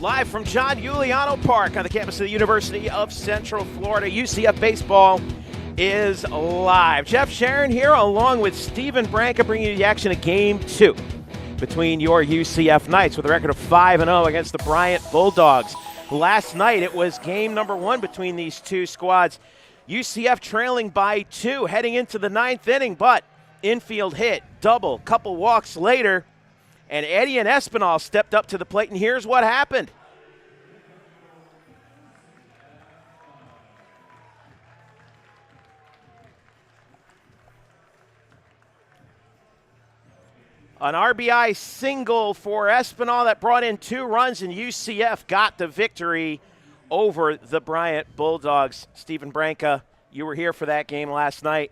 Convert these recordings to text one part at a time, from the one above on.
Live from John Euliano Park on the campus of the University of Central Florida, UCF Baseball is live. Jeff Sharon here along with Stephen Branca bringing you the action of Game 2 between your UCF Knights with a record of 5-0 against the Bryant Bulldogs. Last night it was game number 1 between these two squads. UCF trailing by 2 heading into the 9th inning, but infield hit, double, couple walks later, and Eddie and Espinal stepped up to the plate, and here's what happened. An RBI single for Espinal that brought in 2 runs, and UCF got the victory over the Bryant Bulldogs. Stephen Branca, you were here for that game last night.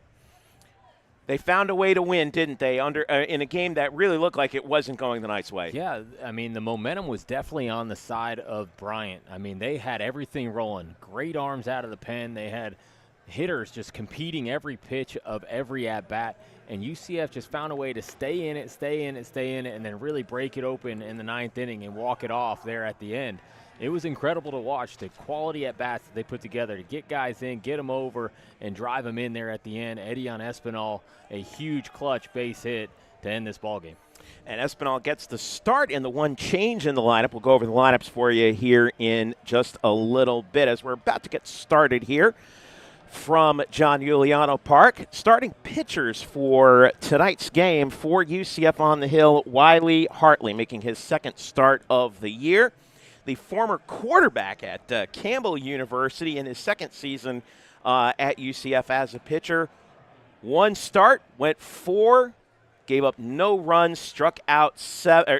They found a way to win, didn't they, in a game that really looked like it wasn't going the Knights' way? Yeah, I mean, the momentum was definitely on the side of Bryant. I mean, they had everything rolling. Great arms out of the pen. They had hitters just competing every pitch of every at-bat, and UCF just found a way to stay in it, and then really break it open in the 9th inning and walk it off there at the end. It was incredible to watch the quality at-bats that they put together to get guys in, get them over, and drive them in there at the end. Eddie on Espinal, a huge clutch base hit to end this ballgame. And Espinal gets the start in the one change in the lineup. We'll go over the lineups for you here in just a little bit as we're about to get started here from John Euliano Park. Starting pitchers for tonight's game for UCF on the Hill, Wiley Hartley making his 2nd start of the year. The former quarterback at Campbell University in his 2nd season at UCF as a pitcher. 1 start, went 4, gave up no runs, struck out 7.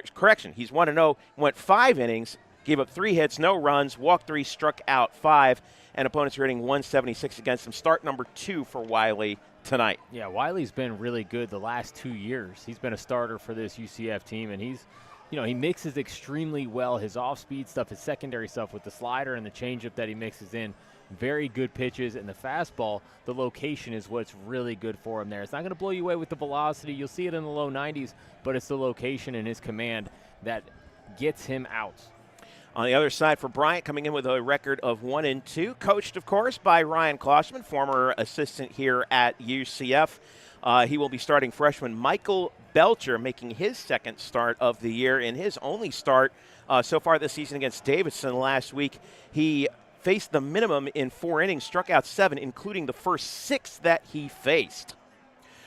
He's 1-0, went 5 innings, gave up 3 hits, no runs, walked 3, struck out 5, and opponents are hitting 176 against him. Start number 2 for Wiley tonight. Yeah, Wiley's been really good the last 2 years. He's been a starter for this UCF team, and he mixes extremely well his off-speed stuff, his secondary stuff with the slider and the changeup that he mixes in. Very good pitches, and the fastball, the location is what's really good for him there. It's not going to blow you away with the velocity. You'll see it in the low 90s, but it's the location and his command that gets him out. On the other side for Bryant, coming in with a record of 1-2, coached, of course, by Ryan Klossman, former assistant here at UCF. He will be starting freshman Michael Belcher, making his 2nd start of the year in his only start so far this season against Davidson last week. He faced the minimum in 4 innings, struck out 7, including the first 6 that he faced.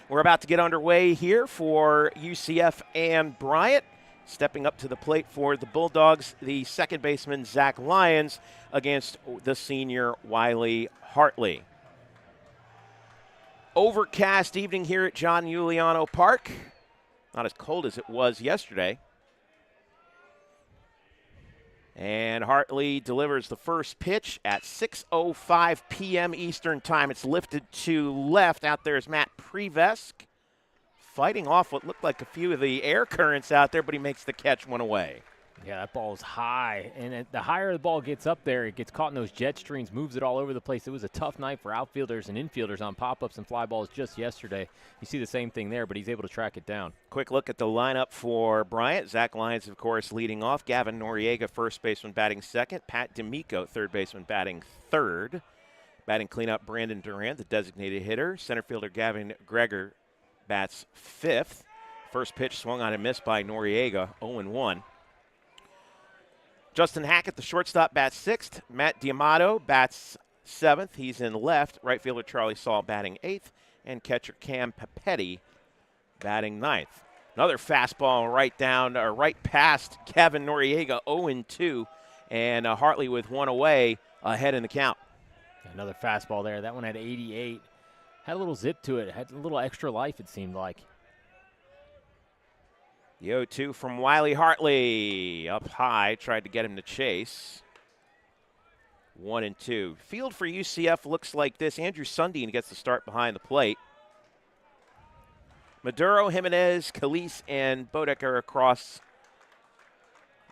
We're about to get underway here for UCF and Bryant. Stepping up to the plate for the Bulldogs, the 2nd baseman, Zach Lyons, against the senior Wiley Hartley. Overcast evening here at John Euliano Park. Not as cold as it was yesterday. And Hartley delivers the first pitch at 6:05 p.m. Eastern Time. It's lifted to left. Out there is Matt Prevesk, fighting off what looked like a few of the air currents out there, but he makes the catch, 1 away. Yeah, that ball is high, and the higher the ball gets up there, it gets caught in those jet streams, moves it all over the place. It was a tough night for outfielders and infielders on pop-ups and fly balls just yesterday. You see the same thing there, but he's able to track it down. Quick look at the lineup for Bryant. Zach Lyons, of course, leading off. Gavin Noriega, first baseman, batting 2nd. Pat D'Amico, 3rd baseman, batting 3rd. Batting cleanup, Brandon Durant, the designated hitter. Center fielder Gavin Greger bats 5th. First pitch swung on and missed by Noriega, 0-1. Justin Hackett, the shortstop, bats 6th. Matt D'Amato bats 7th. He's in left. Right fielder Charlie Saul batting 8th. And catcher Cam Papetti batting 9th. Another fastball right past Kevin Noriega, 0-2. And Hartley with 1 away ahead in the count. Another fastball there. That one had 88. Had a little zip to it. Had a little extra life, it seemed like. The 0-2 from Wiley Hartley. Up high, tried to get him to chase. 1-2. Field for UCF looks like this. Andrew Sundin gets the start behind the plate. Maduro, Jimenez, Calise, and Bodecker across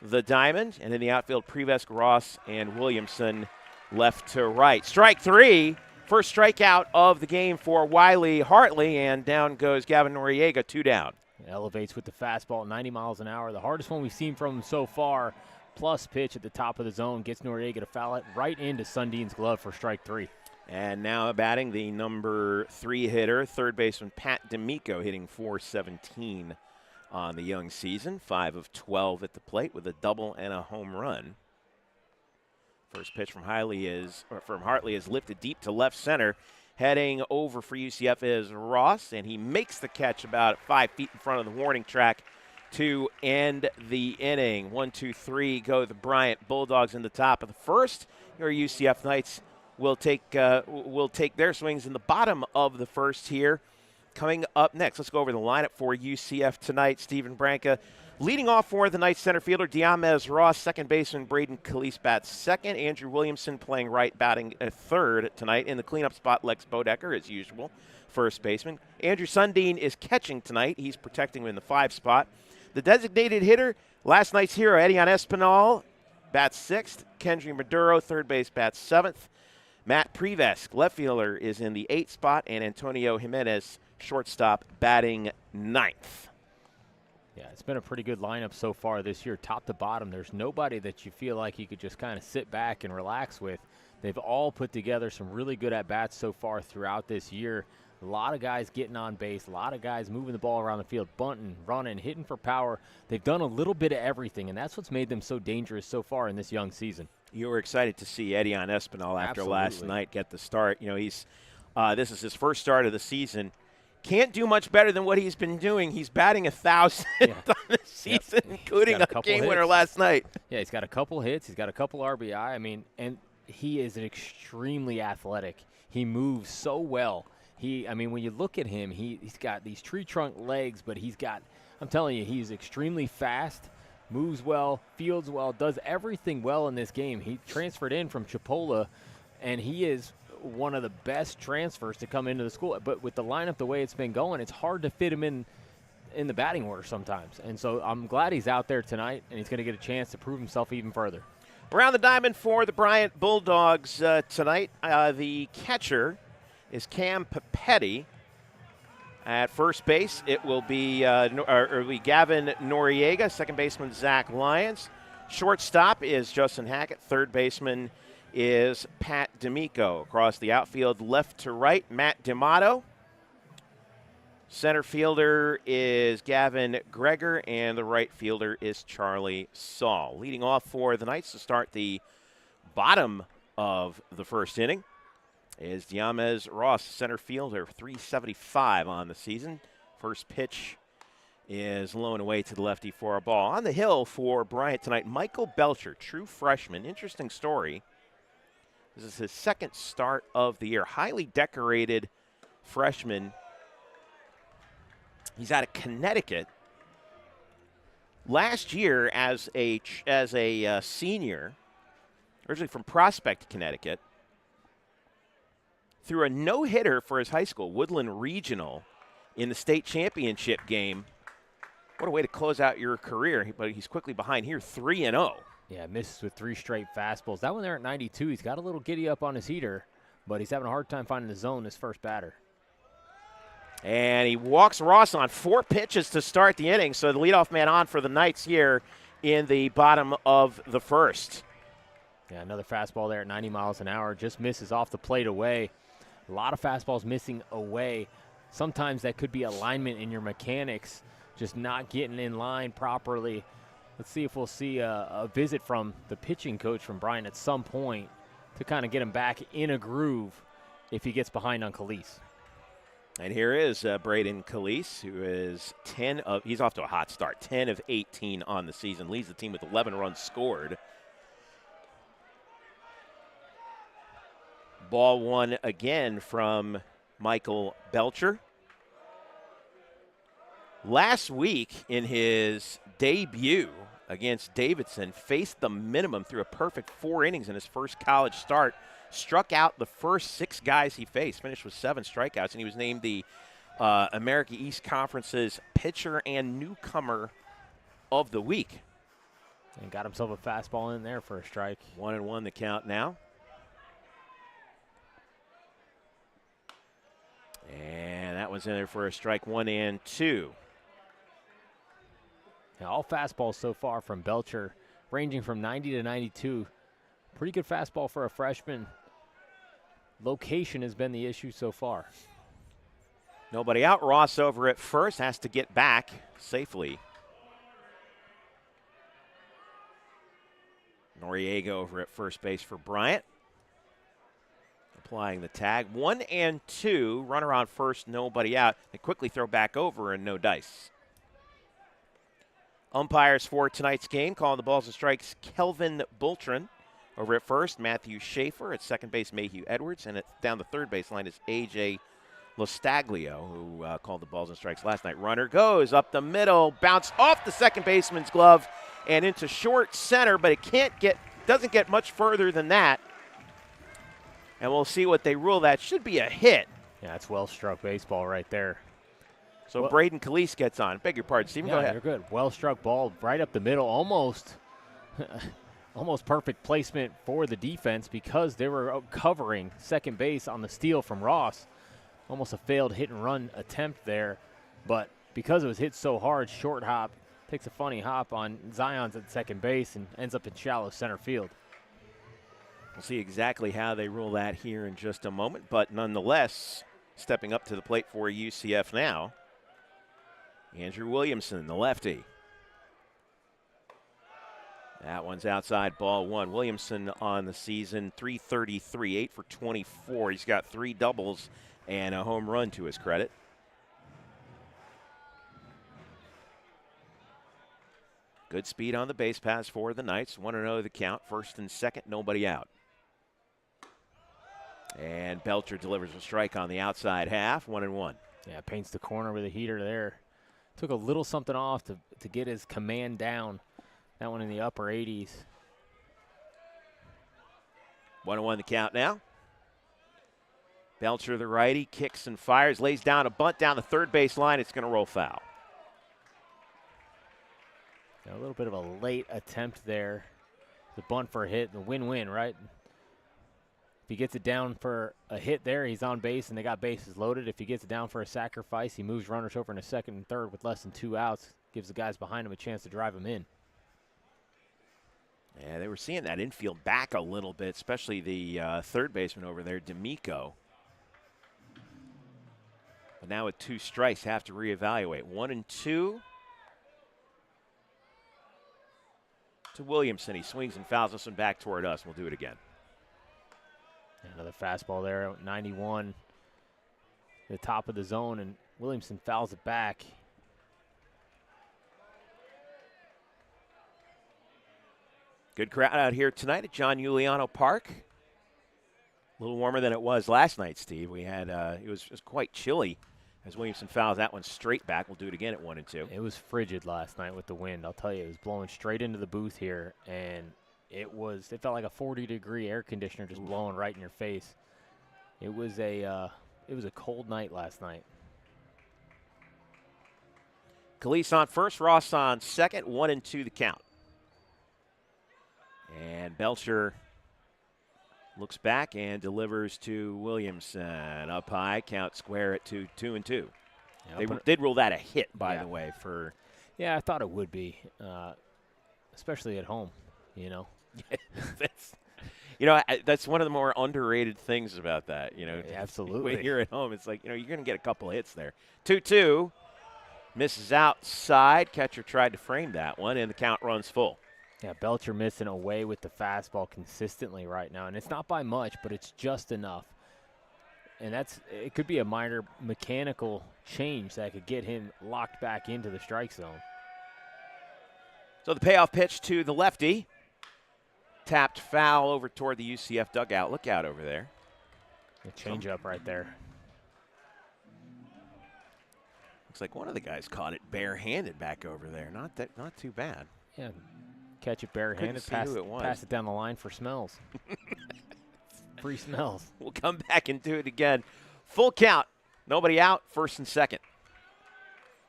the diamond. And in the outfield, Prevesk, Ross, and Williamson left to right. Strike 3. First strikeout of the game for Wiley Hartley, and down goes Gavin Noriega, 2 down. Elevates with the fastball at 90 miles an hour. The hardest one we've seen from him so far. plus pitch at the top of the zone gets Noriega to foul it right into Sundin's glove for strike 3. And now batting the number 3 hitter, third baseman Pat D'Amico, hitting .417 on the young season. 5 of 12 at the plate with a double and a home run. First pitch from Hartley is lifted deep to left center. Heading over for UCF is Ross, and he makes the catch about 5 feet in front of the warning track to end the inning. 1, 2, 3 go the Bryant Bulldogs in the top of the first. Your UCF Knights will take their swings in the bottom of the first here. Coming up next, let's go over the lineup for UCF tonight. Stephen Branca leading off for the Knights center fielder, Diamez Ross. Second baseman, Braden Calise bats second. Andrew Williamson playing right, batting a third tonight. In the cleanup spot, Lex Bodecker, as usual, first baseman. Andrew Sundin is catching tonight. He's protecting him in the 5 spot. The designated hitter, last night's hero, Edion Espinal, bats 6th. Kendry Maduro, third base, bats 7th. Matt Prevesk, left fielder, is in the 8th spot. And Antonio Jimenez, shortstop, batting 9th. Yeah, it's been a pretty good lineup so far this year, top to bottom. There's nobody that you feel like you could just kind of sit back and relax with. They've all put together some really good at-bats so far throughout this year. A lot of guys getting on base, a lot of guys moving the ball around the field, bunting, running, hitting for power. They've done a little bit of everything, and that's what's made them so dangerous so far in this young season. You were excited to see Edion Espinal after last night get the start. You know, this is his first start of the season. Can't do much better than what he's been doing. He's batting 1,000 on the season, including a game winner last night. Yeah, he's got a couple hits. He's got a couple RBI. I mean, and he is extremely athletic. He moves so well. When you look at him, he's got these tree trunk legs, but I'm telling you, he's extremely fast, moves well, fields well, does everything well in this game. He transferred in from Chipola, and he is one of the best transfers to come into the school. But with the lineup the way it's been going, it's hard to fit him in the batting order sometimes. And so I'm glad he's out there tonight, and he's going to get a chance to prove himself even further. Around the diamond for the Bryant Bulldogs tonight, the catcher is Cam Papetti. At first base, it will be Gavin Noriega. Second baseman, Zach Lyons. Shortstop is Justin Hackett. Third baseman is Pat D'Amico. Across the outfield, left to right, Matt D'Amato. Center fielder is Gavin Greger, and the right fielder is Charlie Saul. Leading off for the Knights to start the bottom of the first inning is Diamez Ross, center fielder, .375 on the season. First pitch is low and away to the lefty for a ball. On the hill for Bryant tonight, Michael Belcher, true freshman. Interesting story. This is his second start of the year. Highly decorated freshman. He's out of Connecticut. Last year, as a senior, originally from Prospect, Connecticut, threw a no-hitter for his high school, Woodland Regional, in the state championship game. What a way to close out your career. But he's quickly behind here, 3-0. Yeah, misses with 3 straight fastballs. That one there at 92, he's got a little giddy up on his heater, but he's having a hard time finding the zone, his first batter. And he walks Ross on 4 pitches to start the inning, so the leadoff man on for the Knights here in the bottom of the first. Yeah, another fastball there at 90 miles an hour, just misses off the plate away. A lot of fastballs missing away. Sometimes that could be alignment in your mechanics, just not getting in line properly. Let's see if we'll see a visit from the pitching coach from Bryant at some point to kind of get him back in a groove if he gets behind on Calise. And here is Braden Calise, who is he's off to a hot start, 10 of 18 on the season, leads the team with 11 runs scored. Ball one again from Michael Belcher. Last week in his debut against Davidson, faced the minimum through a perfect 4 innings in his first college start, struck out the first 6 guys he faced, finished with 7 strikeouts, and he was named the America East Conference's pitcher and newcomer of the week. And got himself a fastball in there for a strike. 1-1 the count now. And that one's in there for a strike, 1-2. Now, all fastballs so far from Belcher ranging from 90 to 92. Pretty good fastball for a freshman. Location has been the issue so far. Nobody out. Ross over at first, has to get back safely. Noriega over at first base for Bryant. Applying the tag. 1 and 2. Runner on first, nobody out. They quickly throw back over and no dice. Umpires for tonight's game, calling the balls and strikes, Kelvin Bultron. Over at first, Matthew Schaefer. At second base, Mayhew Edwards. And down the third base line is A.J. Lostaglio, who called the balls and strikes last night. Runner goes up the middle, bounce off the second baseman's glove and into short center, but it doesn't get much further than that. And we'll see what they rule. That should be a hit. Yeah, that's well-struck baseball right there. So Braden Calise gets on. Beg your pardon, Stephen. Yeah, go ahead. You're good. Well-struck ball right up the middle, almost perfect placement for the defense because they were covering second base on the steal from Ross. Almost a failed hit-and-run attempt there, but because it was hit so hard, short hop, takes a funny hop on Zion's at second base and ends up in shallow center field. We'll see exactly how they rule that here in just a moment, but nonetheless, stepping up to the plate for UCF now, Andrew Williamson, the lefty. That one's outside, ball one. Williamson on the season, .333, 8 for 24. He's got 3 doubles and a home run to his credit. Good speed on the base pass for the Knights. 1-0 the count, first and second, nobody out. And Belcher delivers a strike on the outside half, 1-1. Yeah, paints the corner with a heater there. Took a little something off to get his command down. That one in the upper 80s. 1-1 the count now. Belcher, the righty, kicks and fires, lays down a bunt down the third base line. It's going to roll foul. A little bit of a late attempt there. The bunt for a hit, the win-win, right? If he gets it down for a hit there, he's on base and they got bases loaded. If he gets it down for a sacrifice, he moves runners over in a second and third with less than 2 outs. Gives the guys behind him a chance to drive him in. Yeah, they were seeing that infield back a little bit, especially the third baseman over there, D'Amico. But now with 2 strikes, have to reevaluate. 1-2 to Williamson. He swings and fouls this one back toward us. We'll do it again. Another fastball there at 91. The top of the zone, and Williamson fouls it back. Good crowd out here tonight at John Euliano Park. A little warmer than it was last night, Steve. We had it was quite chilly as Williamson fouls that one straight back. We'll do it again at 1-2. It was frigid last night with the wind. I'll tell you, it was blowing straight into the booth here, and it felt like a 40-degree air conditioner just blowing right in your face. It was a cold night last night. Calise on first, Ross on second, 1-2 the count. And Belcher looks back and delivers to Williamson. Up high, count square at 2-2. They did rule that a hit, by the way. Yeah, I thought it would be, especially at home, you know. That's one of the more underrated things about that. You know, absolutely. When you're at home, it's like, you're going to get a couple hits there. 2-2, misses outside. Catcher tried to frame that one, and the count runs full. Yeah, Belcher missing away with the fastball consistently right now, and it's not by much, but it's just enough. And it could be a minor mechanical change that could get him locked back into the strike zone. So the payoff pitch to the lefty. Tapped foul over toward the UCF dugout. Look out over there. A change up right there. Looks like one of the guys caught it barehanded back over there. Not too bad. Yeah, catch it barehanded, pass it down the line for smells. Free smells. We'll come back and do it again. Full count. Nobody out. First and second.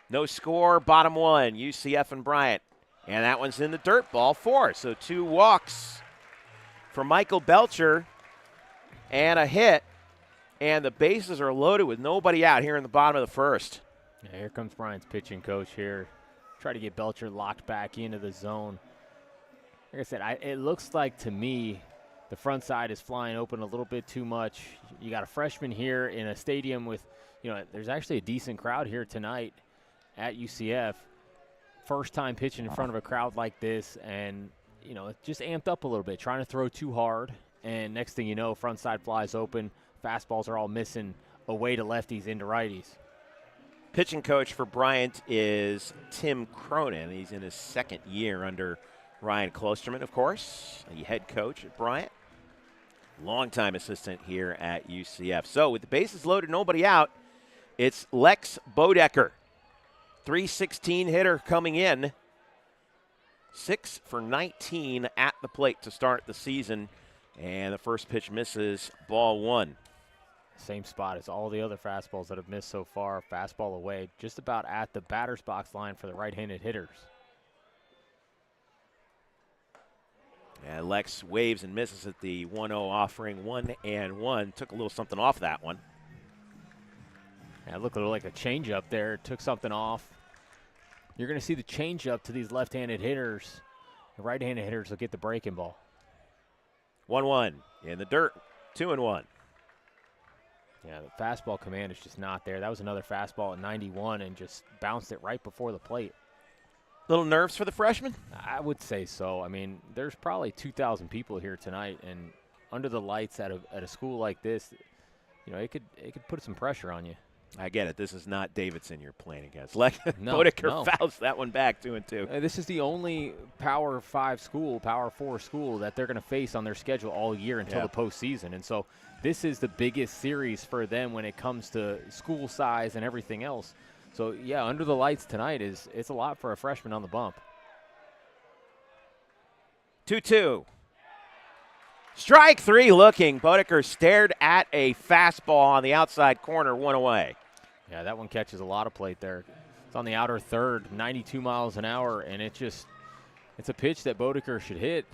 No score. Bottom one. UCF and Bryant. And that one's in the dirt. Ball 4. So 2 walks for Michael Belcher and a hit. And the bases are loaded with nobody out here in the bottom of the first. Yeah, here comes Bryant's pitching coach here. Try to get Belcher locked back into the zone. Like I said, it looks like to me the front side is flying open a little bit too much. You got a freshman here in a stadium with, there's actually a decent crowd here tonight at UCF. First time pitching in front of a crowd like this, and, it just amped up a little bit, trying to throw too hard. And next thing you know, front side flies open. Fastballs are all missing away to lefties into righties. Pitching coach for Bryant is Tim Cronin. He's in his second year under Ryan Klosterman, of course, the head coach at Bryant. Longtime assistant here at UCF. So with the bases loaded, nobody out, it's Lex Bodecker. 316 hitter coming in. 6 for 19 at the plate to start the season. And the first pitch misses, ball 1. Same spot as all the other fastballs that have missed so far. Fastball away, just about at the batter's box line for the right-handed hitters. And Lex waves and misses at the 1-0 offering. 1-1. Took a little something off that one. Yeah, it looked like a changeup there. Took something off. You're going to see the changeup to these left-handed hitters. The right-handed hitters will get the breaking ball. 1-1 in the dirt. 2-1. Yeah, the fastball command is just not there. That was another fastball at 91 and just bounced it right before the plate. Little nerves for the freshman? I would say so. I mean, there's probably 2,000 people here tonight, and under the lights at a school like this, it could put some pressure on you. I get it. This is not Davidson you're playing against. No. fouls that one back 2-2. This is the only Power 5 school, Power 4 school that they're going to face on their schedule all year until the postseason. And so this is the biggest series for them when it comes to school size and everything else. So, yeah, under the lights tonight it's a lot for a freshman on the bump. 2-2. Strike 3 looking. Bodecker stared at a fastball on the outside corner, 1 away. Yeah, that one catches a lot of plate there. It's on the outer third, 92 miles an hour, and it's a pitch that Bodecker should hit,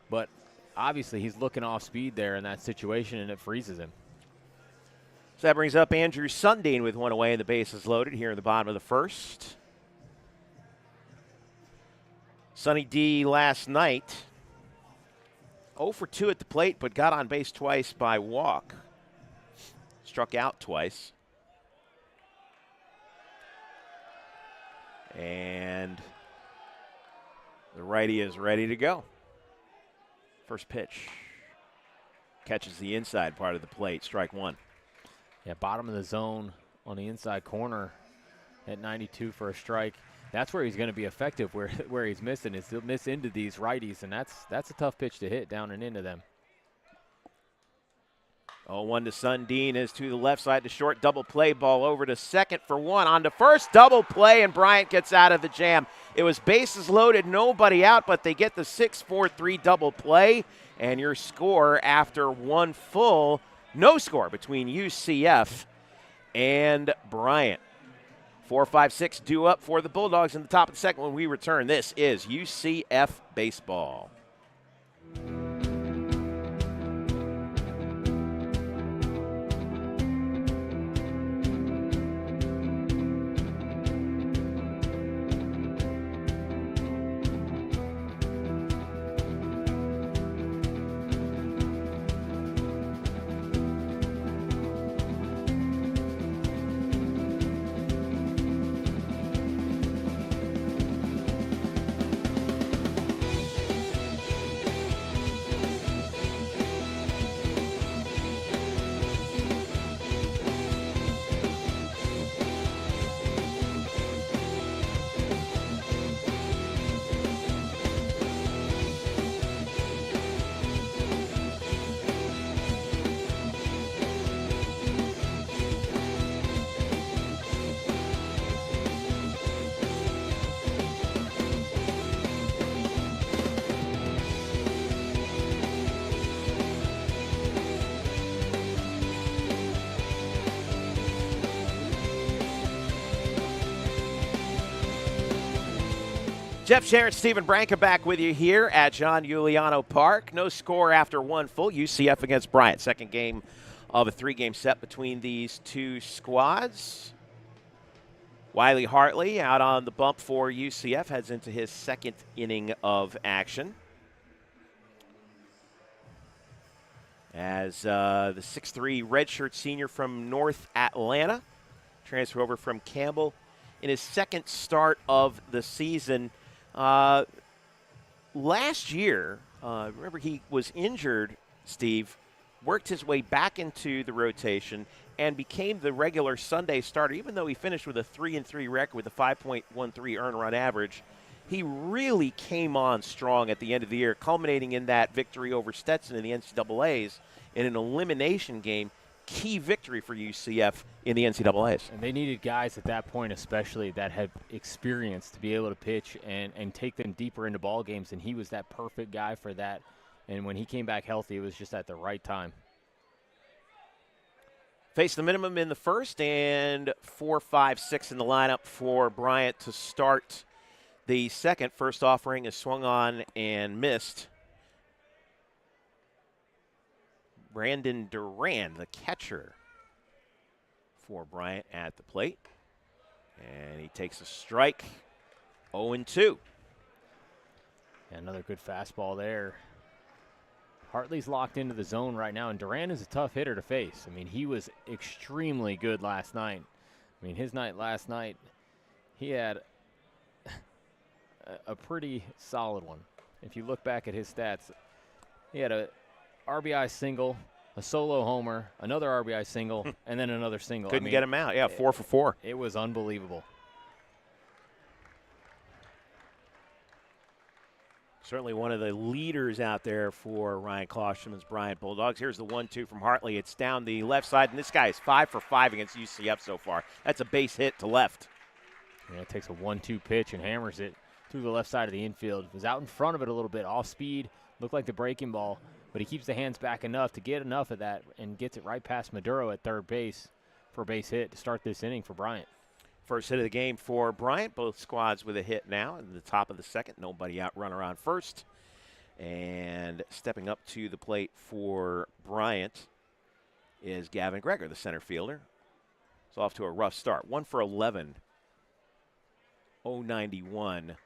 but obviously he's looking off speed there in that situation, and it freezes him. So that brings up Andrew Sundin with 1 away, and the bases loaded here in the bottom of the first. Sonny D last night, 0 for 2 at the plate, but got on base twice by walk. Struck out twice. And the righty is ready to go. First pitch. Catches the inside part of the plate, strike 1. Yeah, bottom of the zone on the inside corner at 92 for a strike. That's where he's going to be effective. Where he's missing is he'll miss into these righties, and that's a tough pitch to hit down and into them. 0-1 to Sundin is to the left side to short. Double play ball over to second for 1. On to first, double play, and Bryant gets out of the jam. It was bases loaded, nobody out, but they get the 6-4-3 double play. And your score after 1 full, no score between UCF and Bryant. 4-5-6 due up for the Bulldogs in the top of the second when we return. This is UCF Baseball. Jeff, Sharon, Stephen Branca back with you here at John Euliano Park. No score after 1 full. UCF against Bryant. Second game of a 3-game set between these two squads. Wiley Hartley out on the bump for UCF heads into his second inning of action. as the 6'3" redshirt senior from North Atlanta transfer over from Campbell in his second start of the season. Last year, remember he was injured, Steve, worked his way back into the rotation and became the regular Sunday starter. Even though he finished with a 3-3 record with a 5.13 earned run average, he really came on strong at the end of the year, culminating in that victory over Stetson in the NCAAs in an elimination game. Key victory for UCF in the NCAAs. And they needed guys at that point especially that had experience to be able to pitch and take them deeper into ball games, and he was that perfect guy for that. And when he came back healthy, it was just at the right time. Faced the minimum in the first, and 4, 5, 6 in the lineup for Bryant to start the second. First offering is swung on and missed. Brandon Durand, the catcher for Bryant at the plate. And he takes a strike, 0-2. Another good fastball there. Hartley's locked into the zone right now, and Durand is a tough hitter to face. I mean, he was extremely good last night. I mean, his night last night, he had a pretty solid one. If you look back at his stats, he had a RBI single, a solo homer, another RBI single, and then another single. Couldn't get him out. Yeah, 4 for 4. It was unbelievable. Certainly one of the leaders out there for Ryan Klosterman's Bryant Bulldogs. Here's the 1-2 from Hartley. It's down the left side, and this guy is 5 for 5 against UCF so far. That's a base hit to left. Yeah, it takes a 1-2 pitch and hammers it through the left side of the infield. Was out in front of it a little bit, off speed, looked like the breaking ball, but he keeps the hands back enough to get enough of that and gets it right past Maduro at third base for a base hit to start this inning for Bryant. First hit of the game for Bryant. Both squads with a hit now in the top of the second. Nobody out, runner on first. And stepping up to the plate for Bryant is Gavin Greger, the center fielder. It's off to a rough start. 1 for 11. 091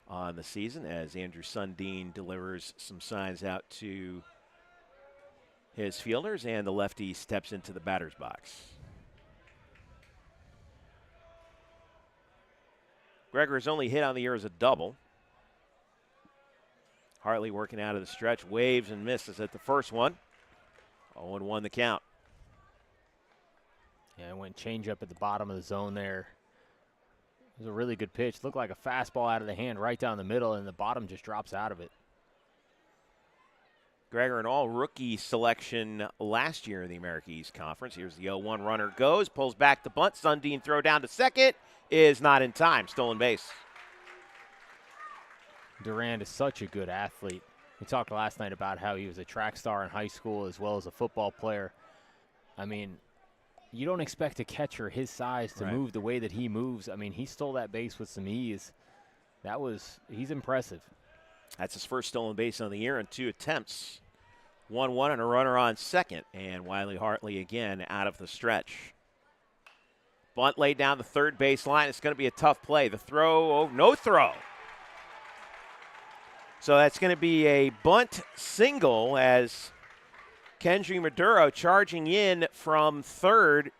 on the season as Andrew Sundin delivers some signs out to his fielders, and the lefty steps into the batter's box. Greger's only hit on the year is a double. Hartley working out of the stretch, waves and misses at the first one. 0-1 the count. Yeah, it went changeup at the bottom of the zone there. It was a really good pitch. Looked like a fastball out of the hand right down the middle, and the bottom just drops out of it. Greger, an all-rookie selection last year in the America East Conference. Here's the 0-1 runner goes, pulls back the bunt. Sundin throw down to second is not in time. Stolen base. Durand is such a good athlete. We talked last night about how he was a track star in high school as well as a football player. I mean, you don't expect a catcher his size to move the way that he moves. I mean, he stole that base with some ease. He's impressive. That's his first stolen base on the year in 2 attempts. 1-1 and a runner on second. And Wiley Hartley again out of the stretch. Bunt laid down the third base line. It's going to be a tough play. The throw, no throw. So that's going to be a bunt single as Kendry Maduro charging in from third.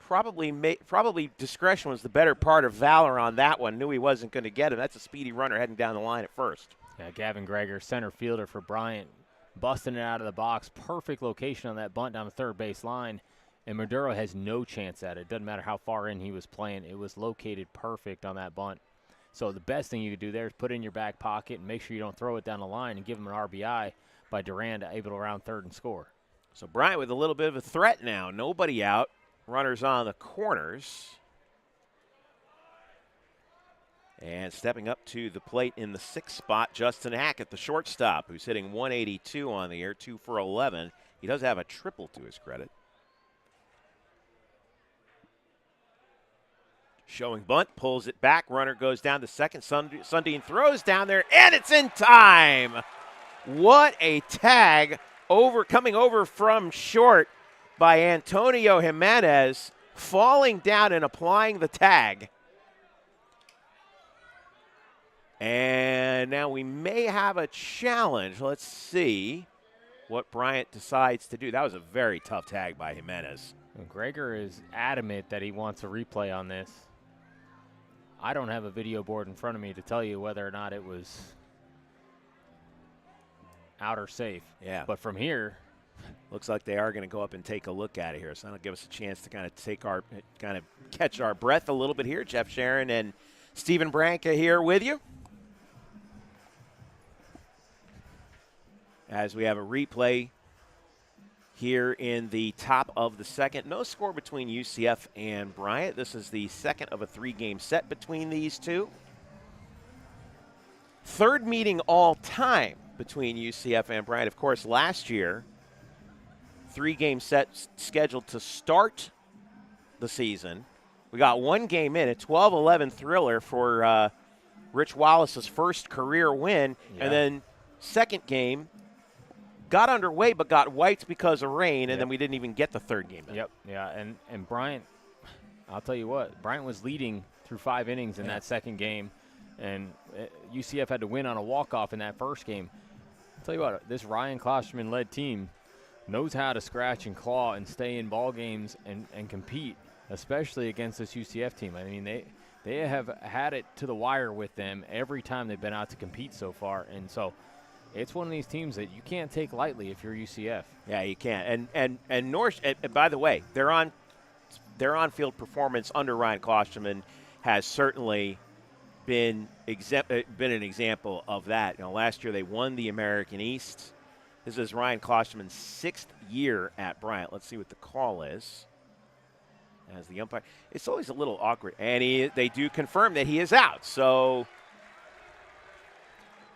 Probably discretion was the better part of valor on that one. Knew he wasn't going to get him. That's a speedy runner heading down the line at first. Yeah, Gavin Greger, center fielder for Bryant, busting it out of the box. Perfect location on that bunt down the third base line. And Maduro has no chance at it. Doesn't matter how far in he was playing. It was located perfect on that bunt. So the best thing you could do there is put it in your back pocket and make sure you don't throw it down the line and give him an RBI by Durand able to round third and score. So Bryant with a little bit of a threat now. Nobody out. Runners on the corners. And stepping up to the plate in the 6th spot, Justin Hackett, the shortstop, who's hitting 182 on the year, 2 for 11. He does have a triple to his credit. Showing bunt, pulls it back. Runner goes down to second. Sundin throws down there, and it's in time. What a tag coming over from short by Antonio Jimenez, falling down and applying the tag. And now we may have a challenge. Let's see. what Bryant decides to do. That was a very tough tag by Jimenez. And Gregor is adamant that he wants a replay on this. I don't have a video board in front of me to tell you whether or not it was out or safe. Yeah. But from here, looks like they are going to go up and take a look at it here. So that'll give us a chance to kind of catch our breath a little bit here. Jeff Sharon and Stephen Branca here with you, as we have a replay here in the top of the second. No score between UCF and Bryant. This is the second of a 3-game set between these two. Third meeting all time between UCF and Bryant. Of course, last year, 3-game set scheduled to start the season. We got 1 game in, a 12-11 thriller for Rich Wallace's first career win. Yeah. And then second game, got underway but got wiped because of rain, and then we didn't even get the third game in. Yep, yeah, and Bryant, I'll tell you what, Bryant was leading through 5 innings in that second game, and UCF had to win on a walk-off in that first game. I'll tell you what, this Ryan Klosterman-led team knows how to scratch and claw and stay in ball games and compete, especially against this UCF team. I mean, they have had it to the wire with them every time they've been out to compete so far, and so it's one of these teams that you can't take lightly if you're UCF. Yeah, you can't. And North. And by the way, their on-field performance under Ryan Klosterman has certainly been an example of that. You know, last year they won the American East. This is Ryan Klosterman's 6th year at Bryant. Let's see what the call is. As the umpire, it's always a little awkward, and they do confirm that he is out. So.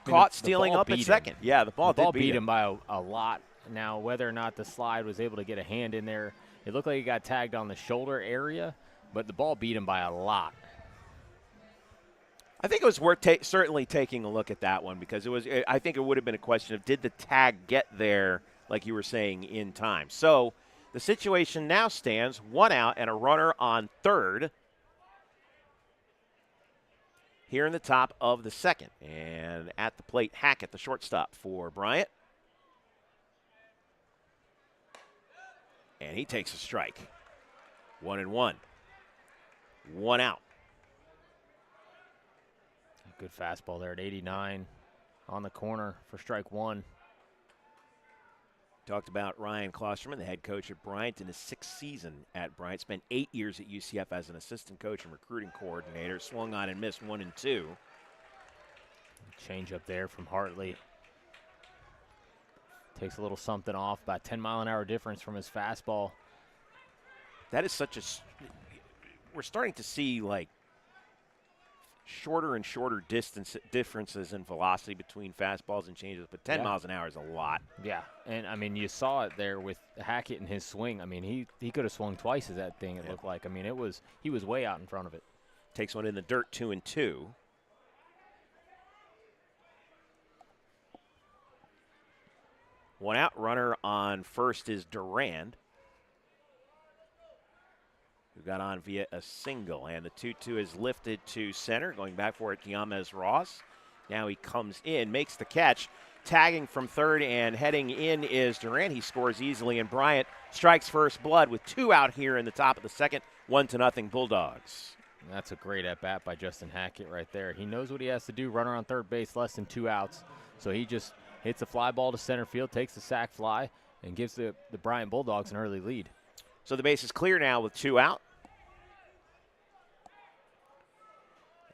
Caught stealing up at second. Yeah, the ball beat him by a lot. Now, whether or not the slide was able to get a hand in there, it looked like he got tagged on the shoulder area, but the ball beat him by a lot. I think it was worth certainly taking a look at that one, because I think it would have been a question of, did the tag get there, like you were saying, in time? So the situation now stands 1 out and a runner on third here in the top of the second. And at the plate, Hackett, the shortstop for Bryant. And he takes a strike. 1-1. 1 out. Good fastball there at 89 on the corner for strike 1. Talked about Ryan Klosterman, the head coach at Bryant, in his 6th season at Bryant. Spent 8 years at UCF as an assistant coach and recruiting coordinator. Swung on and missed 1 and 2. Change up there from Hartley. Takes a little something off, about 10-mile-an-hour difference from his fastball. That is such a – we're starting to see, like, shorter and shorter differences in velocity between fastballs and changes, but 10 miles an hour is a lot. Yeah, and, I mean, you saw it there with Hackett and his swing. I mean, he could have swung twice as that thing, it looked like. I mean, he was way out in front of it. Takes one in the dirt, 2-2. One out, runner on first is Durand, who got on via a single. And the 2-2 is lifted to center. Going back for it, Giamez Ross. Now he comes in, makes the catch. Tagging from third and heading in is Durand. He scores easily, and Bryant strikes first blood with 2 out here in the top of the second. 1-0 Bulldogs. And that's a great at-bat by Justin Hackett right there. He knows what he has to do. Runner on third base, less than 2 outs. So he just hits a fly ball to center field, takes the sac fly, and gives the Bryant Bulldogs an early lead. So the base is clear now with 2 out.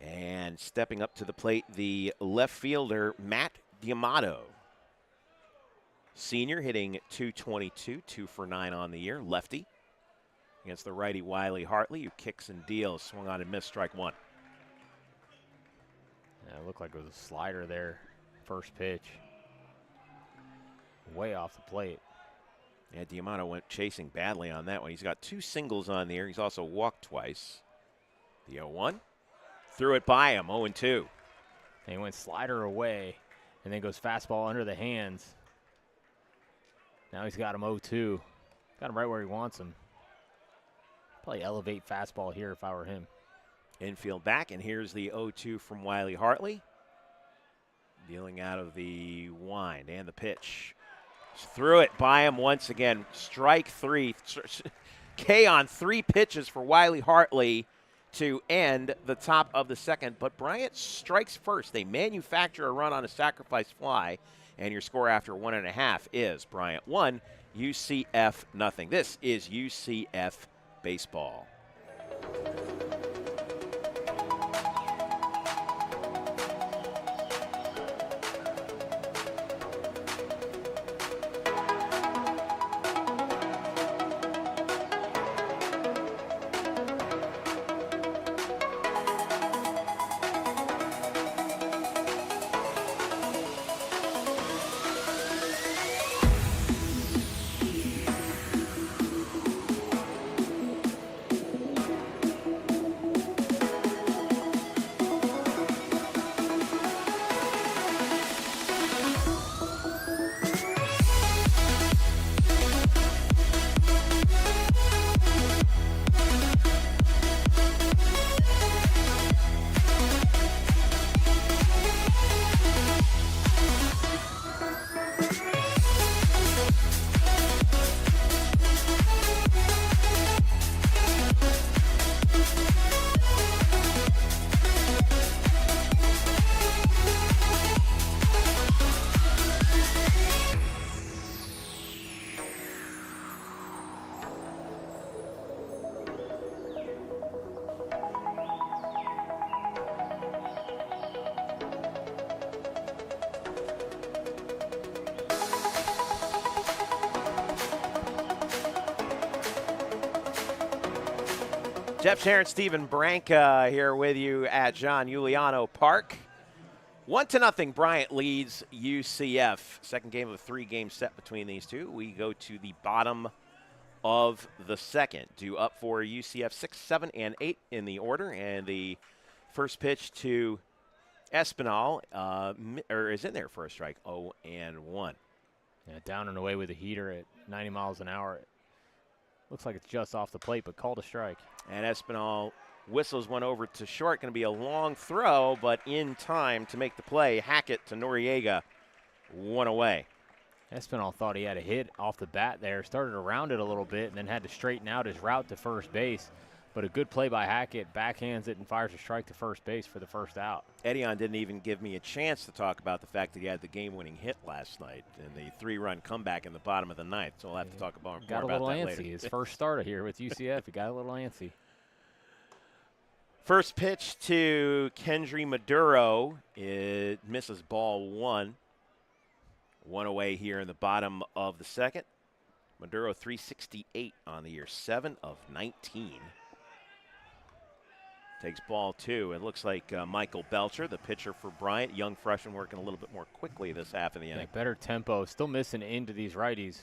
And stepping up to the plate, the left fielder, Matt D'Amato. Senior, hitting .222, 2 for 9 on the year, lefty. Against the righty Wiley Hartley, who kicks and deals. Swung on and missed, strike 1. Yeah, it looked like it was a slider there, first pitch. Way off the plate. Yeah, D'Amato went chasing badly on that one. He's got 2 singles on the year. He's also walked twice. The 0-1. Threw it by him, 0-2. And he went slider away, and then goes fastball under the hands. Now he's got him 0-2. Got him right where he wants him. Probably elevate fastball here if I were him. Infield back, and here's the 0-2 from Wiley Hartley. Dealing out of the wind and the pitch. Threw it by him once again. Strike three. K on 3 pitches for Wiley Hartley to end the top of the second. But Bryant strikes first. They manufacture a run on a sacrifice fly. And your score after 1.5 is Bryant 1, UCF nothing. This is UCF Baseball. Jeff, Sharon, Stephen Branca here with you at John Euliano Park. 1-0, Bryant leads UCF. Second game of a 3-game set between these two. We go to the bottom of the second. Due up for UCF 6, 7, and 8 in the order. And the first pitch to Espinal is in there for a strike. 0-1. Yeah, down and away with a heater at 90 miles an hour. Looks like it's just off the plate, but called a strike. And Espinal whistles one over to short. Going to be a long throw, but in time to make the play. Hackett to Noriega, 1 away. Espinal thought he had a hit off the bat there, started around it a little bit, and then had to straighten out his route to first base. But a good play by Hackett, backhands it and fires a strike to first base for the first out. Edion didn't even give me a chance to talk about the fact that he had the game-winning hit last night and the 3-run comeback in the bottom of the ninth. So we'll have to talk about more about that later. Got a little antsy. His first starter here with UCF, he got a little antsy. First pitch to Kendry Maduro. It misses ball 1. 1 away here in the bottom of the second. Maduro 368 on the year, 7 of 19. Takes ball 2. It looks like Michael Belcher, the pitcher for Bryant, young freshman, working a little bit more quickly this half of the inning. Better tempo. Still missing into these righties.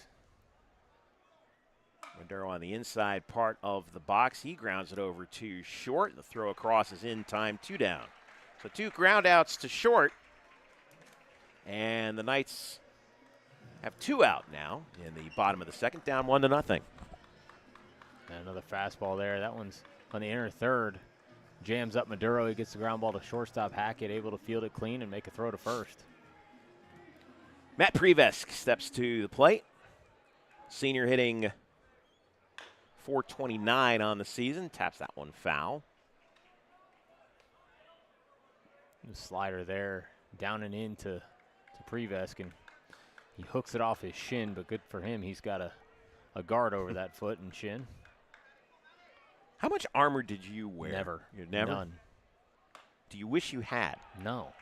Maduro on the inside part of the box. He grounds it over to short. The throw across is in time, 2 down. So 2 ground outs to short. And the Knights have 2 out now in the bottom of the second, down 1-0. And another fastball there. That one's on the inner third. Jams up Maduro. He gets the ground ball to shortstop. Hackett able to field it clean and make a throw to first. Matt Prevesk steps to the plate. Senior hitting .429 on the season. Taps that one foul. The slider there, down and in to Prevesk, and he hooks it off his shin, but good for him. He's got a guard over that foot and shin. How much armor did you wear? Never. You never? None. Do you wish you had? No.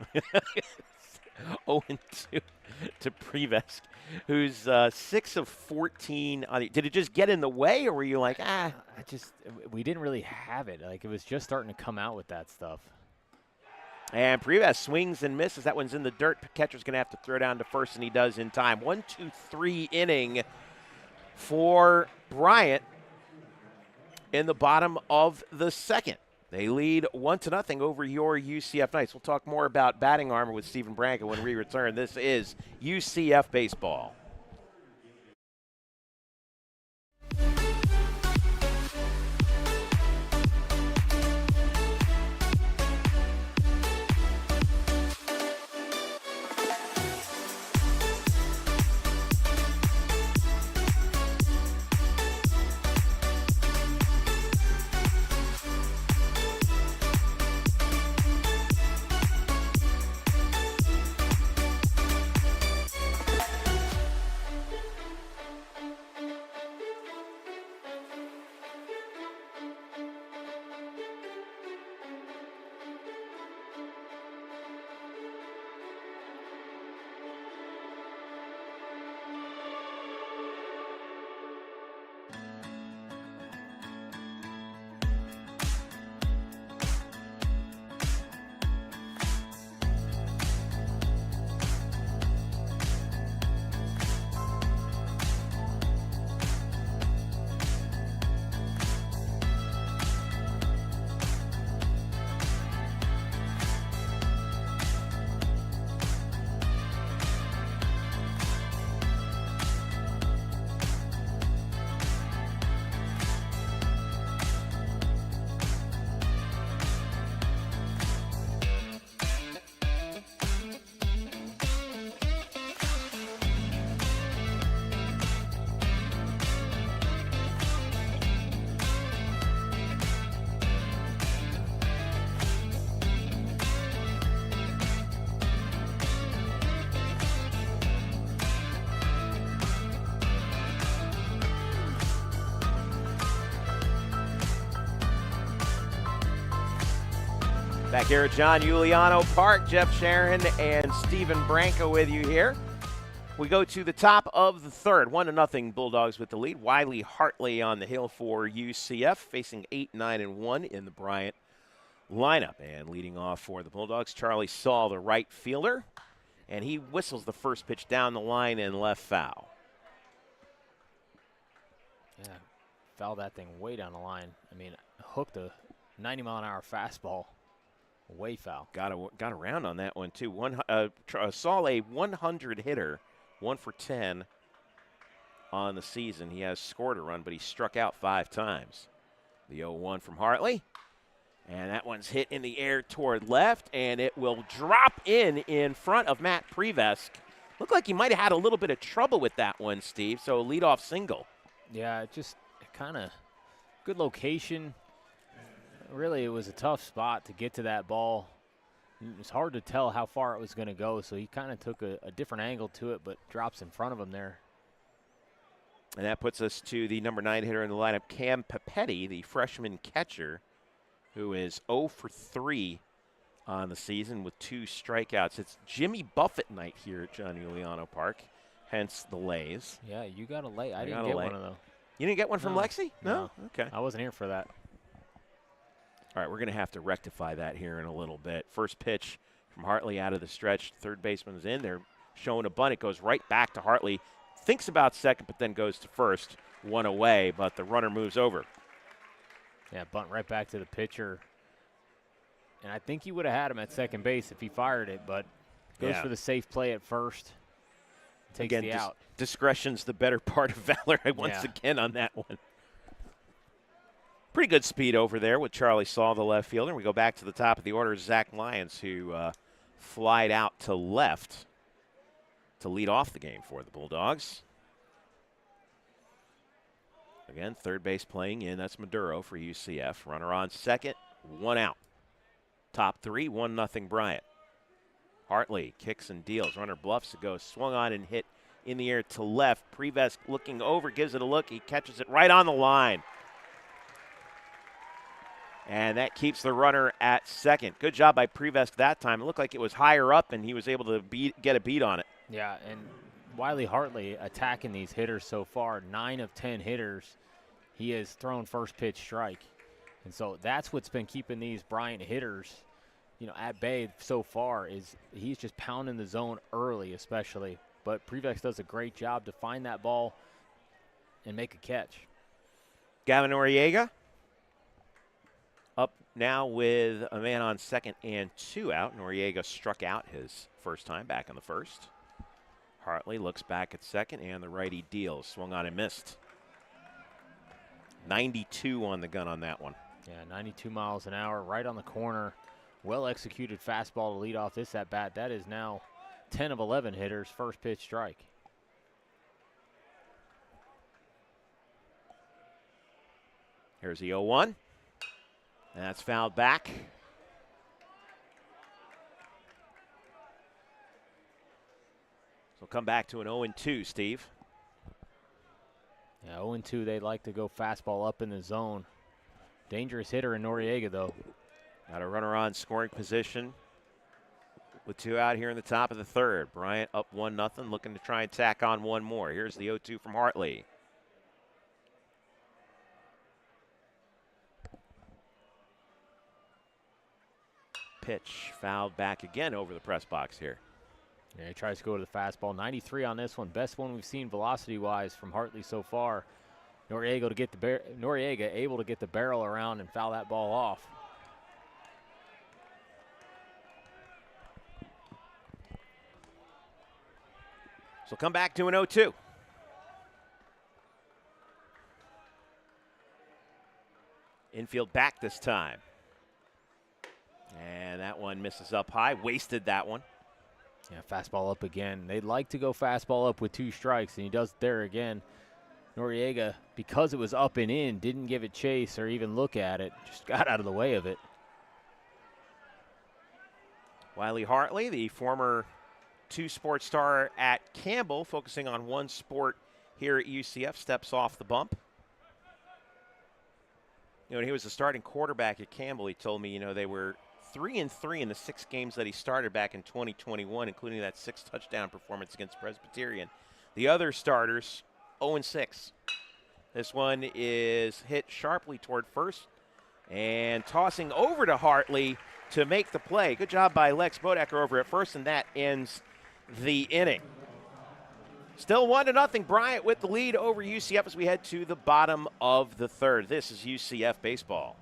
0-2 to Prevesk, who's 6 of 14. Did it just get in the way, or were you like, we didn't really have it. Like, it was just starting to come out with that stuff. And Prevesk swings and misses. That one's in the dirt. Catcher's going to have to throw down to first, and he does in time. 1-2-3 inning for Bryant in the bottom of the second. They lead 1-0 over your UCF Knights. We'll talk more about batting armor with Stephen Branca when we return. This is UCF Baseball. Back here at John Euliano Park, Jeff Sharon and Stephen Branca with you here. We go to the top of the third. 1-0 Bulldogs with the lead. Wiley Hartley on the hill for UCF, facing 8-9-1 in the Bryant lineup. And leading off for the Bulldogs, Charlie Saul, the right fielder. And he whistles the first pitch down the line and left foul. Yeah, fouled that thing way down the line. I mean, hooked a 90-mile-an-hour fastball. Way foul. Got around on that one, too. Saul, a 100 hitter, 1 for 10 on the season. He has scored a run, but he struck out 5 times. The 0-1 from Hartley. And that one's hit in the air toward left, and it will drop in front of Matt Prevesk. Looked like he might have had a little bit of trouble with that one, Steve, so leadoff single. Yeah, just kind of good location. Really, it was a tough spot to get to that ball. It was hard to tell how far it was going to go, so he kind of took a different angle to it, but drops in front of him there. And that puts us to the number 9 hitter in the lineup, Cam Papetti, the freshman catcher, who is 0 for 3 on the season with 2 strikeouts. It's Jimmy Buffett night here at John Euliano Park, hence the lays. Yeah, you got a lay. I didn't get one of those. You didn't get one from Lexi? No. Okay. I wasn't here for that. All right, we're going to have to rectify that here in a little bit. First pitch from Hartley out of the stretch. Third baseman's in there showing a bunt. It goes right back to Hartley. Thinks about second, but then goes to first. One away, but the runner moves over. Yeah, bunt right back to the pitcher. And I think he would have had him at second base if he fired it, but goes for the safe play at first. Takes again, the out. Discretion's the better part of valor once again on that one. Pretty good speed over there with Charlie Saul, the left fielder. We go back to the top of the order. Zach Lyons, who flied out to left to lead off the game for the Bulldogs. Again, third base playing in. That's Maduro for UCF. Runner on second, 1 out. Top 3, 1-0 Bryant. Hartley kicks and deals. Runner bluffs. It goes swung on and hit in the air to left. Prevesk looking over, gives it a look. He catches it right on the line. And that keeps the runner at second. Good job by Prevesk that time. It looked like it was higher up, and he was able to get a beat on it. Yeah, and Wiley Hartley attacking these hitters so far. 9 of 10 hitters, he has thrown first pitch strike. And so that's what's been keeping these Bryant hitters, at bay so far, is he's just pounding the zone early especially. But Prevesk does a great job to find that ball and make a catch. Gavin Noriega up now with a man on second and 2 out. Noriega struck out his first time back in the first. Hartley looks back at second, and the righty deals. Swung on and missed. 92 on the gun on that one. Yeah, 92 miles an hour, right on the corner. Well-executed fastball to lead off this at-bat. That is now 10 of 11 hitters, first pitch strike. Here's the 0-1. And that's fouled back. So come back to an 0-2, Steve. Yeah, 0-2, they'd like to go fastball up in the zone. Dangerous hitter in Noriega, though. Got a runner on scoring position with 2 out here in the top of the third. Bryant up 1-0, looking to try and tack on one more. Here's the 0-2 from Hartley. Pitch fouled back again over the press box here. Yeah, he tries to go to the fastball. 93 on this one. Best one we've seen velocity-wise from Hartley so far. Noriega able to get the barrel around and foul that ball off. So come back to an 0-2. Infield back this time. And that one misses up high. Wasted that one. Yeah, fastball up again. They'd like to go fastball up with 2 strikes, and he does it there again. Noriega, because it was up and in, didn't give it chase or even look at it. Just got out of the way of it. Wiley Hartley, the former 2-sport star at Campbell, focusing on 1 sport here at UCF, steps off the bump. When he was the starting quarterback at Campbell, he told me, they were 3-3 in the 6 games that he started back in 2021, including that 6-touchdown performance against Presbyterian. The other starters, 0-6. This one is hit sharply toward first and tossing over to Hartley to make the play. Good job by Lex Bodecker over at first, and that ends the inning. Still 1-0 Bryant with the lead over UCF as we head to the bottom of the third. This is UCF Baseball.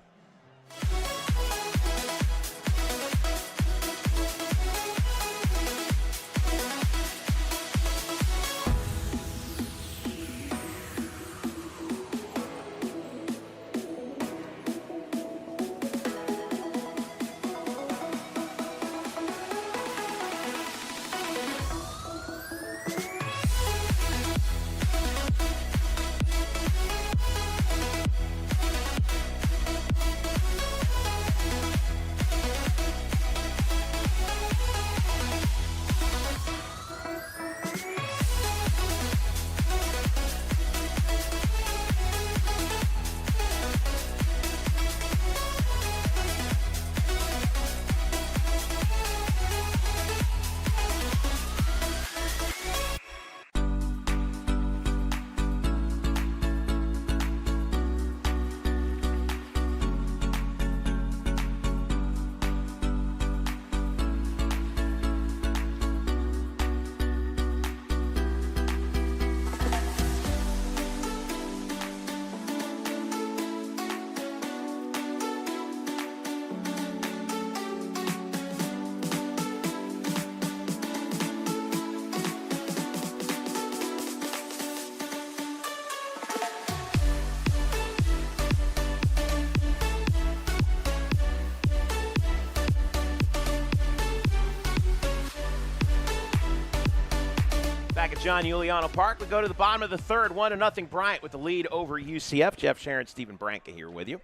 Back at John Euliano Park, we go to the bottom of the third, 1-0 Bryant with the lead over UCF. Jeff, Sharon, Stephen Branca here with you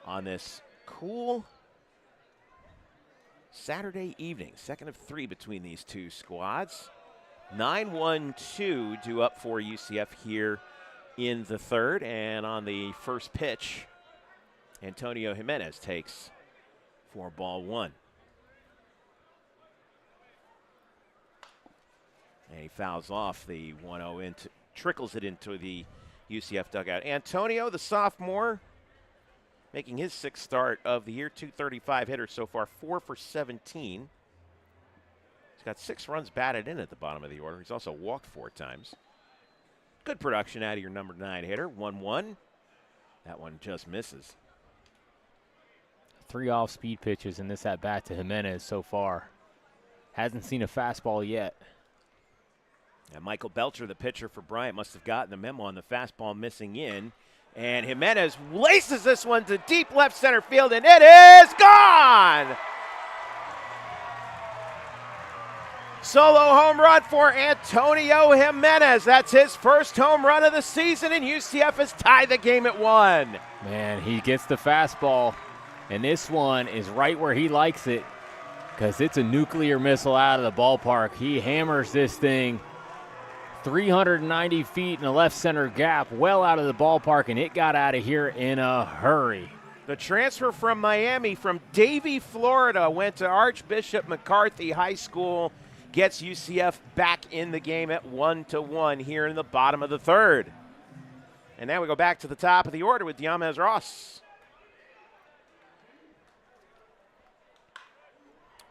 on this cool Saturday evening. Second of 3 between these two squads. 9-1-2 due up for UCF here in the third. And on the first pitch, Antonio Jimenez takes for ball 1. And he fouls off the 1-0, trickles it into the UCF dugout. Antonio, the sophomore, making his 6th start of the year, 235 hitter so far, 4 for 17. He's got 6 runs batted in at the bottom of the order. He's also walked 4 times. Good production out of your number 9 hitter, 1-1. That one just misses. 3 off-speed pitches in this at-bat to Jimenez so far. Hasn't seen a fastball yet. And Michael Belcher, the pitcher for Bryant, must have gotten the memo on the fastball missing in. And Jimenez laces this one to deep left center field, and it is gone! Solo home run for Antonio Jimenez. That's his first home run of the season, and UCF has tied the game at 1. Man, he gets the fastball, and this one is right where he likes it because it's a nuclear missile out of the ballpark. He hammers this thing 390 feet in the left center gap, well out of the ballpark, and it got out of here in a hurry. The transfer from Miami, from Davie, Florida, went to Archbishop McCarthy High School, gets UCF back in the game at 1-1 here in the bottom of the third. And now we go back to the top of the order with Diamez Ross.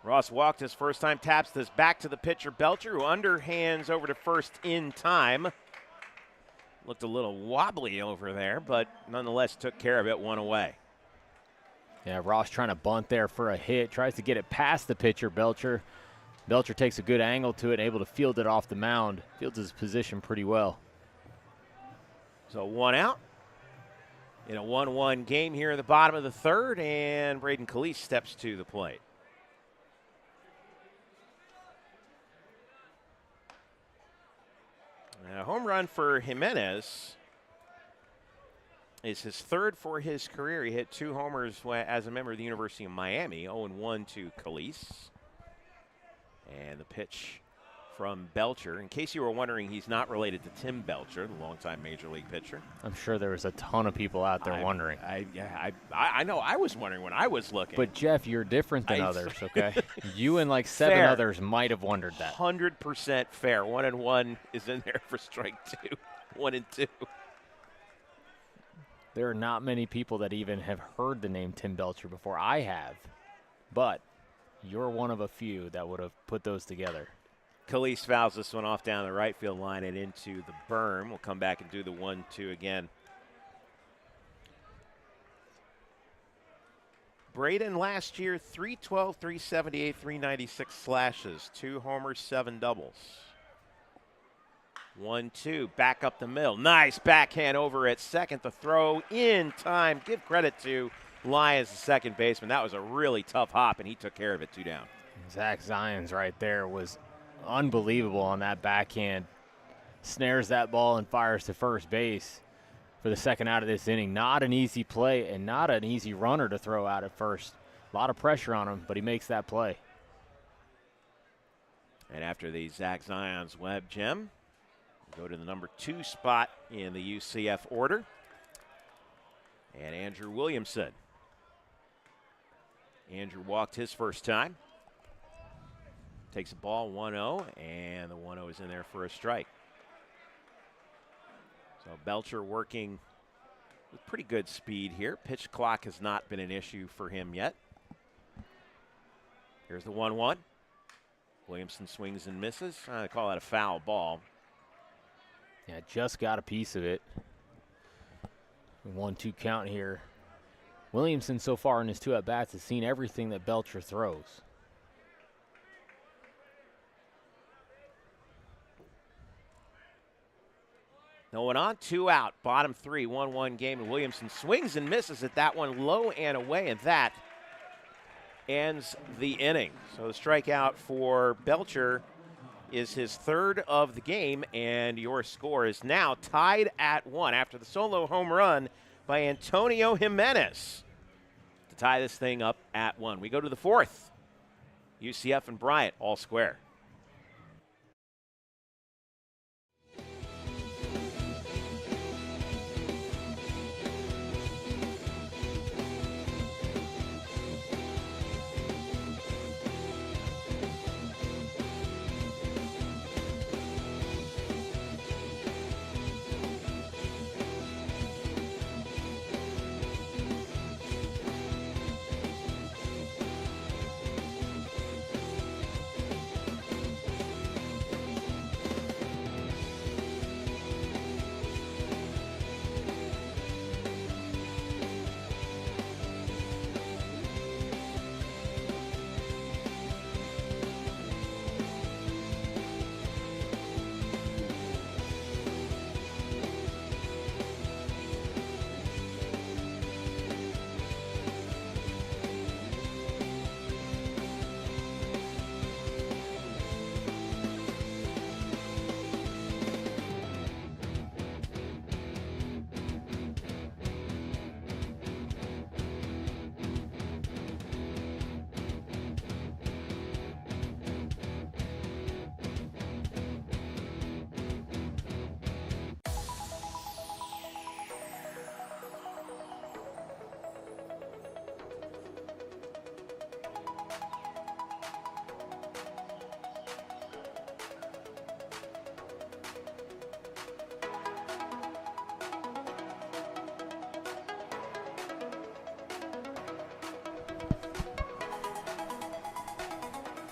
Ross walked his first time, taps this back to the pitcher Belcher, who underhands over to first in time. Looked a little wobbly over there, but nonetheless took care of it, 1 away. Yeah, Ross trying to bunt there for a hit, tries to get it past the pitcher Belcher. Belcher takes a good angle to it, able to field it off the mound. Fields his position pretty well. So 1 out in a 1-1 game here in the bottom of the third, and Braden Calise steps to the plate. A home run for Jimenez is his 3rd for his career. He hit 2 homers as a member of the University of Miami, 0-1 to Calise. And the pitch from Belcher. In case you were wondering, he's not related to Tim Belcher, the longtime Major League pitcher. I'm sure there was a ton of people out there wondering. I know. I was wondering when I was looking. But, Jeff, you're different than others, okay? You and like 7 Fair. others might have wondered that. 100% fair. 1-1 is in there for strike 2. 1-2. There are not many people that even have heard the name Tim Belcher before. I have, but you're one of a few that would have put those together. Khalees fouls this one off down the right field line and into the berm. We'll come back and do the 1-2 again. Braden last year, 312, 378, 396 slashes, 2 homers, 7 doubles. 1-2, back up the middle. Nice backhand over at second. The throw in time. Give credit to Lyons, the second baseman. That was a really tough hop, and he took care of it, 2 down. Zach Zions right there was unbelievable on that backhand. Snares that ball and fires to first base for the second out of this inning. Not an easy play and not an easy runner to throw out at first. A lot of pressure on him, but he makes that play. And after the Zach Zions web gem, go to the number 2 spot in the UCF order. And Andrew Williamson. Andrew walked his first time. Takes the ball 1-0, and the 1-0 is in there for a strike. So Belcher working with pretty good speed here. Pitch clock has not been an issue for him yet. Here's the 1-1. Williamson swings and misses. I call that a foul ball. Yeah, just got a piece of it. 1-2 count here. Williamson so far in his 2 at-bats has seen everything that Belcher throws. No one on, 2 out. Bottom 3, 1-1 game, and Williamson swings and misses at that one low and away, and that ends the inning. So the strikeout for Belcher is his 3rd of the game, and your score is now tied at 1 after the solo home run by Antonio Jimenez to tie this thing up at 1. We go to the 4th. UCF and Bryant all square.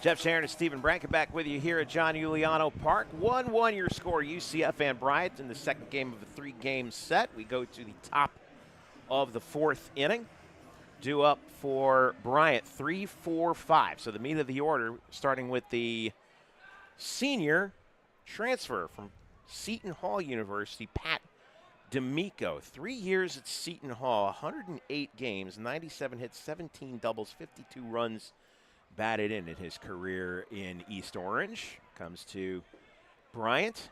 Jeff Sharon and Stephen Branca back with you here at John Euliano Park. 1-1 your score, UCF and Bryant in the second game of a 3-game set. We go to the top of the 4th inning. Due up for Bryant, 3-4-5. So the meat of the order, starting with the senior transfer from Seton Hall University, Pat D'Amico. 3 years at Seton Hall, 108 games, 97 hits, 17 doubles, 52 runs batted in his career in East Orange. Comes to Bryant.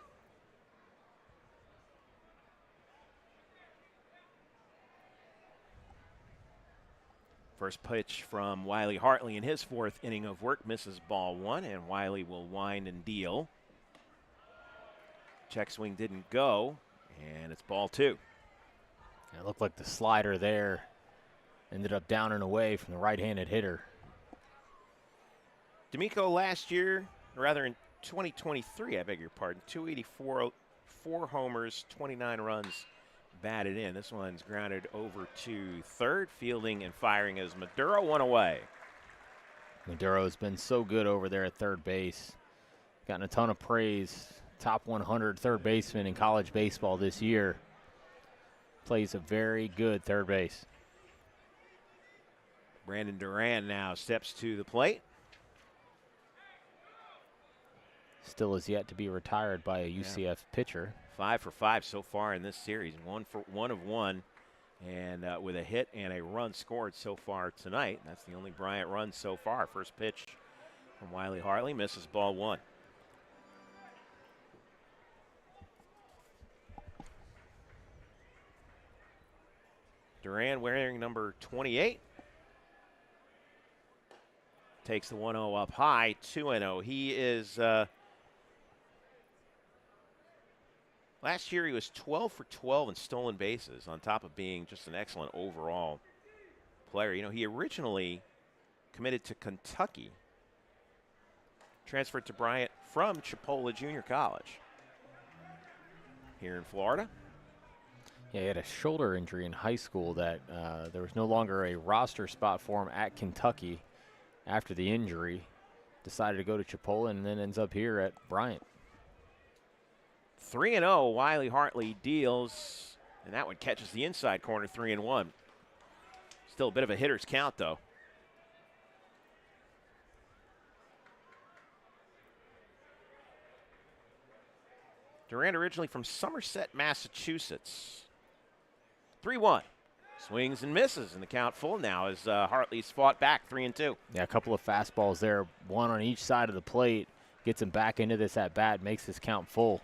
First pitch from Wiley Hartley in his 4th inning of work, misses ball 1, and Wiley will wind and deal. Check swing didn't go, and it's ball 2. It looked like the slider there ended up down and away from the right-handed hitter. D'Amico last year, or rather in 2023, I beg your pardon, 284, 4 homers, 29 runs batted in. This one's grounded over to third, fielding and firing as Maduro one away. Maduro's been so good over there at third base. Gotten a ton of praise. Top 100 third baseman in college baseball this year. Plays a very good third base. Brandon Duran now steps to the plate. Still is yet to be retired by a UCF pitcher. 5 for 5 so far in this series. 1 of 1, and with a hit and a run scored so far tonight. That's the only Bryant run so far. First pitch from Wiley Hartley, misses ball 1. Duran wearing number 28. Takes the 1-0 up high, 2-0. He is, last year he was 12 for 12 in stolen bases, on top of being just an excellent overall player. You know, he originally committed to Kentucky, transferred to Bryant from Chipola Junior College here in Florida. Yeah, he had a shoulder injury in high school that there was no longer a roster spot for him at Kentucky after the injury. Decided to go to Chipola and then ends up here at Bryant. 3-0, Wiley Hartley deals, and that one catches the inside corner, 3-1. Still a bit of a hitter's count, though. Durant originally from Somerset, Massachusetts. 3-1. Swings and misses, and the count full now as Hartley's fought back, 3-2. Yeah, a couple of fastballs there, one on each side of the plate. Gets him back into this at-bat, makes this count full.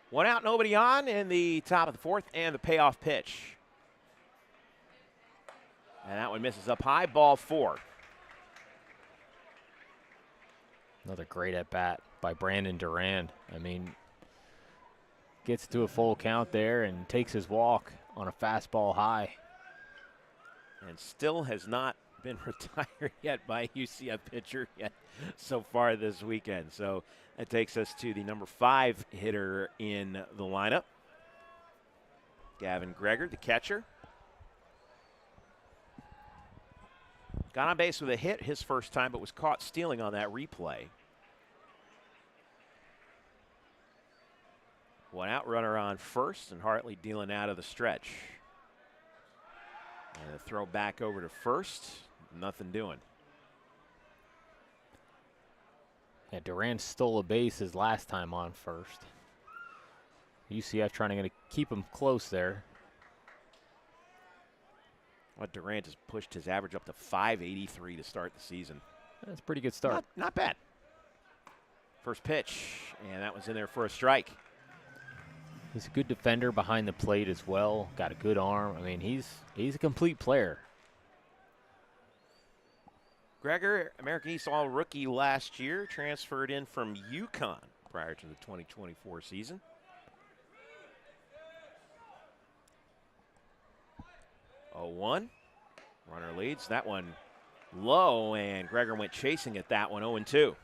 1 out, nobody on in the top of the 4th, and the payoff pitch. And that one misses up high, ball 4. Another great at-bat by Brandon Duran. I mean, gets to a full count there and takes his walk on a fastball high. And still has not been retired yet by UCF pitcher yet so far this weekend. So that takes us to the number 5 hitter in the lineup, Gavin Greger, the catcher. Got on base with a hit his first time, but was caught stealing on that replay. 1 out, runner on first, and Hartley dealing out of the stretch. And a throw back over to first, nothing doing. Yeah, Duran stole a base his last time on first. UCF trying to keep him close there. Well, Durant has pushed his average up to .583 to start the season. That's a pretty good start. Not bad. First pitch, and that was in there for a strike. He's a good defender behind the plate as well. Got a good arm. I mean, he's a complete player. Greger, American East All-Rookie last year, transferred in from UConn prior to the 2024 season. Oh, 1. Runner leads. That one low, and Greger went chasing at that one, 0-2.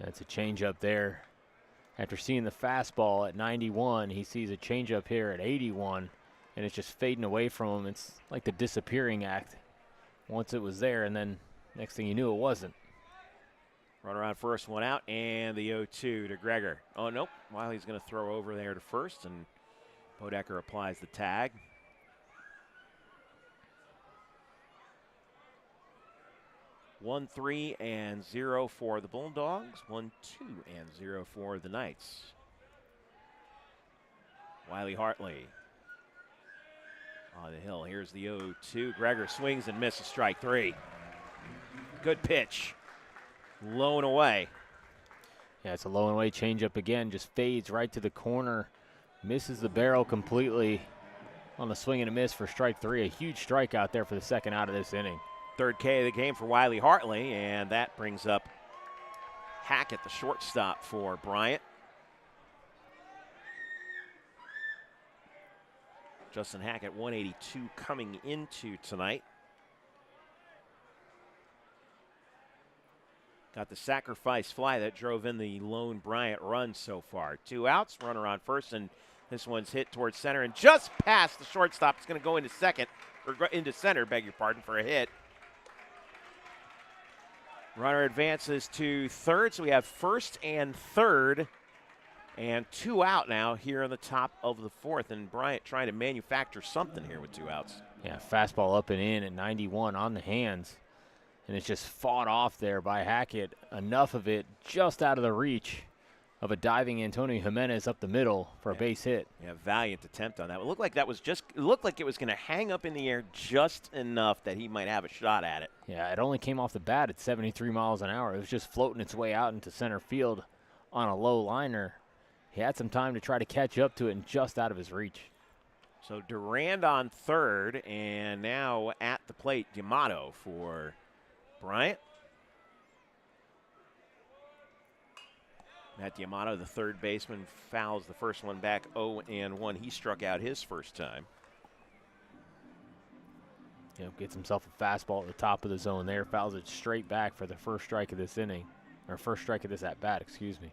That's a changeup there. After seeing the fastball at 91, he sees a changeup here at 81, and it's just fading away from him. It's like the disappearing act. Once it was there, and then next thing you knew, it wasn't. Runner on first, 1 out, and the 0-2 to Greger. Oh, nope. Wiley's going to throw over there to first, and Bodecker applies the tag. 1-3 and 0 for the Bulldogs. 1-2 and 0 for the Knights. Wiley Hartley on the hill. Here's the 0-2. Greger swings and misses, strike 3. Good pitch. Low and away. Yeah, it's a low and away changeup again. Just fades right to the corner. Misses the barrel completely on the swing and a miss for strike 3. A huge strikeout there for the second out of this inning. 3rd K of the game for Wiley Hartley, and that brings up Hackett, the shortstop for Bryant. Justin Hackett, 182 coming into tonight. Got the sacrifice fly that drove in the lone Bryant run so far. 2 outs, runner on first, and this one's hit towards center and just past the shortstop. It's going to go into second, or into center, beg your pardon, for a hit. Runner advances to third, so we have first and third, and 2 out now here on the top of the fourth. And Bryant trying to manufacture something here with 2 outs. Yeah, fastball up and in at 91 on the hands. And it's just fought off there by Hackett. Enough of it just out of the reach of a diving Antonio Jimenez up the middle for a base hit. Yeah, valiant attempt on that. It looked like that was just, it looked like it was going to hang up in the air just enough that he might have a shot at it. Yeah, it only came off the bat at 73 miles an hour. It was just floating its way out into center field on a low liner. He had some time to try to catch up to it and just out of his reach. So Durand on third, and now at the plate, D'Amato for Bryant. Matt D'Amato, the third baseman, fouls the first one back 0-1. He struck out his first time. Gets himself a fastball at the top of the zone there, fouls it straight back for the first strike of this inning, or first strike of this at bat, excuse me.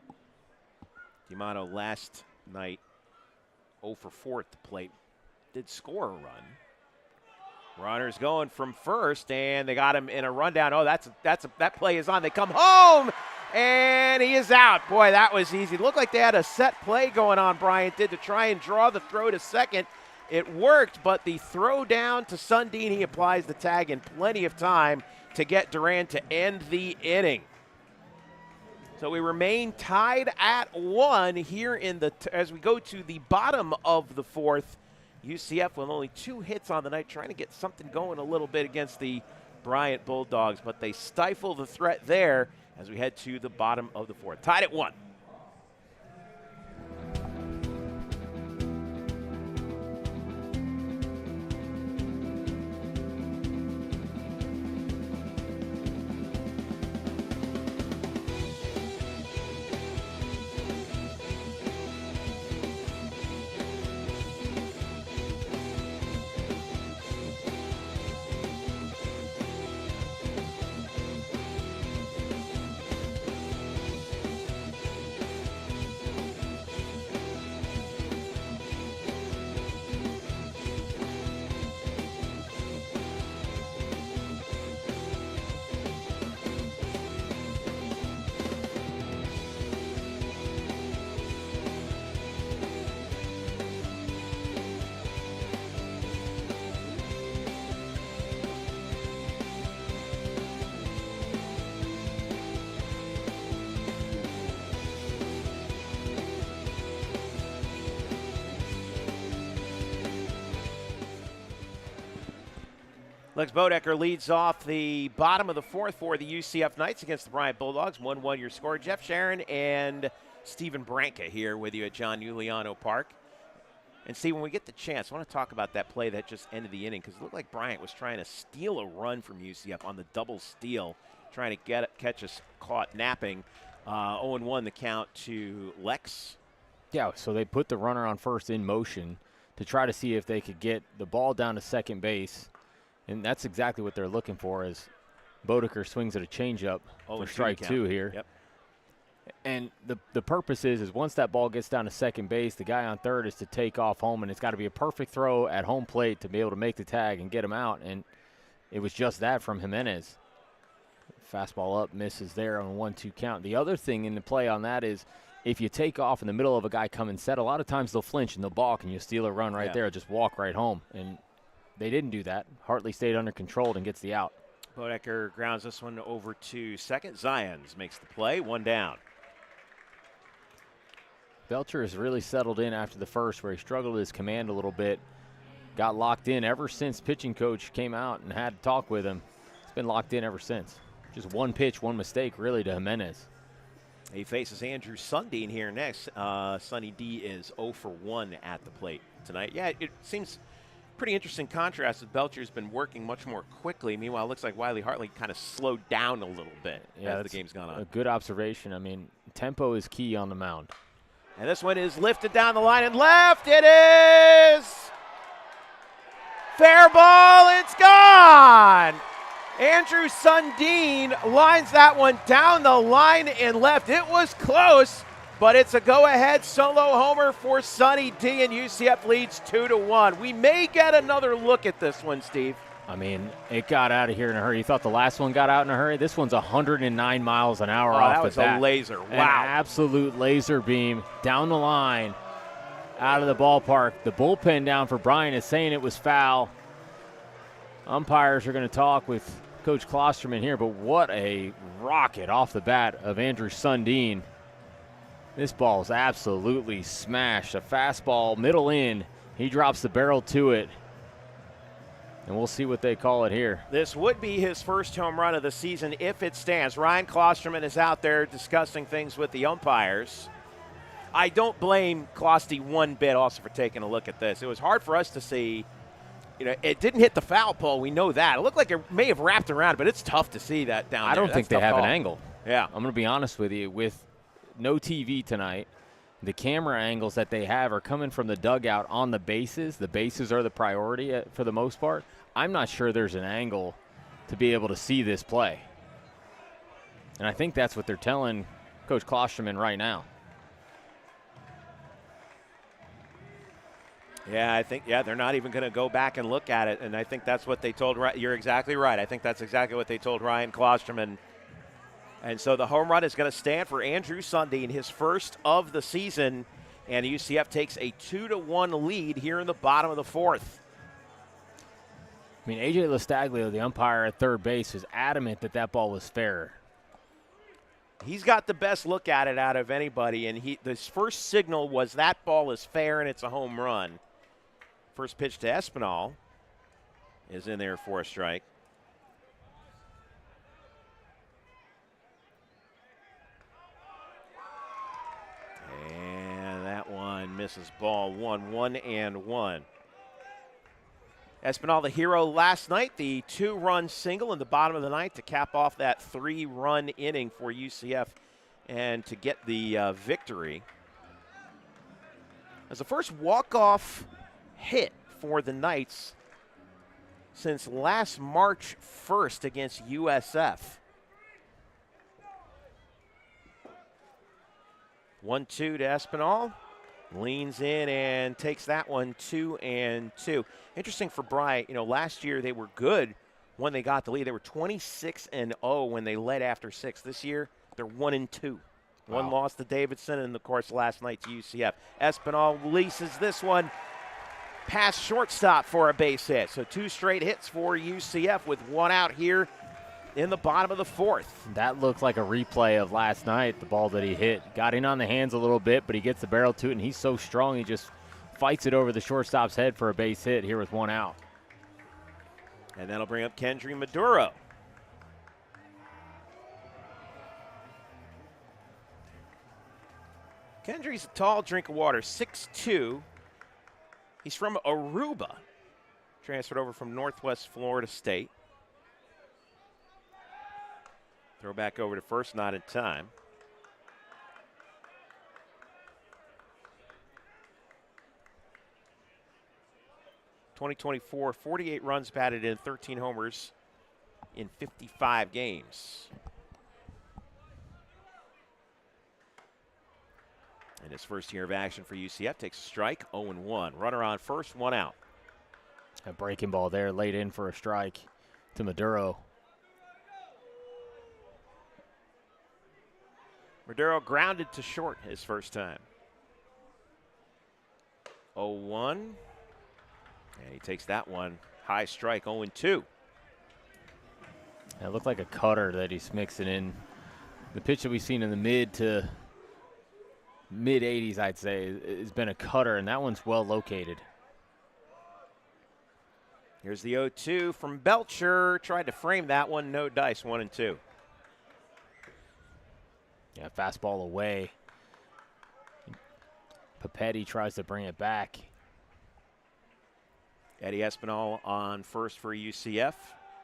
D'Amato last night 0 for 4 at the plate. Did score a run. Runners going from first, and they got him in a rundown. Oh, that play is on. They come home, and he is out. Boy, that was easy. Looked like they had a set play going on, Bryant did, to try and draw the throw to second. It worked, but the throw down to Sundin, he applies the tag in plenty of time to get Durand to end the inning. So we remain tied at 1 here in the as we go to the bottom of the fourth. UCF with only 2 hits on the night, trying to get something going a little bit against the Bryant Bulldogs, but they stifle the threat there as we head to the bottom of the fourth. Tied at 1. Lex Bodecker leads off the bottom of the fourth for the UCF Knights against the Bryant Bulldogs. 1-1 your score. Jeff Sharon and Stephen Branca here with you at John Euliano Park. And see, when we get the chance, I want to talk about that play that just ended the inning, because it looked like Bryant was trying to steal a run from UCF on the double steal, trying to catch us caught napping. 0-1 the count to Lex. Yeah, so they put the runner on first in motion to try to see if they could get the ball down to second base. And that's exactly what they're looking for, as Bodecker swings at a changeup for strike 2 here. Yep. And the purpose is once that ball gets down to second base, the guy on third is to take off home, and it's got to be a perfect throw at home plate to be able to make the tag and get him out. And it was just that from Jimenez. Fastball up, misses there on a 1-2 count. The other thing in the play on that is if you take off in the middle of a guy coming set, a lot of times they'll flinch and they'll balk, and you steal a run right there, just walk right home. And they didn't do that. Hartley stayed under control and gets the out. Bodecker grounds this one over to second. Zions makes the play, 1 down. Belcher has really settled in after the first, where he struggled with his command a little bit. Got locked in ever since pitching coach came out and had to talk with him. It's been locked in ever since. Just one pitch, one mistake really to Jimenez. He faces Andrew Sundin here next. Sunny D is 0 for 1 at the plate tonight. Yeah, it seems Pretty interesting contrast as Belcher's been working much more quickly. Meanwhile, it looks like Wiley Hartley kind of slowed down a little bit as the game's gone on. A good observation. I mean, tempo is key on the mound. And this one is lifted down the line and left. It is fair ball. It's gone. Andrew Sundin lines that one down the line and left. It was close, but it's a go-ahead solo homer for Sonny D, and UCF leads 2-1. We may get another look at this one, Steve. I mean, it got out of here in a hurry. You thought the last one got out in a hurry? This one's 109 miles an hour off the bat. That was a laser. Wow. An absolute laser beam down the line, out of the ballpark. The bullpen down for Bryant is saying it was foul. Umpires are going to talk with Coach Klosterman here, but what a rocket off the bat of Andrew Sundin. This ball is absolutely smashed. A fastball, middle in. He drops the barrel to it. And we'll see what they call it here. This would be his first home run of the season if it stands. Ryan Klosterman is out there discussing things with the umpires. I don't blame Klosty one bit also for taking a look at this. It was hard for us to see. You know, it didn't hit the foul pole. We know that. It looked like it may have wrapped around, but it's tough to see that down there. I don't think they have an angle. Yeah. I'm going to be honest with you. With no TV tonight, the camera angles that they have are coming from the dugout on the bases. The bases are the priority for the most part. I'm not sure there's an angle to be able to see this play. And I think that's what they're telling Coach Klosterman right now. Yeah, I think, they're not even going to go back and look at it, and I think that's what they told – you're exactly right. I think that's exactly what they told Ryan Klosterman. And so the home run is going to stand for Andrew Sundin, his first of the season, and UCF takes a 2-1 lead here in the bottom of the fourth. I mean, A.J. Lastaglio, the umpire at third base, is adamant that that ball was fair. He's got the best look at it out of anybody, and this first signal was that ball is fair and it's a home run. First pitch to Espinal is in there for a strike. And that one misses ball 1-1-1. Espinal, the hero last night, the 2-run single in the bottom of the ninth to cap off that 3-run inning for UCF and to get the victory. As the first walk-off hit for the Knights since last March 1st against USF. 1-2 to Espinal. Leans in and takes that one 2-2. Interesting for Bryant, last year they were good when they got the lead. They were 26-0 when they led after 6. This year they're 1-2. Wow. One loss to Davidson and, of course, last night to UCF. Espinal releases this one past shortstop for a base hit. So 2 straight hits for UCF with 1 out here in the bottom of the fourth. That looked like a replay of last night, the ball that he hit. Got in on the hands a little bit, but he gets the barrel to it, and he's so strong he just fights it over the shortstop's head for a base hit here with 1 out. And that'll bring up Kendry Maduro. Kendry's a tall drink of water, 6'2". He's from Aruba, transferred over from Northwest Florida State. Throw back over to first, not in time. .2024, 48 runs batted in, 13 homers in 55 games. In his first year of action for UCF, takes a strike, 0-1. Runner on first, 1 out. A breaking ball there, laid in for a strike to Maduro. Maduro grounded to short his first time. 0-1. And he takes that one. High strike, 0-2. It looked like a cutter that he's mixing in. The pitch that we've seen in the mid to mid-80s, I'd say, has been a cutter, and that one's well located. Here's the 0-2 from Belcher. Tried to frame that one. No dice, 1-2. Yeah, fastball away. Papetti tries to bring it back. Eddie Espinal on first for UCF.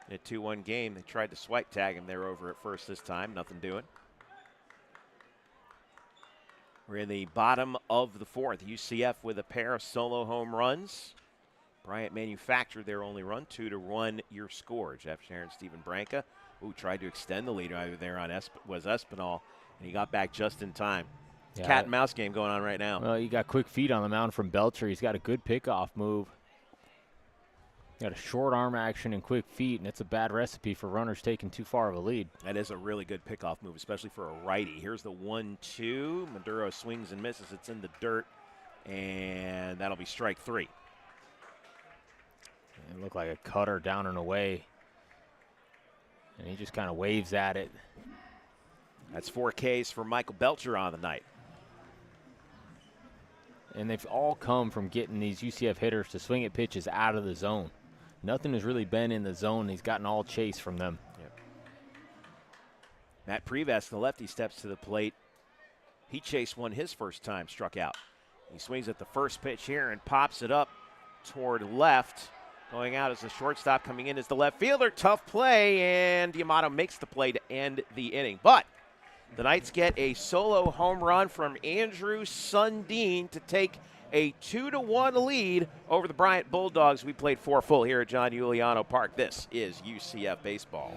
In a 2-1 game, they tried to swipe tag him there over at first this time. Nothing doing. We're in the bottom of the fourth. UCF with a pair of solo home runs. Bryant manufactured their only run, 2-1 your score. Jeff Sharon, Stephen Branca, who tried to extend the lead right there on was Espinal, and he got back just in time. Yeah. Cat and mouse game going on right now. Well, you got quick feet on the mound from Belcher. He's got a good pickoff move. Got a short arm action and quick feet, and it's a bad recipe for runners taking too far of a lead. That is a really good pickoff move, especially for a righty. Here's the 1-2. Maduro swings and misses. It's in the dirt, and that'll be strike 3. It looked like a cutter down and away, and he just kind of waves at it. That's 4 Ks for Michael Belcher on the night. And they've all come from getting these UCF hitters to swing at pitches out of the zone. Nothing has really been in the zone. He's gotten all chase from them. Yep. Matt Preves, the lefty, steps to the plate. He chased one his first time, struck out. He swings at the first pitch here and pops it up toward left. Going out as the shortstop, coming in as the left fielder. Tough play, and D'Amato makes the play to end the inning. But the Knights get a solo home run from Andrew Sundin to take a 2-1 lead over the Bryant Bulldogs. We played 4 full here at John Euliano Park. This is UCF Baseball.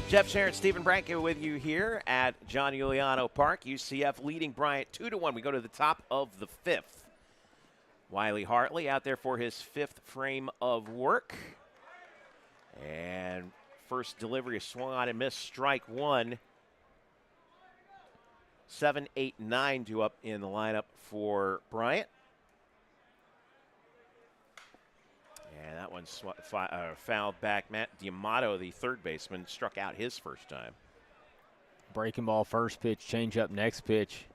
Jeff Sharon, Stephen Branca with you here at John Euliano Park. UCF leading Bryant 2-1. We go to the top of the 5th. Wiley Hartley out there for his 5th frame of work. And first delivery is swung on and missed, strike 1. 7, 8, 9 due up in the lineup for Bryant. And that one's fouled back. Matt D'Amato, the third baseman, struck out his first time. Breaking ball first pitch, change up next pitch.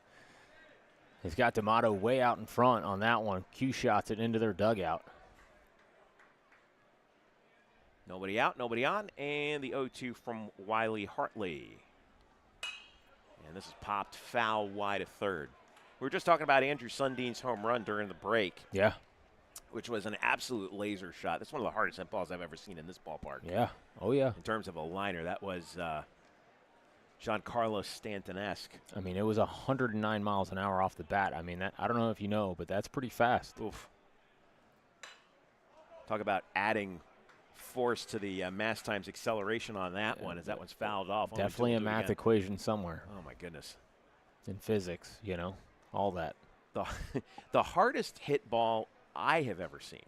He's got D'Amato way out in front on that one. Q shots it into their dugout. Nobody out, nobody on, and the 0-2 from Wiley Hartley. And this is popped foul wide of third. We were just talking about Andrew Sundin's home run during the break. Yeah. Which was an absolute laser shot. That's one of the hardest hit balls I've ever seen in this ballpark. Yeah. Oh, yeah. In terms of a liner, that was Giancarlo Stanton-esque. I mean, it was 109 miles an hour off the bat. I mean, that, I don't know if you know, but that's pretty fast. Oof. Talk about adding force to the mass times acceleration on that one, as that one's fouled off. Definitely a math equation somewhere. Oh, my goodness. In physics, you know, all that. The hardest hit ball I have ever seen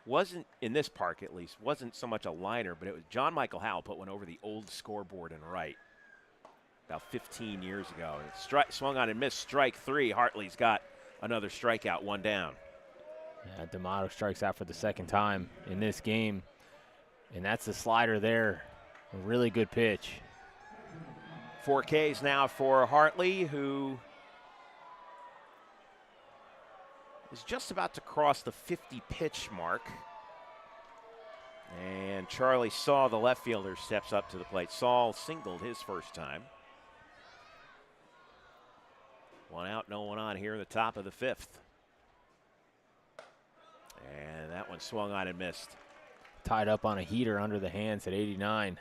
wasn't, in this park at least, wasn't so much a liner, but it was John Michael Howell put one over the old scoreboard in right. about 15 years ago. Swung on and missed, strike 3. Hartley's got another strikeout, 1 down. Yeah, D'Amato strikes out for the second time in this game, and that's the slider there. A really good pitch. 4 Ks now for Hartley, who is just about to cross the 50 pitch mark. And Charlie Saul, the left fielder, steps up to the plate. Saul singled his first time. 1 out, no one on here in the top of the 5th. And that one swung on and missed. Tied up on a heater under the hands at 89.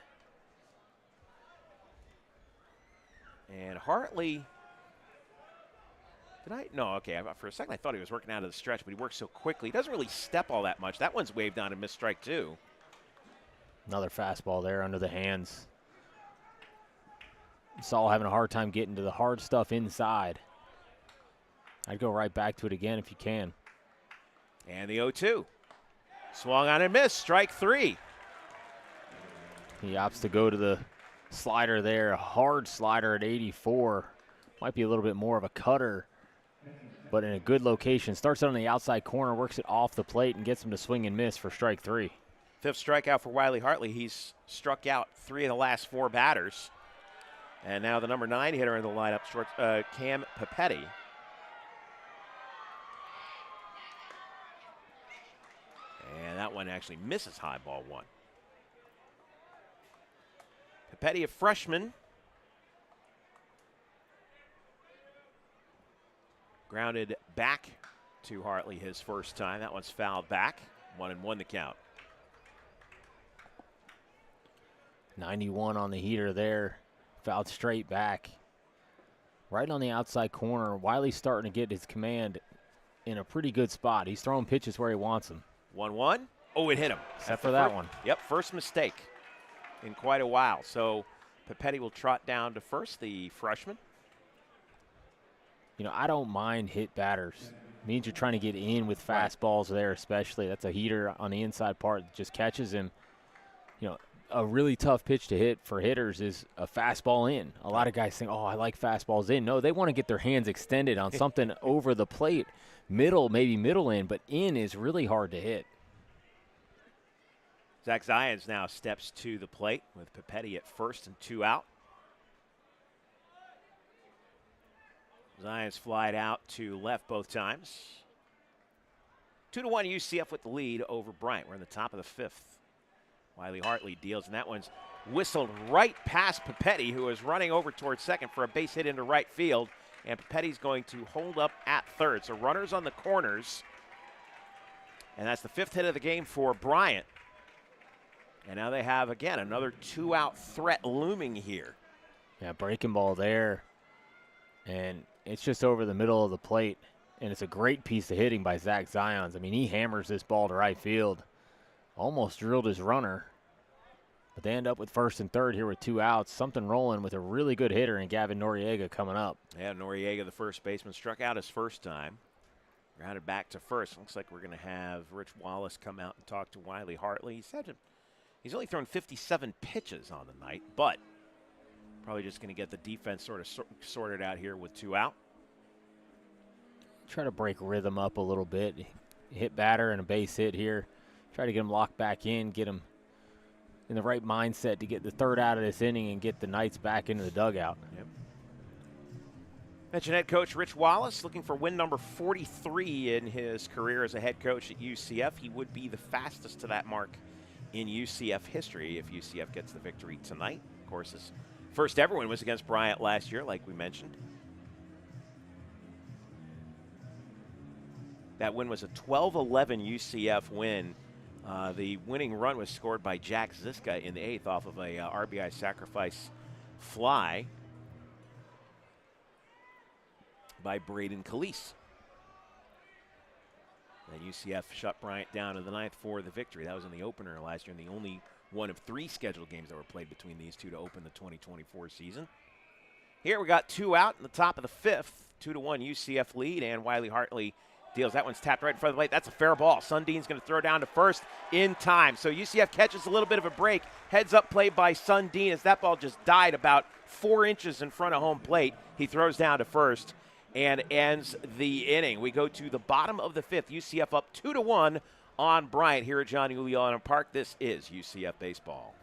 And Hartley, no, okay, for a second I thought he was working out of the stretch, but he works so quickly. He doesn't really step all that much. That one's waved on and missed, strike 2. Another fastball there under the hands. Saul having a hard time getting to the hard stuff inside. I'd go right back to it again if you can. And the 0-2. Swung on and missed, strike 3. He opts to go to the slider there, a hard slider at 84. Might be a little bit more of a cutter, but in a good location. Starts it on the outside corner, works it off the plate, and gets him to swing and miss for strike 3. 5th strikeout for Wiley Hartley. He's struck out 3 of the last 4 batters. And now the number 9 hitter in the lineup, Cam Papetti. And that one actually misses high, ball 1. Papetti, a freshman. Grounded back to Hartley his first time. That one's fouled back. 1-1 the count. 91 on the heater there. Fouled straight back. Right on the outside corner. Wiley's starting to get his command in a pretty good spot. He's throwing pitches where he wants them. 1-1. Oh, it hit him. Except for that one. Yep, first mistake in quite a while. So Papetti will trot down to first, the freshman. You know, I don't mind hit batters. It means you're trying to get in with fastballs there, especially. That's a heater on the inside part that just catches him. You know, a really tough pitch to hit for hitters is a fastball in. A lot of guys think, oh, I like fastballs in. No, they want to get their hands extended on something over the plate. Maybe middle in, but in is really hard to hit. Zach Zions now steps to the plate with Papetti at first and 2 out. Zions flied out to left both times. 2-1 UCF with the lead over Bryant. We're in the top of the 5th. Wiley Hartley deals, and that one's whistled right past Papetti, who is running over towards second for a base hit into right field. And Papetti's going to hold up at third. So runners on the corners. And that's the 5th hit of the game for Bryant. And now they have, again, another 2-out threat looming here. Yeah, breaking ball there. And it's just over the middle of the plate. And it's a great piece of hitting by Zach Zions. I mean, he hammers this ball to right field. Almost drilled his runner. But they end up with first and third here with 2 outs. Something rolling with a really good hitter in Gavin Noriega coming up. Yeah, Noriega, the first baseman, struck out his first time. Grounded back to first. Looks like we're going to have Rich Wallace come out and talk to Wiley Hartley. He's only thrown 57 pitches on the night, but probably just going to get the defense sort of sorted out here with 2 out. Try to break rhythm up a little bit. Hit batter and a base hit here. Try to get him locked back in, get him in the right mindset to get the 3rd out of this inning and get the Knights back into the dugout. Yep. Mentioned head coach Rich Wallace looking for win number 43 in his career as a head coach at UCF. He would be the fastest to that mark in UCF history if UCF gets the victory tonight. Of course, his first ever win was against Bryant last year, like we mentioned. That win was a 12-11 UCF win. The winning run was scored by Jack Ziska in the 8th off of a RBI sacrifice fly by Braden Calise. And UCF shut Bryant down in the 9th for the victory. That was in the opener last year, and the only one of 3 scheduled games that were played between these two to open the 2024 season. Here we got 2 out in the top of the 5th. 2-1 UCF lead, and Wiley Hartley Deals. That one's tapped right in front of the plate. That's a fair ball. Sundin's going to throw down to first in time. So UCF catches a little bit of a break. Heads up play by Sundin as that ball just died about 4 inches in front of home plate. He throws down to first and ends the inning. We go to the bottom of the fifth. UCF up 2-1 on Bryant here at John Euliano Park. This is UCF Baseball.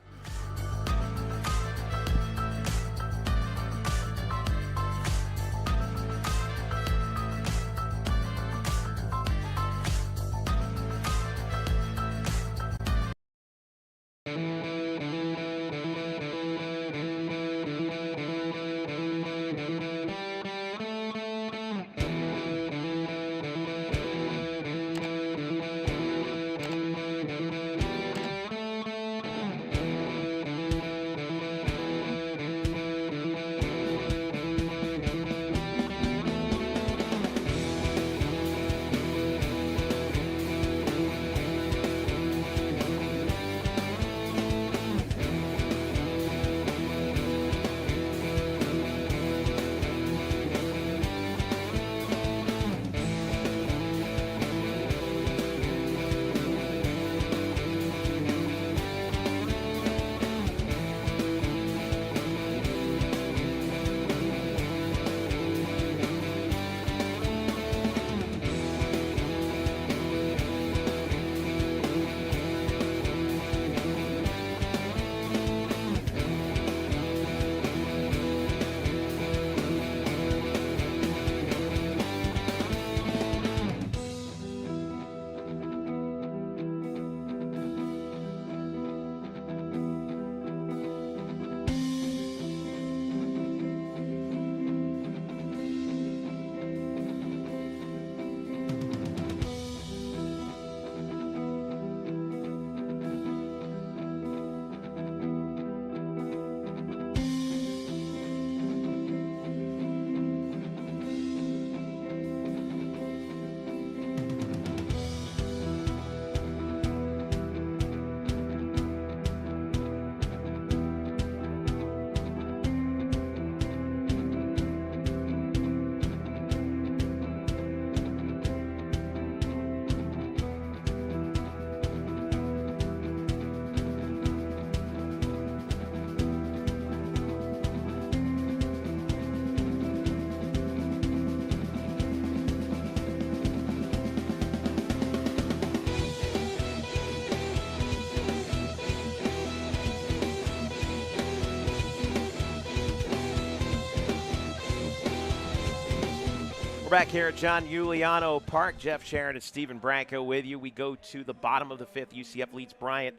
We're back here at John Euliano Park. Jeff, Sharon, and Stephen Branca with you. We go to the bottom of the fifth. UCF leads Bryant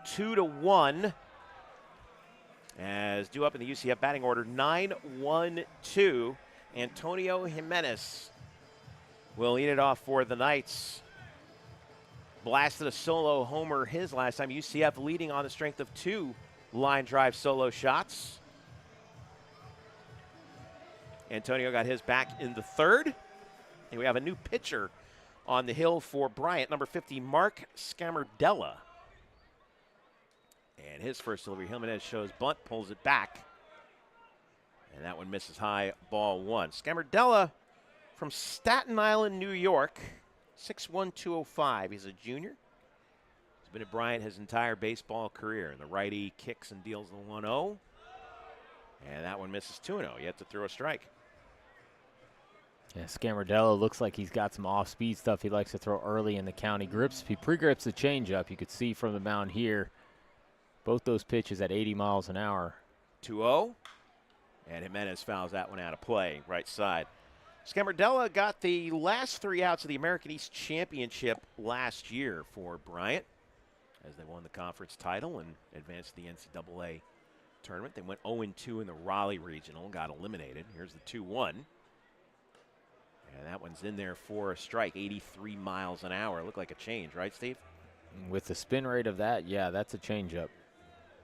2-1. As due up in the UCF batting order, 9-1-2. Antonio Jimenez will lead it off for the Knights. Blasted a solo homer his last time. UCF leading on the strength of 2 line drive solo shots. Antonio got his back in the third. And we have a new pitcher on the hill for Bryant, number 50, Mark Scamardella. And his first delivery, Jimenez shows bunt, pulls it back. And that one misses high, ball 1. Scamardella from Staten Island, New York, 6'1", 205. He's a junior. He's been at Bryant his entire baseball career. And the righty kicks and deals the 1-0. And that one misses 2-0. Yet to throw a strike. Yeah, Scamardella looks like he's got some off-speed stuff he likes to throw early in the count. He pre-grips the changeup. You could see from the mound here, both those pitches at 80 miles an hour. 2-0, and Jimenez fouls that one out of play, right side. Scamardella got the last 3 outs of the American East Championship last year for Bryant as they won the conference title and advanced to the NCAA tournament. They went 0-2 in the Raleigh Regional, got eliminated. Here's the 2-1. And that one's in there for a strike, 83 miles an hour. Looked like a change, right, Steve? With the spin rate of that, yeah, that's a changeup.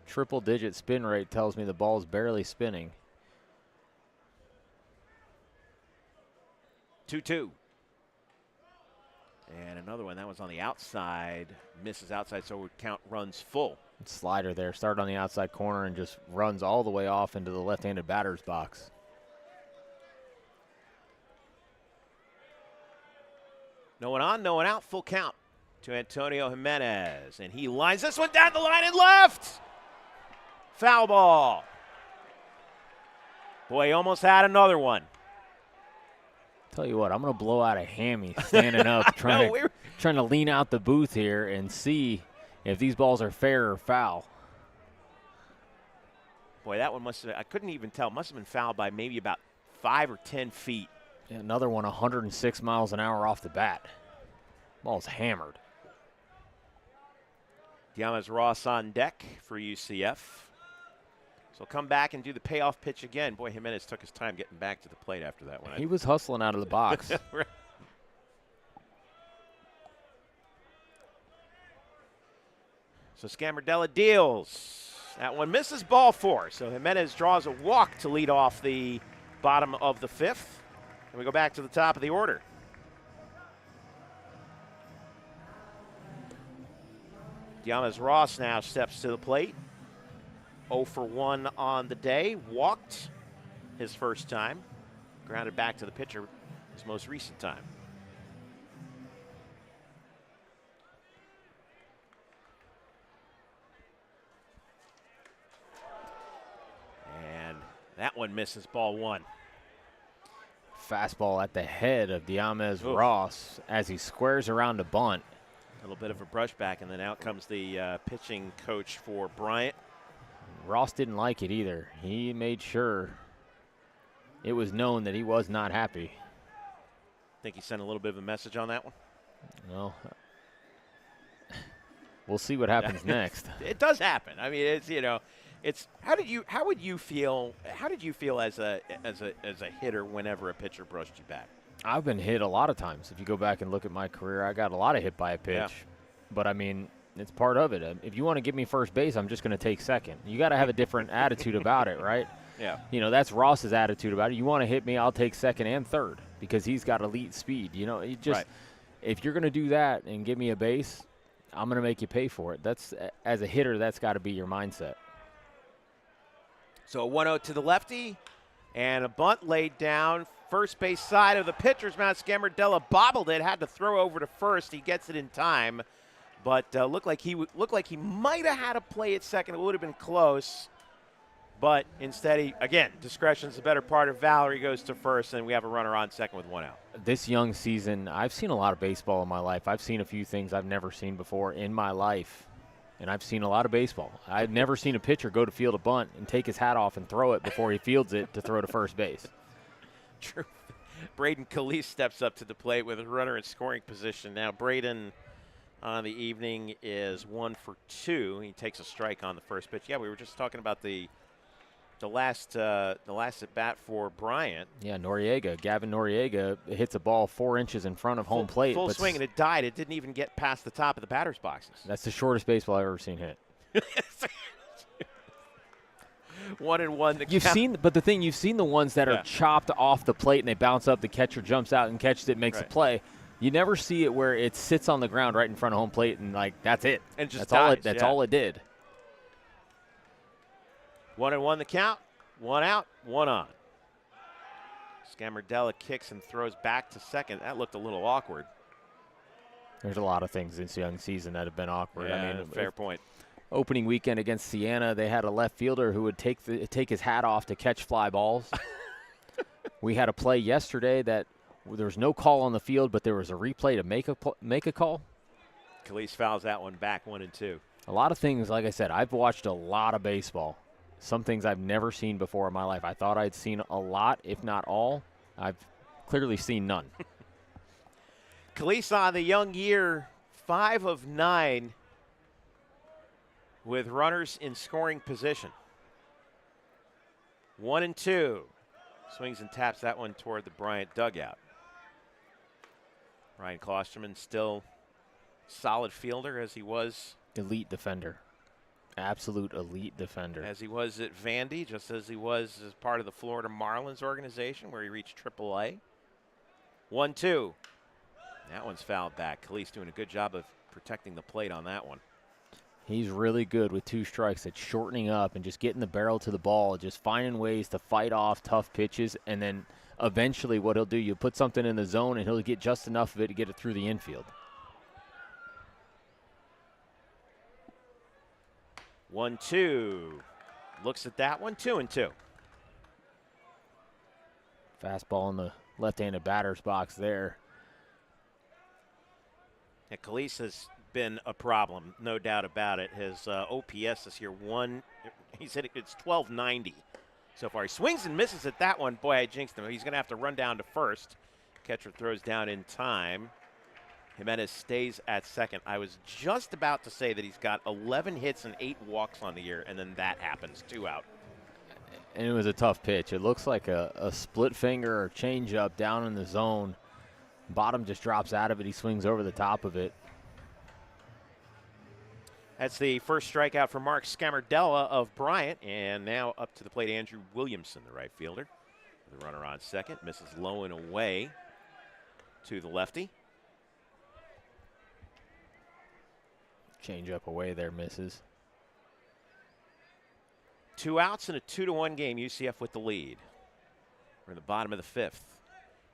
Triple-digit spin rate tells me the ball's barely spinning. 2-2. And another one, that was on the outside, misses outside, so it would count runs full. Slider there, started on the outside corner and just runs all the way off into the left-handed batter's box. No one on, no one out. Full count to Antonio Jimenez. And he lines this one down the line and left. Foul ball. Boy, he almost had another one. Tell you what, I'm going to blow out a hammy standing up, trying to lean out the booth here and see if these balls are fair or foul. Boy, that one must have, I couldn't even tell. Must have been fouled by maybe about 5 or 10 feet. Yeah, another one 106 miles an hour off the bat. Ball's hammered. Diamez Ross on deck for UCF. So come back and do the payoff pitch again. Boy, Jimenez took his time getting back to the plate after that one. He was hustling out of the box. So Scamardella deals. That one misses, ball 4. So Jimenez draws a walk to lead off the bottom of the 5th. And we go back to the top of the order. Diamez Ross now steps to the plate. 0 for 1 on the day. Walked his first time. Grounded back to the pitcher his most recent time. And that one misses, ball 1. Fastball at the head of Diamez Ross as he squares around a bunt. A little bit of a brush back, and then out comes the pitching coach for Bryant. Ross didn't like it either. He made sure it was known that he was not happy. Think he sent a little bit of a message on that one? No. We'll see what happens next. It does happen. I mean, it's, you know, it's how did you feel as a hitter whenever a pitcher brushed you back? I've been hit a lot of times. If you go back and look at my career, I got a lot of hit by a pitch. Yeah. But I mean, it's part of it. If you want to give me first base, I'm just going to take second. You got to have a different attitude about it, right? Yeah. You know, that's Ross's attitude about it. You want to hit me, I'll take second and third because he's got elite speed. You know, if you're going to do that and give me a base, I'm going to make you pay for it. That's, as a hitter, that's got to be your mindset. So 1-0 to the lefty, and a bunt laid down. First base side of the pitcher's mound. Scamardella bobbled it, had to throw over to first. He gets it in time, but looked like he might have had to play it second. It would have been close, but instead discretion's the better part of valor. He goes to first, and we have a runner on second with 1 out. This young season, I've seen a lot of baseball in my life. I've seen a few things I've never seen before in my life, and I've seen a lot of baseball. I've never seen a pitcher go to field a bunt and take his hat off and throw it before he fields it to throw to first base. True. Braden Calise steps up to the plate with a runner in scoring position. Now Braden on the evening is 1 for 2. He takes a strike on the first pitch. Yeah, we were just talking about the last at bat for Bryant. Yeah, Gavin Noriega hits a ball 4 inches in front of home plate. Full swing, and it died. It didn't even get past the top of the batter's boxes. That's the shortest baseball I've ever seen hit. 1-1. But the thing, you've seen the ones that are chopped off the plate and they bounce up. The catcher jumps out and catches it, makes a play. You never see it where it sits on the ground right in front of home plate and that's it. And just that's all it did. 1-1 the count. 1 out, 1 on. Scamardella kicks and throws back to second. That looked a little awkward. There's a lot of things this young season that have been awkward. Yeah, I mean, fair point. Opening weekend against Siena, they had a left fielder who would take his hat off to catch fly balls. We had a play yesterday that there was no call on the field, but there was a replay to make a call. Calise fouls that one back, 1-2. A lot of things, like I said, I've watched a lot of baseball. Some things I've never seen before in my life. I thought I'd seen a lot, if not all. I've clearly seen none. Calise on the young year, 5 of 9 with runners in scoring position. 1-2. Swings and taps that one toward the Bryant dugout. Ryan Klosterman still solid fielder as he was. Elite defender. Absolute elite defender. As he was at Vandy, just as he was as part of the Florida Marlins organization where he reached AAA. 1-2. That one's fouled back. Calise doing a good job of protecting the plate on that one. He's really good with 2 strikes at shortening up and just getting the barrel to the ball, just finding ways to fight off tough pitches, and then eventually what he'll do, you put something in the zone and he'll get just enough of it to get it through the infield. 1-2. Looks at that one, 2-2. Fastball in the left-handed batter's box there. Yeah, Khalees has been a problem, no doubt about it. His OPS this year, he said it's 1290 so far. He swings and misses at that one. Boy, I jinxed him. He's going to have to run down to first. Catcher throws down in time. Jimenez stays at second. I was just about to say that he's got 11 hits and 8 walks on the year, and then that happens, 2 out. And it was a tough pitch. It looks like a split finger or changeup down in the zone. Bottom just drops out of it. He swings over the top of it. That's the first strikeout for Mark Scamardella of Bryant. And now up to the plate, Andrew Williamson, the right fielder. The runner on second. Misses low and away to the lefty. Change up away there, misses. 2 outs in a 2-1 game. UCF with the lead. We're in the bottom of the 5th.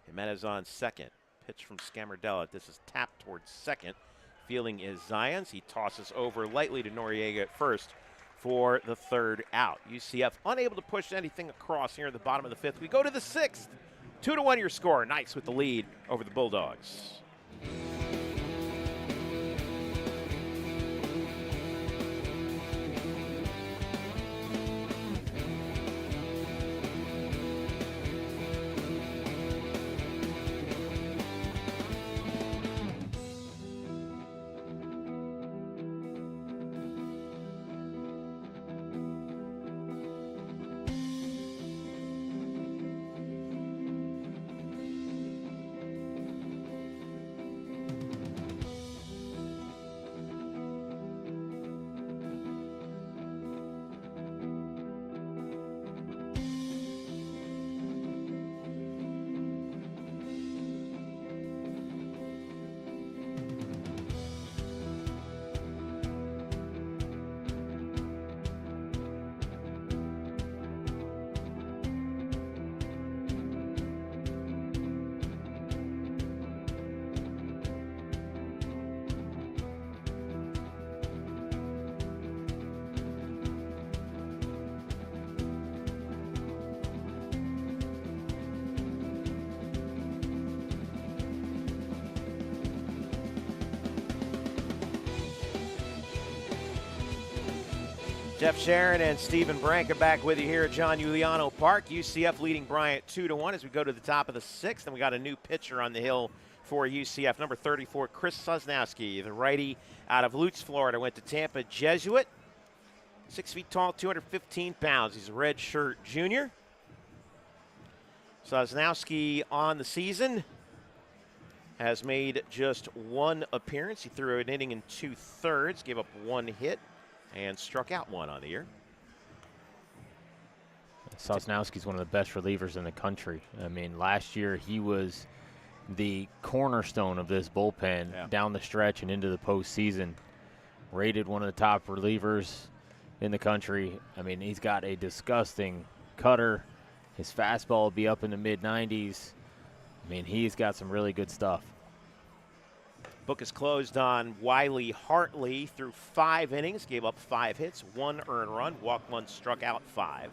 Jimenez on second. Pitch from Scamardella. This is tapped towards second. Fielding is Zions. He tosses over lightly to Noriega at first for the 3rd out. UCF unable to push anything across here in the bottom of the 5th. We go to the 6th. 2-1 your score. Knights with the lead over the Bulldogs. Jeff Sharon and Stephen Branca back with you here at John Euliano Park. UCF leading Bryant 2-1 as we go to the top of the 6th. And we got a new pitcher on the hill for UCF, number 34, Chris Sosnowski, the righty out of Lutz, Florida. Went to Tampa Jesuit. 6 feet tall, 215 pounds. He's a redshirt junior. Sosnowski on the season has made just 1 appearance. He threw an inning and 2/3, gave up 1 hit, and struck out 1 on the year. Sosnowski's one of the best relievers in the country. I mean, last year he was the cornerstone of this bullpen down the stretch and into the postseason. Rated one of the top relievers in the country. I mean, he's got a disgusting cutter. His fastball will be up in the mid-90s. I mean, he's got some really good stuff. Book is closed on Wiley Hartley through 5 innings, gave up 5 hits, 1 earned run, walked 1, struck out 5.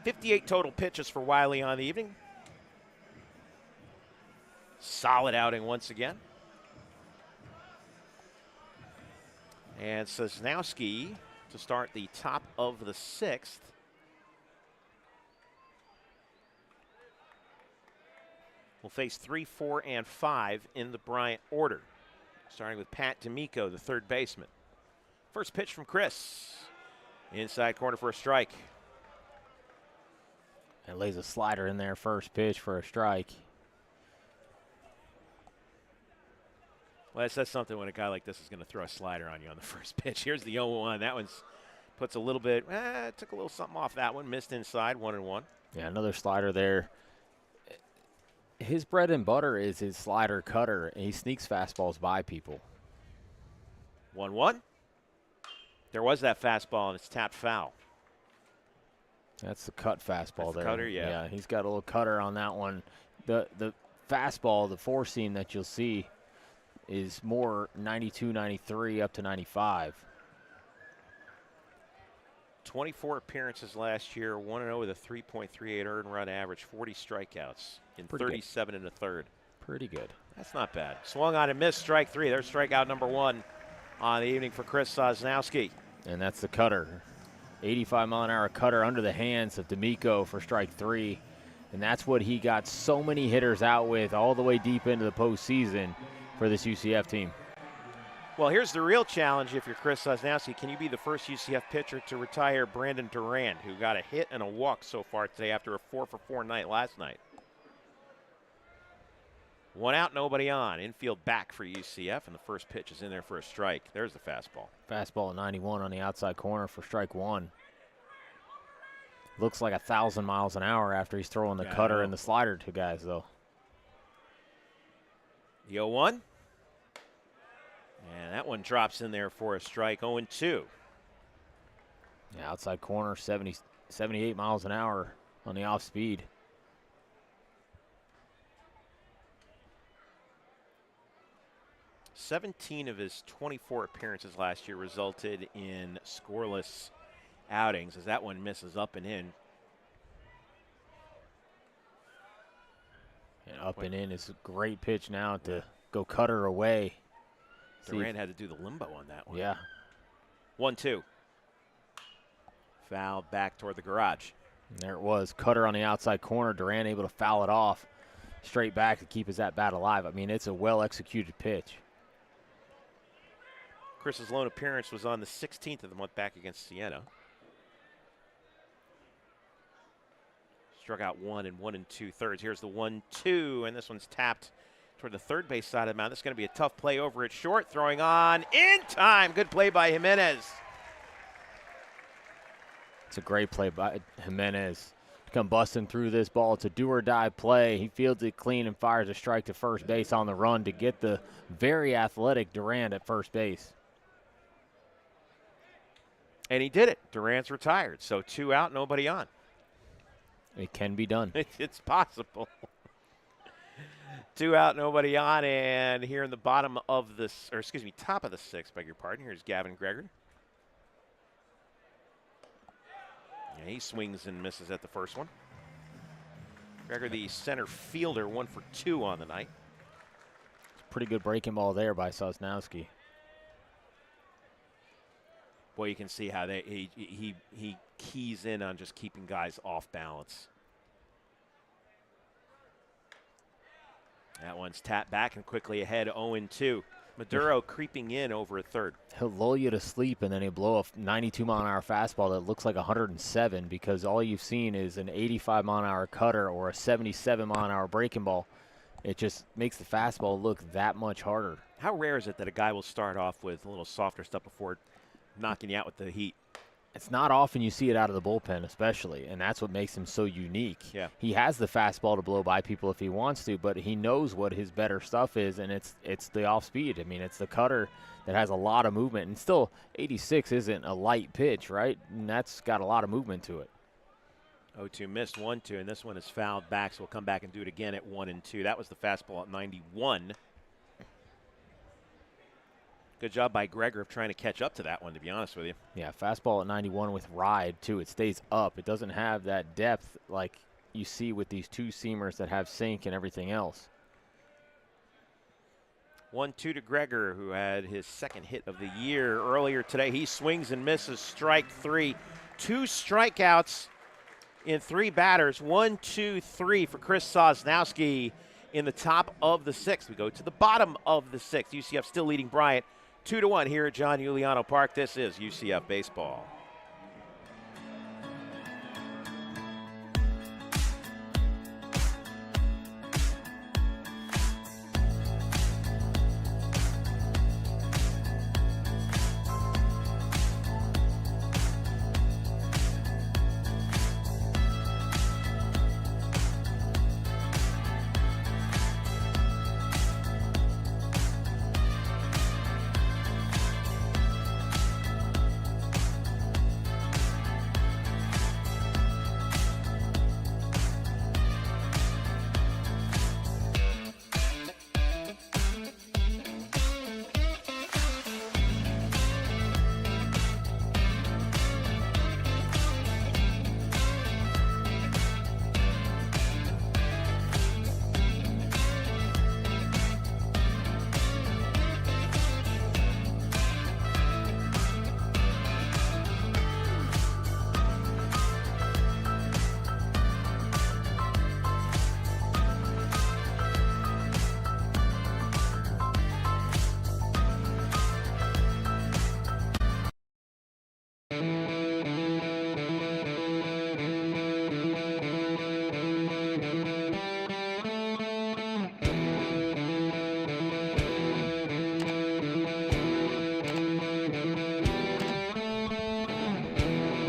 58 total pitches for Wiley on the evening. Solid outing once again. And Sosnowski to start the top of the 6th. Will face 3, 4, and 5 in the Bryant order. Starting with Pat D'Amico, the 3rd baseman. First pitch from Chris. Inside corner for a strike. And lays a slider in there, first pitch for a strike. Well, that says something when a guy like this is going to throw a slider on you on the first pitch. Here's the 0-1. That one's puts a little bit, took a little something off that one. Missed inside, 1-1. Yeah, another slider there. His bread and butter is his slider cutter, and he sneaks fastballs by people. 1-1. There was that fastball, and it's tapped foul. That's the cut fastball there. Cutter, yeah. Yeah, he's got a little cutter on that one. The fastball, the four seam that you'll see is more 92, 93 up to 95. 24 appearances last year, 1-0 with a 3.38 earned run average, 40 strikeouts in Pretty 37 and a third. Pretty good. That's not bad. Swung on and missed, strike three. There's strikeout number one on the evening for Chris Sosnowski. And that's the cutter. 85-mile-an-hour cutter under the hands of D'Amico for strike three. And that's what he got so many hitters out with all the way deep into the postseason for this UCF team. Well, here's the real challenge if you're Chris Sosnowski. Can you be the first UCF pitcher to retire Brandon Durand, who got a hit and a walk so far today after a 4-for-4 night last night? One out, nobody on. Infield back for UCF, and the first pitch is in there for a strike. There's the fastball. Fastball at 91 on the outside corner for strike one. Looks like 1,000 miles an hour after he's throwing the cutter and the slider to guys, though. The 0-1. And that one drops in there for a strike, 0-2. Yeah, outside corner, 78 miles an hour on the off speed. 17 of his 24 appearances last year resulted in scoreless outings, as that one misses up and in. And up and in is a great pitch now to go cutter away. Durand had to do the limbo on that one. Yeah. 1-2. Foul back toward the garage. And there it was. Cutter on the outside corner. Durand able to foul it off straight back to keep his at-bat alive. I mean, it's a well-executed pitch. Chris's lone appearance was on the 16th of the month back against Siena. Struck out 1 and 1 2/3. Here's the 1-2, and this one's tapped toward the third base side of the mound. This is going to be a tough play over at short. Throwing on in time. Good play by Jimenez. It's a great play by Jimenez to come busting through this ball. It's a do-or-die play. He fields it clean and fires a strike to first base on the run to get the very athletic Durand at first base. And he did it. Durand's retired, so 2 out, nobody on. It can be done. It's possible. 2 out, nobody on, and here in the bottom of this, or excuse me, top of the sixth, beg your pardon. Here's Gavin Gregory. Yeah, he swings and misses at the first one. Gregory, the center fielder, 1 for 2 on the night. It's a pretty good breaking ball there by Sosnowski. Boy, you can see how he keys in on just keeping guys off balance. That one's tapped back and quickly ahead, 0-2. Maduro creeping in over a third. He'll lull you to sleep, and then he'll blow a 92-mile-an-hour fastball that looks like 107 because all you've seen is an 85-mile-an-hour cutter or a 77-mile-an-hour breaking ball. It just makes the fastball look that much harder. How rare is it that a guy will start off with a little softer stuff before knocking you out with the heat? It's not often you see it out of the bullpen, especially, and that's what makes him so unique. Yeah. He has the fastball to blow by people if he wants to, but he knows what his better stuff is, and it's the off speed. I mean, it's the cutter that has a lot of movement, and still 86 isn't a light pitch, right? And that's got a lot of movement to it. 0-2 missed, 1-2, and this one is fouled back, so we'll come back and do it again at 1-2. That was the fastball at 91. Good job by Gregor of trying to catch up to that one, to be honest with you. Yeah, fastball at 91 with ride, too. It stays up. It doesn't have that depth like you see with these two-seamers that have sink and everything else. 1-2 to Gregor, who had his second hit of the year earlier today. He swings and misses, strike 3. 2 strikeouts in 3 batters. 1, 2, 3 for Chris Sosnowski in the top of the 6th. We go to the bottom of the 6th. UCF still leading Bryant 2-1 here at John Euliano Park. This is UCF Baseball.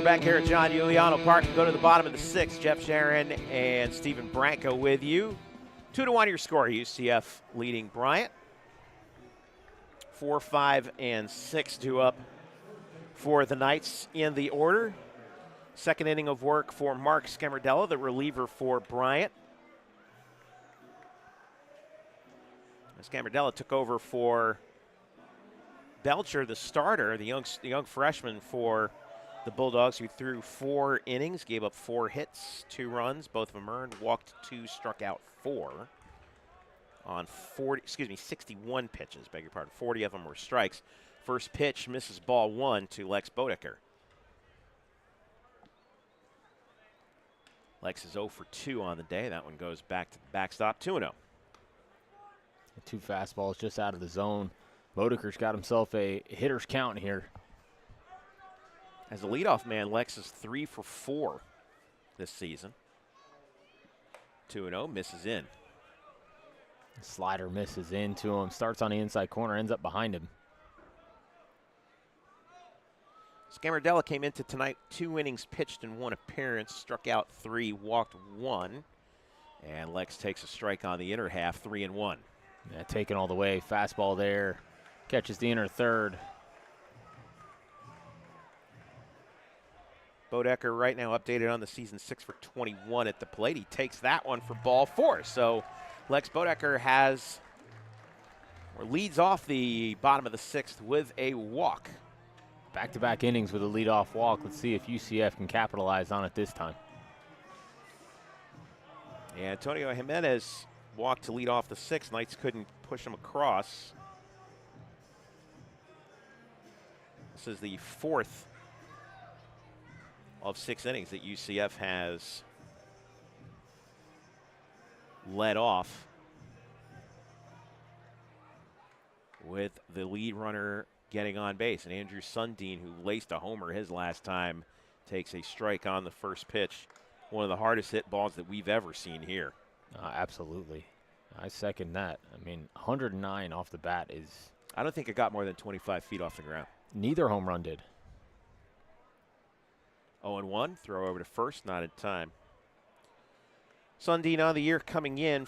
back here at John Euliano Park. Go to the bottom of the sixth. Jeff Sharon and Stephen Branca with you. 2-1 your score. UCF leading Bryant. 4, 5, and 6 due up for the Knights in the order. Second inning of work for Mark Scamardella, the reliever for Bryant. Scamardella took over for Belcher, the starter, the young freshman for the Bulldogs, who threw 4 innings, gave up 4 hits, 2 runs, both of them earned, walked 2, struck out 4 on 61 pitches, beg your pardon. 40 of them were strikes. First pitch misses ball 1 to Lex Bodecker. Lex is 0 for 2 on the day. That one goes back to the backstop, 2-0. 2 fastballs just out of the zone. Bodecker's got himself a hitter's count here. As a leadoff man, Lex is 3 for 4 this season. 2-0, misses in. Slider misses into him, starts on the inside corner, ends up behind him. Scamardella came into tonight 2 innings pitched in 1 appearance, struck out 3, walked 1. And Lex takes a strike on the inner half, 3-1. Yeah, taken all the way, fastball there, catches the inner third. Bodecker right now updated on the season, 6 for 21 at the plate. He takes that one for ball 4. So Lex Bodecker leads off the bottom of the 6th with a walk. Back-to-back innings with a leadoff walk. Let's see if UCF can capitalize on it this time. And Antonio Jimenez walked to lead off the 6th. Knights couldn't push him across. This is the 4th of 6 innings that UCF has led off with the lead runner getting on base. And Andrew Sundin, who laced a homer his last time, takes a strike on the first pitch. One of the hardest hit balls that we've ever seen here. Absolutely. I second that. I mean, 109 off the bat is... I don't think it got more than 25 feet off the ground. Neither home run did. 0-1, throw over to first, not in time. Sundin on the year coming in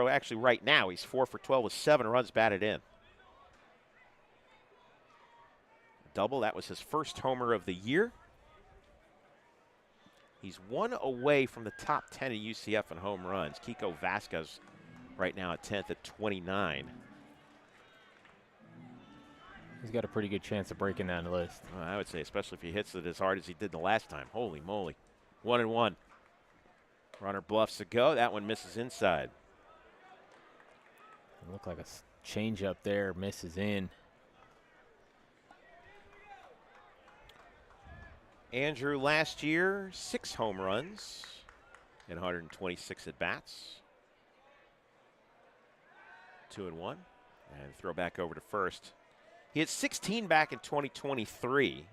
actually right now, he's 4 for 12 with 7 runs batted in. Double, that was his first homer of the year. He's 1 away from the top 10 at UCF in home runs. Kiko Vasquez right now at 10th at 29. He's got a pretty good chance of breaking down the list. Well, I would say, especially if he hits it as hard as he did the last time. Holy moly. 1-1. Runner bluffs a go. That one misses inside. It looked like a change up there, misses in. Andrew last year, 6 home runs in 126 at-bats. 2-1. And throw back over to first. He had 16 back in 2023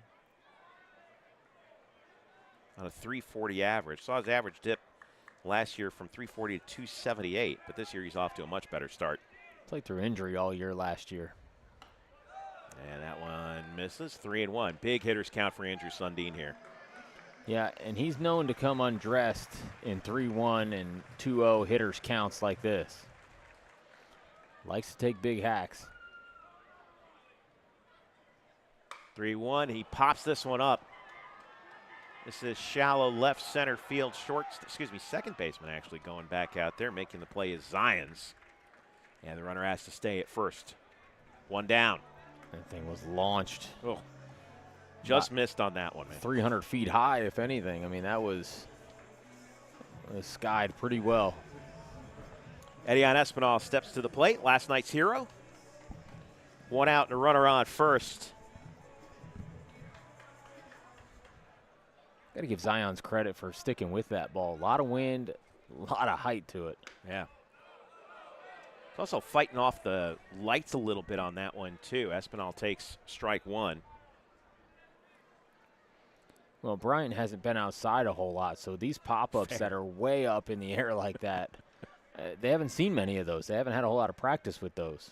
on a 340 average. Saw his average dip last year from 340 to 278, but this year he's off to a much better start. Played through injury all year last year. And that one misses. 3-1. Big hitters count for Andrew Sundin here. Yeah, and he's known to come undressed in 3-1 and 2-0 hitters counts like this. Likes to take big hacks. 3-1. He pops this one up. This is shallow left center field second baseman actually going back out there. Making the play is Zions. And the runner has to stay at first. 1 down. That thing was launched. Oh, just missed on that one, man. 300 feet high, if anything. I mean, that was skied pretty well. Euliano Espinal steps to the plate. Last night's hero. 1 out and a runner on first. Got to give Zions credit for sticking with that ball. A lot of wind, a lot of height to it. Yeah. He's also fighting off the lights a little bit on that one, too. Espinal takes strike 1. Well, Bryant hasn't been outside a whole lot, so these pop-ups that are way up in the air like that, they haven't seen many of those. They haven't had a whole lot of practice with those.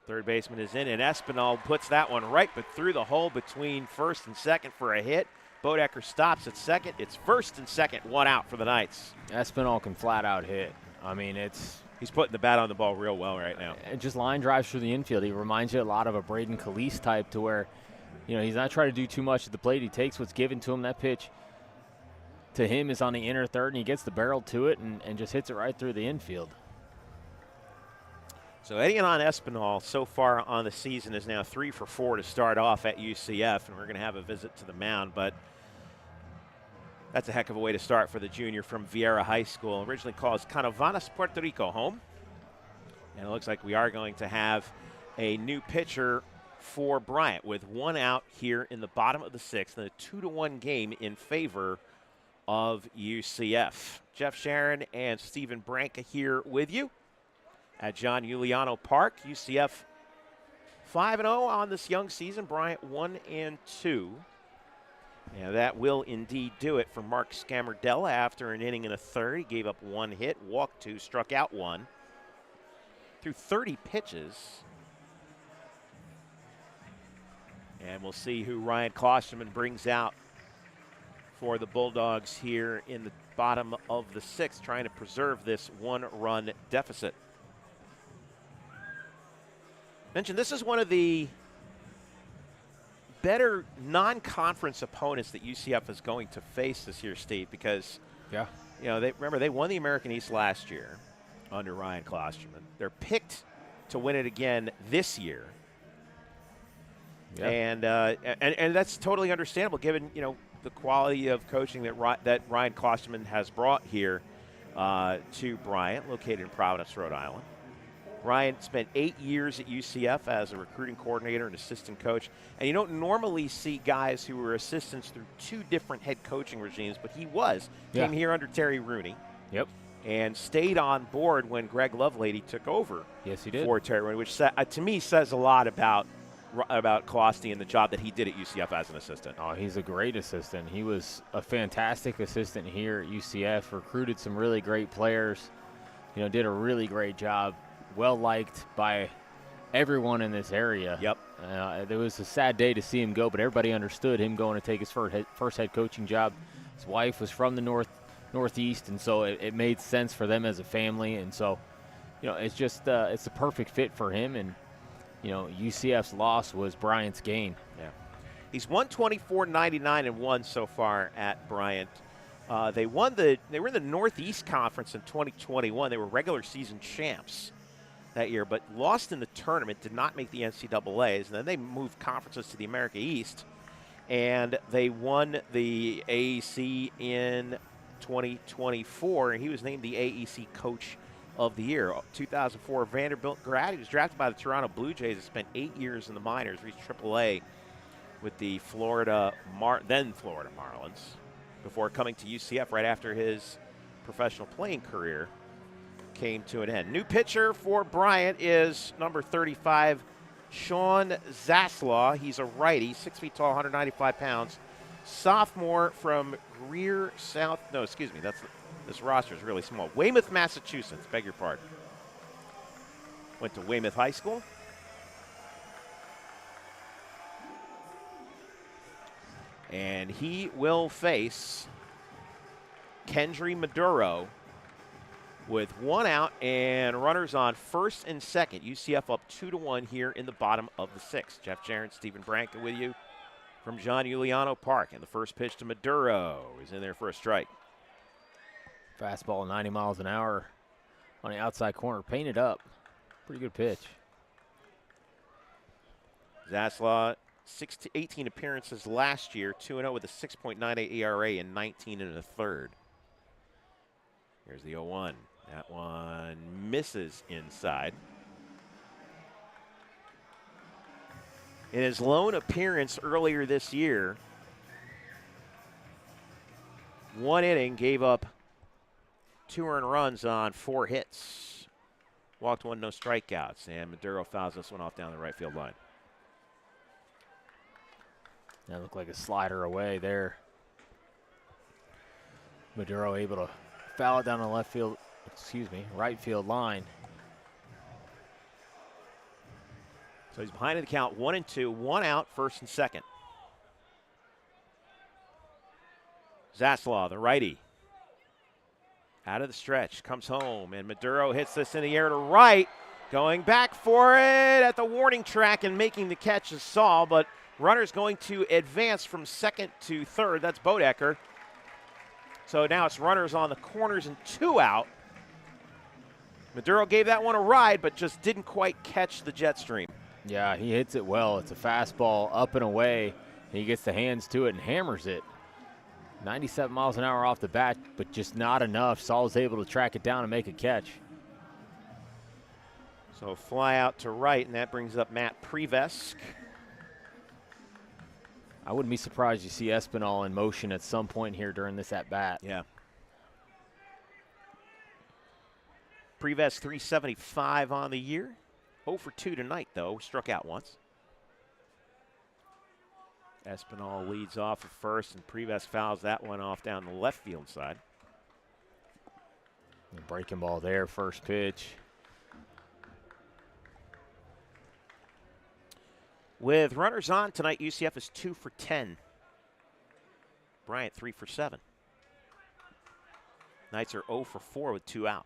Third baseman is in, and Espinal puts that one right but through the hole between first and second for a hit. Bodecker stops at second. It's first and second, one out for the Knights. Espinal can flat out hit. I mean, he's putting the bat on the ball real well right now. It just line drives through the infield. He reminds you a lot of a Braden Calise type, to where, he's not trying to do too much at the plate. He takes what's given to him. That pitch to him is on the inner third, and he gets the barrel to it and just hits it right through the infield. So Euliano Espinal so far on the season is now 3 for 4 to start off at UCF, and we're going to have a visit to the mound, but that's a heck of a way to start for the junior from Vieira High School. Originally calls Canovanas, Puerto Rico home. And it looks like we are going to have a new pitcher for Bryant with one out here in the bottom of the sixth, and a 2-1 game in favor of UCF. Jeff Sharon and Stephen Branca here with you at John Euliano Park. UCF 5-0 on this young season. Bryant 1-2. Yeah, that will indeed do it for Mark Scamardella after an inning and a third. He gave up 1 hit, walked 2, struck out 1. Through 30 pitches. And we'll see who Ryan Klosterman brings out for the Bulldogs here in the bottom of the sixth, trying to preserve this 1-run deficit. Mentioned this is one of the better non-conference opponents that UCF is going to face this year, Steve, because they won the American East last year under Ryan Klosterman. They're picked to win it again this year. Yeah. And that's totally understandable given, the quality of coaching that Ryan Klosterman has brought here to Bryant, located in Providence, Rhode Island. Ryan spent 8 years at UCF as a recruiting coordinator and assistant coach. And you don't normally see guys who were assistants through 2 different head coaching regimes, but he came here under Terry Rooney. Yep. And stayed on board when Greg Lovelady took over. Yes, he did. For Terry Rooney, which to me says a lot about Klosty and the job that he did at UCF as an assistant. Oh, he's a great assistant. He was a fantastic assistant here at UCF, recruited some really great players, did a really great job. Well liked by everyone in this area. Yep. There was a sad day to see him go, but everybody understood him going to take his first head coaching job. His wife was from the Northeast, and so it made sense for them as a family. And so, it's just it's a perfect fit for him. And UCF's loss was Bryant's gain. Yeah. He's won 24-99-1 so far at Bryant. They were in the Northeast Conference in 2021. They were regular season champs that year, but lost in the tournament, did not make the NCAAs, and then they moved conferences to the America East, and they won the AAC in 2024, and he was named the AEC Coach of the Year. 2004 Vanderbilt grad. He was drafted by the Toronto Blue Jays and spent 8 years in the minors, reached AAA with the then Florida Marlins, before coming to UCF right after his professional playing career came to an end. New pitcher for Bryant is number 35, Sean Zaslaw. He's a righty, 6 feet tall, 195 pounds. Sophomore from Greer South. No, excuse me. This roster is really small. Weymouth, Massachusetts. Beg your pardon. Went to Weymouth High School. And he will face Kendry Maduro with 1 out and runners on first and second. UCF up 2-1 here in the bottom of the sixth. Jeff Sharon, Stephen Branca with you from John Euliano Park. And the first pitch to Maduro is in there for a strike. Fastball 90 miles an hour on the outside corner. Painted up. Pretty good pitch. Zaslaw, 18 appearances last year, 2-0 with a 6.98 ERA in 19 1/3. Here's the 0-1. That one misses inside. In his lone appearance earlier this year, 1 inning, gave up 2 earned runs on 4 hits. Walked 1, no strikeouts, and Maduro fouls this one off down the right field line. That looked like a slider away there. Maduro able to foul it down the right field line. So he's behind in the count, 1-2, 1 out, first and second. Zaslaw, the righty. Out of the stretch, comes home, and Maduro hits this in the air to right. Going back for it at the warning track and making the catch is Saul, but runner's going to advance from second to third. That's Bodecker. So now it's runners on the corners and 2 out. Maduro gave that one a ride, but just didn't quite catch the jet stream. Yeah, he hits it well. It's a fastball up and away. He gets the hands to it and hammers it. 97 miles an hour off the bat, but just not enough. Saul's able to track it down and make a catch. So fly out to right, and that brings up Matt Prevesk. I wouldn't be surprised you see Espinal in motion at some point here during this at-bat. Yeah. Prevesk 375 on the year. 0 for 2 tonight, though. Struck out once. Espinal leads off at first, and Prevesk fouls that one off down the left field side. The breaking ball there, first pitch. With runners on tonight, UCF is 2 for 10. Bryant 3 for 7. Knights are 0 for 4 with 2 out.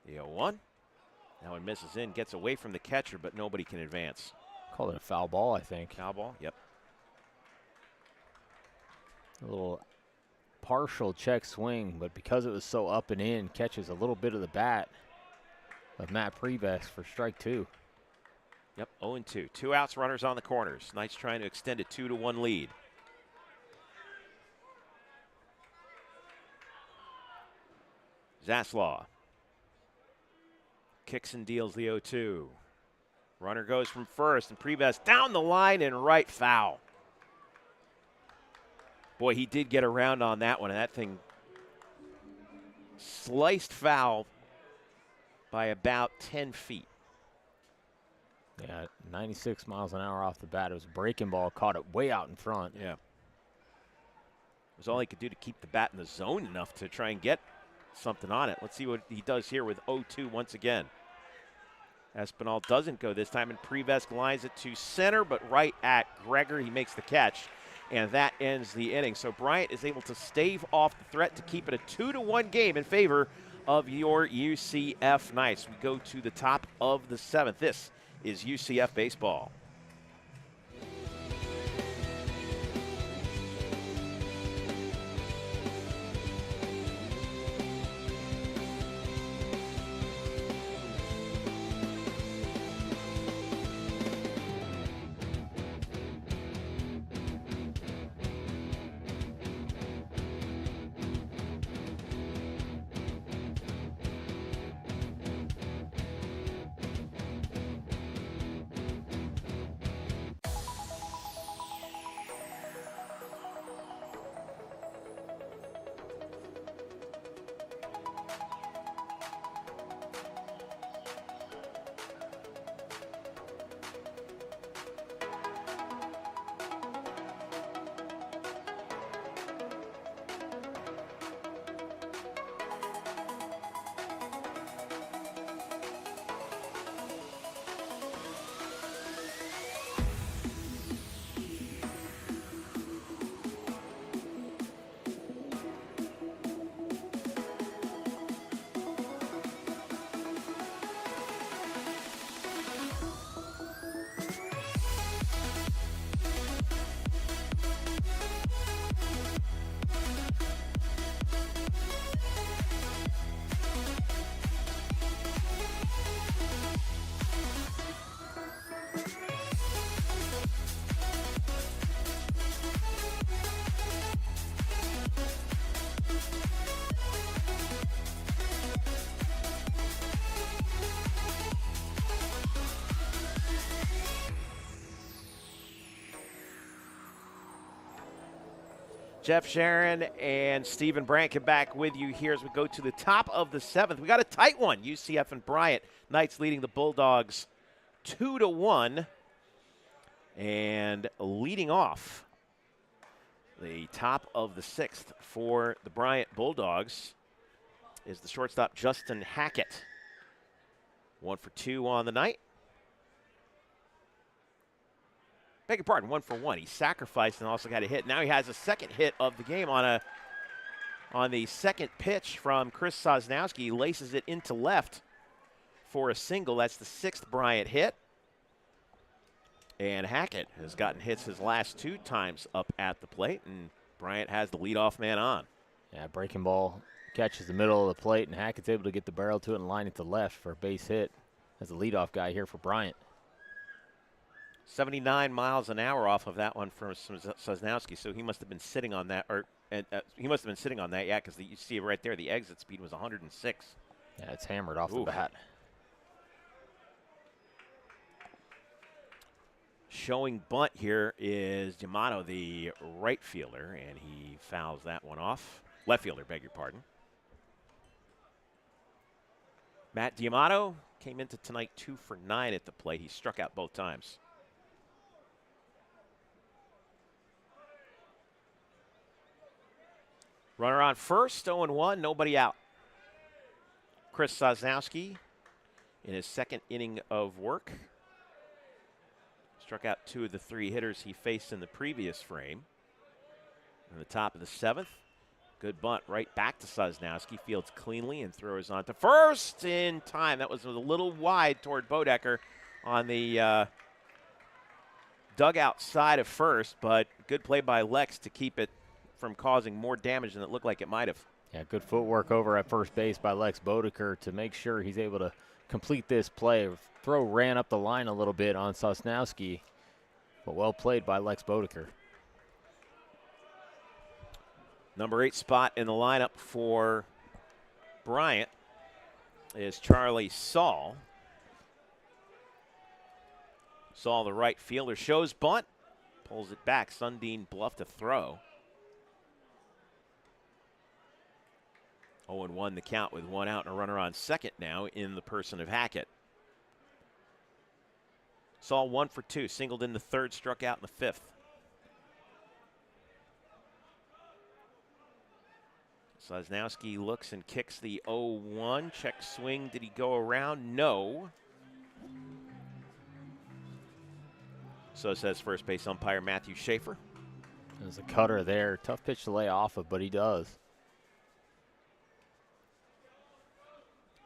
The 0-1. That one misses in, gets away from the catcher, but nobody can advance. Called it a foul ball, I think. Foul ball, yep. A little partial check swing, but because it was so up and in, catches a little bit of the bat of Matt Prevesk for strike 2. Yep, 0-2. 2 outs, runners on the corners. Knights trying to extend a 2-1 lead. Zaslaw kicks and deals the 0-2. Runner goes from first, and Prevesk down the line and right foul. Boy, he did get around on that one, and that thing sliced foul by about 10 feet. Yeah, 96 miles an hour off the bat. It was a breaking ball, caught it way out in front. Yeah. It was all he could do to keep the bat in the zone enough to try and get something on it. Let's see what he does here with 0-2 once again. Espinal doesn't go this time, and Prevesk lines it to center, but right at Greger. He makes the catch, and that ends the inning. So Bryant is able to stave off the threat to keep it a 2-1 game in favor of your UCF Knights. We go to the top of the 7th. This is UCF Baseball. Jeff, Sharon, and Stephen Branca back with you here as we go to the top of the 7th. We got a tight one. UCF and Bryant. Knights leading the Bulldogs 2-1. And leading off the top of the 6th for the Bryant Bulldogs is the shortstop Justin Hackett. 1 for 2 on the night. beg your pardon, 1 for 1. He sacrificed and also got a hit. Now he has a second hit of the game on the second pitch from Chris Sosnowski. He laces it into left for a single. That's the 6th Bryant hit. And Hackett has gotten hits his last 2 times up at the plate, and Bryant has the leadoff man on. Yeah, breaking ball catches the middle of the plate, and Hackett's able to get the barrel to it and line it to left for a base hit as the leadoff guy here for Bryant. 79 miles an hour off of that one from Sosnowski, so he must have been sitting on that, yeah, because you see it right there. The exit speed was 106. Yeah, it's hammered off the bat. Showing bunt here is D'Amato, the right fielder, and he fouls that one off. Left fielder, beg your pardon. Matt D'Amato came into tonight 2 for 9 at the plate. He struck out both times. Runner on first, 0-1, nobody out. Chris Sosnowski in his second inning of work. Struck out 2 of the 3 hitters he faced in the previous frame. In the top of the 7th, good bunt right back to Sosnowski. Fields cleanly and throws on to first in time. That was a little wide toward Bodecker on the dugout side of first, but good play by Lex to keep it from causing more damage than it looked like it might have. Yeah, good footwork over at first base by Lex Bodecker to make sure he's able to complete this play. Throw ran up the line a little bit on Sosnowski, but well played by Lex Bodecker. Number 8 spot in the lineup for Bryant is Charlie Saul. Saul, the right fielder, shows bunt, pulls it back. Sundin Bluff to throw. 0-1 the count with 1 out and a runner on second now in the person of Hackett. Saul 1 for 2, singled in the 3rd, struck out in the 5th. Sosnowski looks and kicks the 0-1. Check swing. Did he go around? No. So says first base umpire Matthew Schaefer. There's a cutter there. Tough pitch to lay off of, but he does.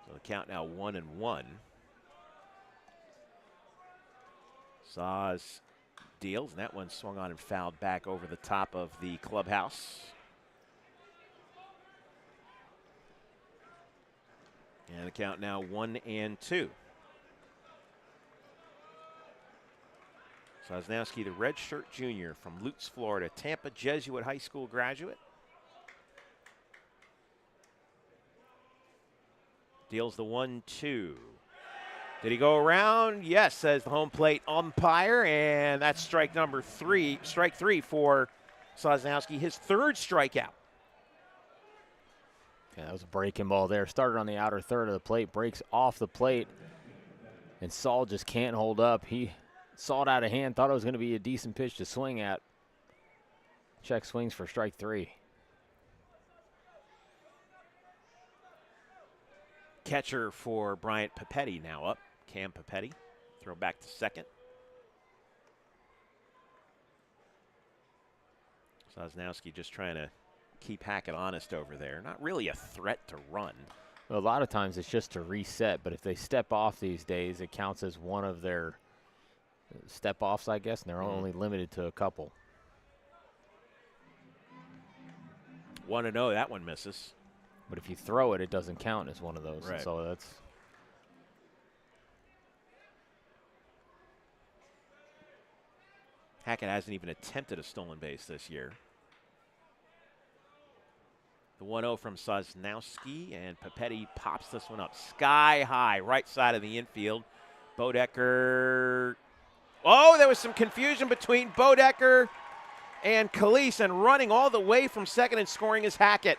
So the count now 1-1. Soz deals, and that one swung on and fouled back over the top of the clubhouse. And the count now 1-2. Sosnowski, the redshirt junior from Lutz, Florida, Tampa Jesuit High School graduate. Deals the 1-2. Did he go around? Yes, says the home plate umpire, and that's strike 3 for Sosnowski, his 3rd strikeout. Yeah, that was a breaking ball there. Started on the outer 3rd of the plate, breaks off the plate, and Saul just can't hold up. He saw it out of hand, thought it was going to be a decent pitch to swing at. Check swings for strike 3. Catcher for Bryant Papetti now up. Cam Papetti. Throw back to second. Sosnowski just trying to keep Hackett honest over there. Not really a threat to run. Well, a lot of times it's just to reset, but if they step off these days, it counts as one of their step-offs, I guess, and they're only limited to a couple. 1-0, that one misses. But if you throw it, it doesn't count as one of those. Right. So that's... Hackett hasn't even attempted a stolen base this year. The 1-0 from Sosnowski, and Papetti pops this one up sky high, right side of the infield. Bodecker. Oh, there was some confusion between Bodecker and Calise, and running all the way from second and scoring is Hackett.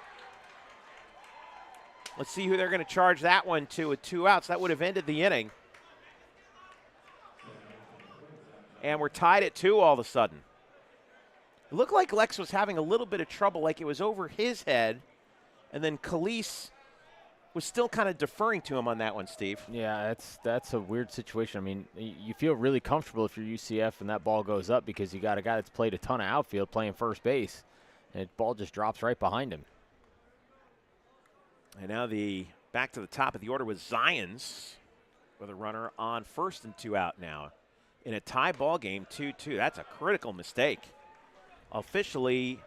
Let's see who they're going to charge that one to with 2 outs. That would have ended the inning. And we're tied at 2 all of a sudden. It looked like Lex was having a little bit of trouble, like it was over his head. And then Calise was still kind of deferring to him on that one, Steve. Yeah, that's a weird situation. I mean, you feel really comfortable if you're UCF and that ball goes up because you got a guy that's played a ton of outfield playing first base, and the ball just drops right behind him. And now back to the top of the order with Zions with a runner on first and 2 out now. In a tie ball game, 2-2. That's a critical mistake. Officially,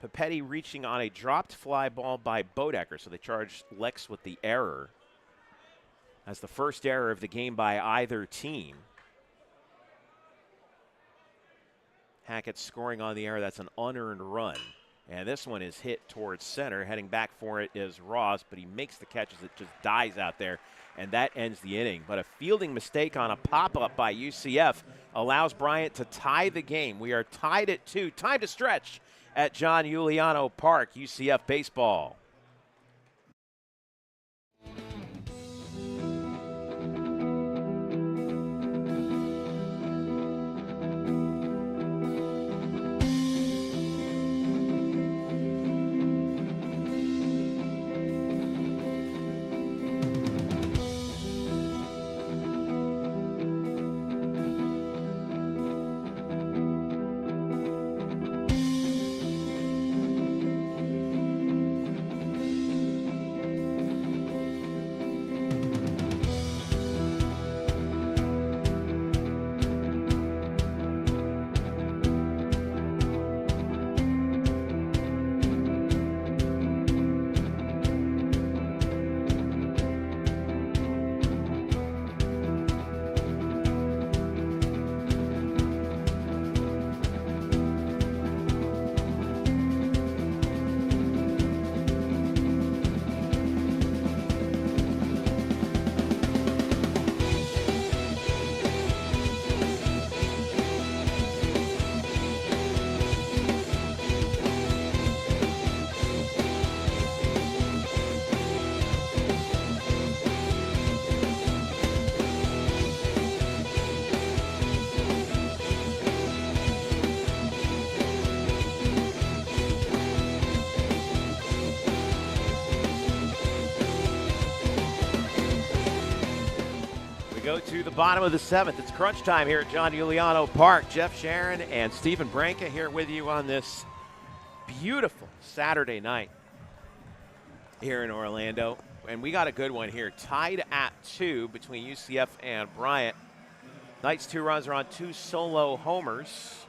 Papetti reaching on a dropped fly ball by Bodecker, so they charged Lex with the error. That's the first error of the game by either team. Hackett scoring on the error. That's an unearned run. And this one is hit towards center. Heading back for it is Ross, but he makes the catch as it just dies out there, and that ends the inning. But a fielding mistake on a pop-up by UCF allows Bryant to tie the game. We are tied at 2. Time to stretch at John Euliano Park, UCF baseball. Go to the bottom of the 7th. It's crunch time here at John Euliano Park. Jeff, Sharon, and Stephen Branca here with you on this beautiful Saturday night here in Orlando. And we got a good one here. Tied at 2 between UCF and Bryant. Knights 2 runs are on 2 solo homers.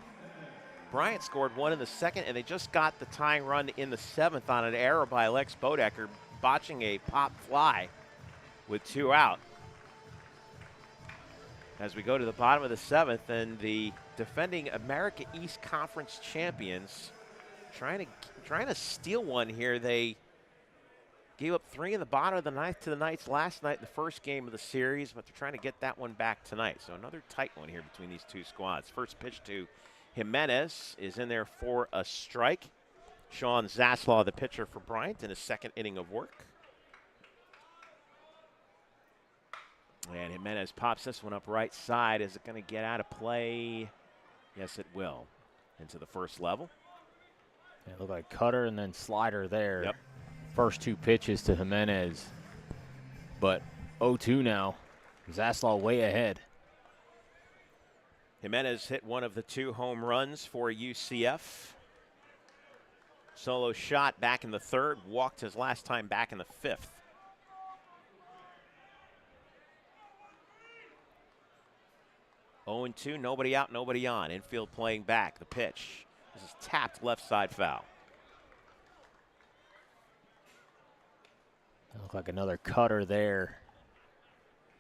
Bryant scored 1 in the 2nd, and they just got the tying run in the 7th on an error by Lex Bodecker, botching a pop fly with 2 out. As we go to the bottom of the 7th, and the defending America East Conference champions trying to steal one here. They gave up 3 in the bottom of the 9th to the Knights last night in the first game of the series, but they're trying to get that one back tonight. So another tight one here between these two squads. First pitch to Jimenez is in there for a strike. Sean Zaslaw, the pitcher for Bryant, in his 2nd inning of work. And Jimenez pops this one up right side. Is it going to get out of play? Yes, it will. Into the first level. Yeah, it looked like cutter and then slider there. Yep. First 2 pitches to Jimenez. But 0-2 now. Zaslaw way ahead. Jimenez hit one of the 2 home runs for UCF. Solo shot back in the 3rd. Walked his last time back in the 5th. Oh and 2, nobody out, nobody on. Infield playing back. The pitch. This is tapped left side foul. That looked like another cutter there.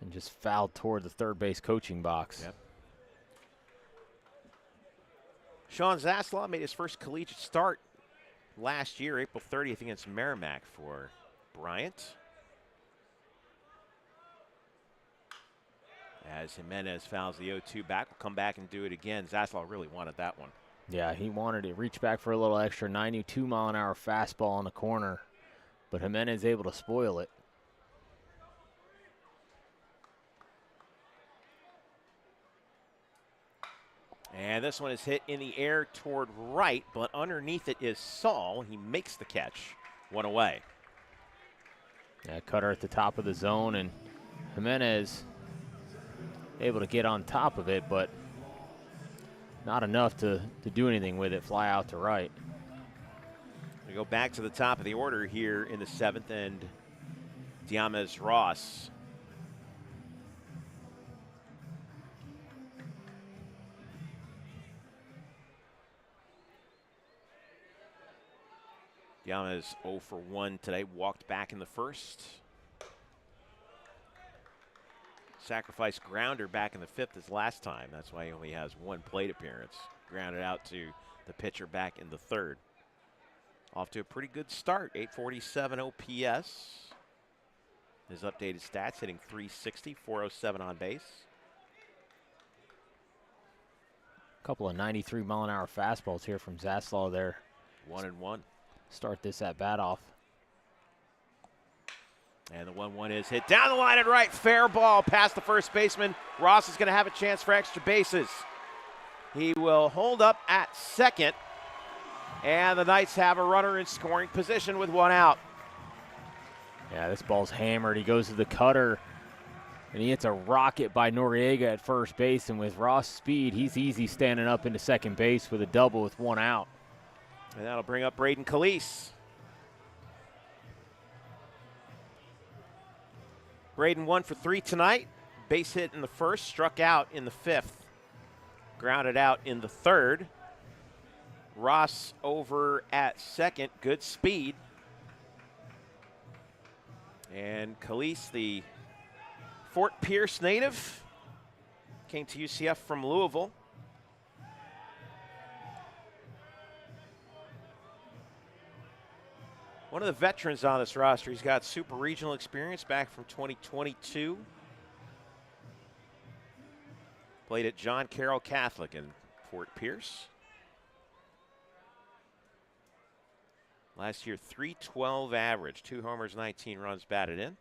And just fouled toward the third base coaching box. Yep. Sean Zaslaw made his first collegiate start last year, April 30th, against Merrimack for Bryant. As Jimenez fouls the 0-2 back, we'll come back and do it again. Zaslaw really wanted that one. Yeah, he wanted to reach back for a little extra 92-mile-an-hour fastball in the corner, but Jimenez able to spoil it. And this one is hit in the air toward right, but underneath it is Saul. He makes the catch. 1 away. Yeah, cutter at the top of the zone, and Jimenez able to get on top of it, but not enough to do anything with it. Fly out to right. We go back to the top of the order here in the 7th, and Diamez Ross. Diamez 0 for 1 today, walked back in the 1st. Sacrifice grounder back in the 5th as last time. That's why he only has 1 plate appearance. Grounded out to the pitcher back in the 3rd. Off to a pretty good start, 847 OPS. His updated stats, hitting .360, .407 on base. A couple of 93-mile-an-hour fastballs here from Zaslaw there. 1-1. Start this at bat off. And the 1-1 is hit down the line and right. Fair ball past the first baseman. Ross is going to have a chance for extra bases. He will hold up at second. And the Knights have a runner in scoring position with 1 out. Yeah, this ball's hammered. He goes to the cutter, and he hits a rocket by Noriega at first base. And with Ross' speed, he's easy standing up into second base with a double with 1 out. And that'll bring up Braden Calise. Braden 1 for 3 tonight. Base hit in the 1st, struck out in the 5th. Grounded out in the 3rd. Ross over at second, good speed. And Calise, the Fort Pierce native, came to UCF from Louisville. One of the veterans on this roster. He's got super regional experience back from 2022. Played at John Carroll Catholic in Fort Pierce. Last year, .312 average, 2 homers, 19 runs batted in.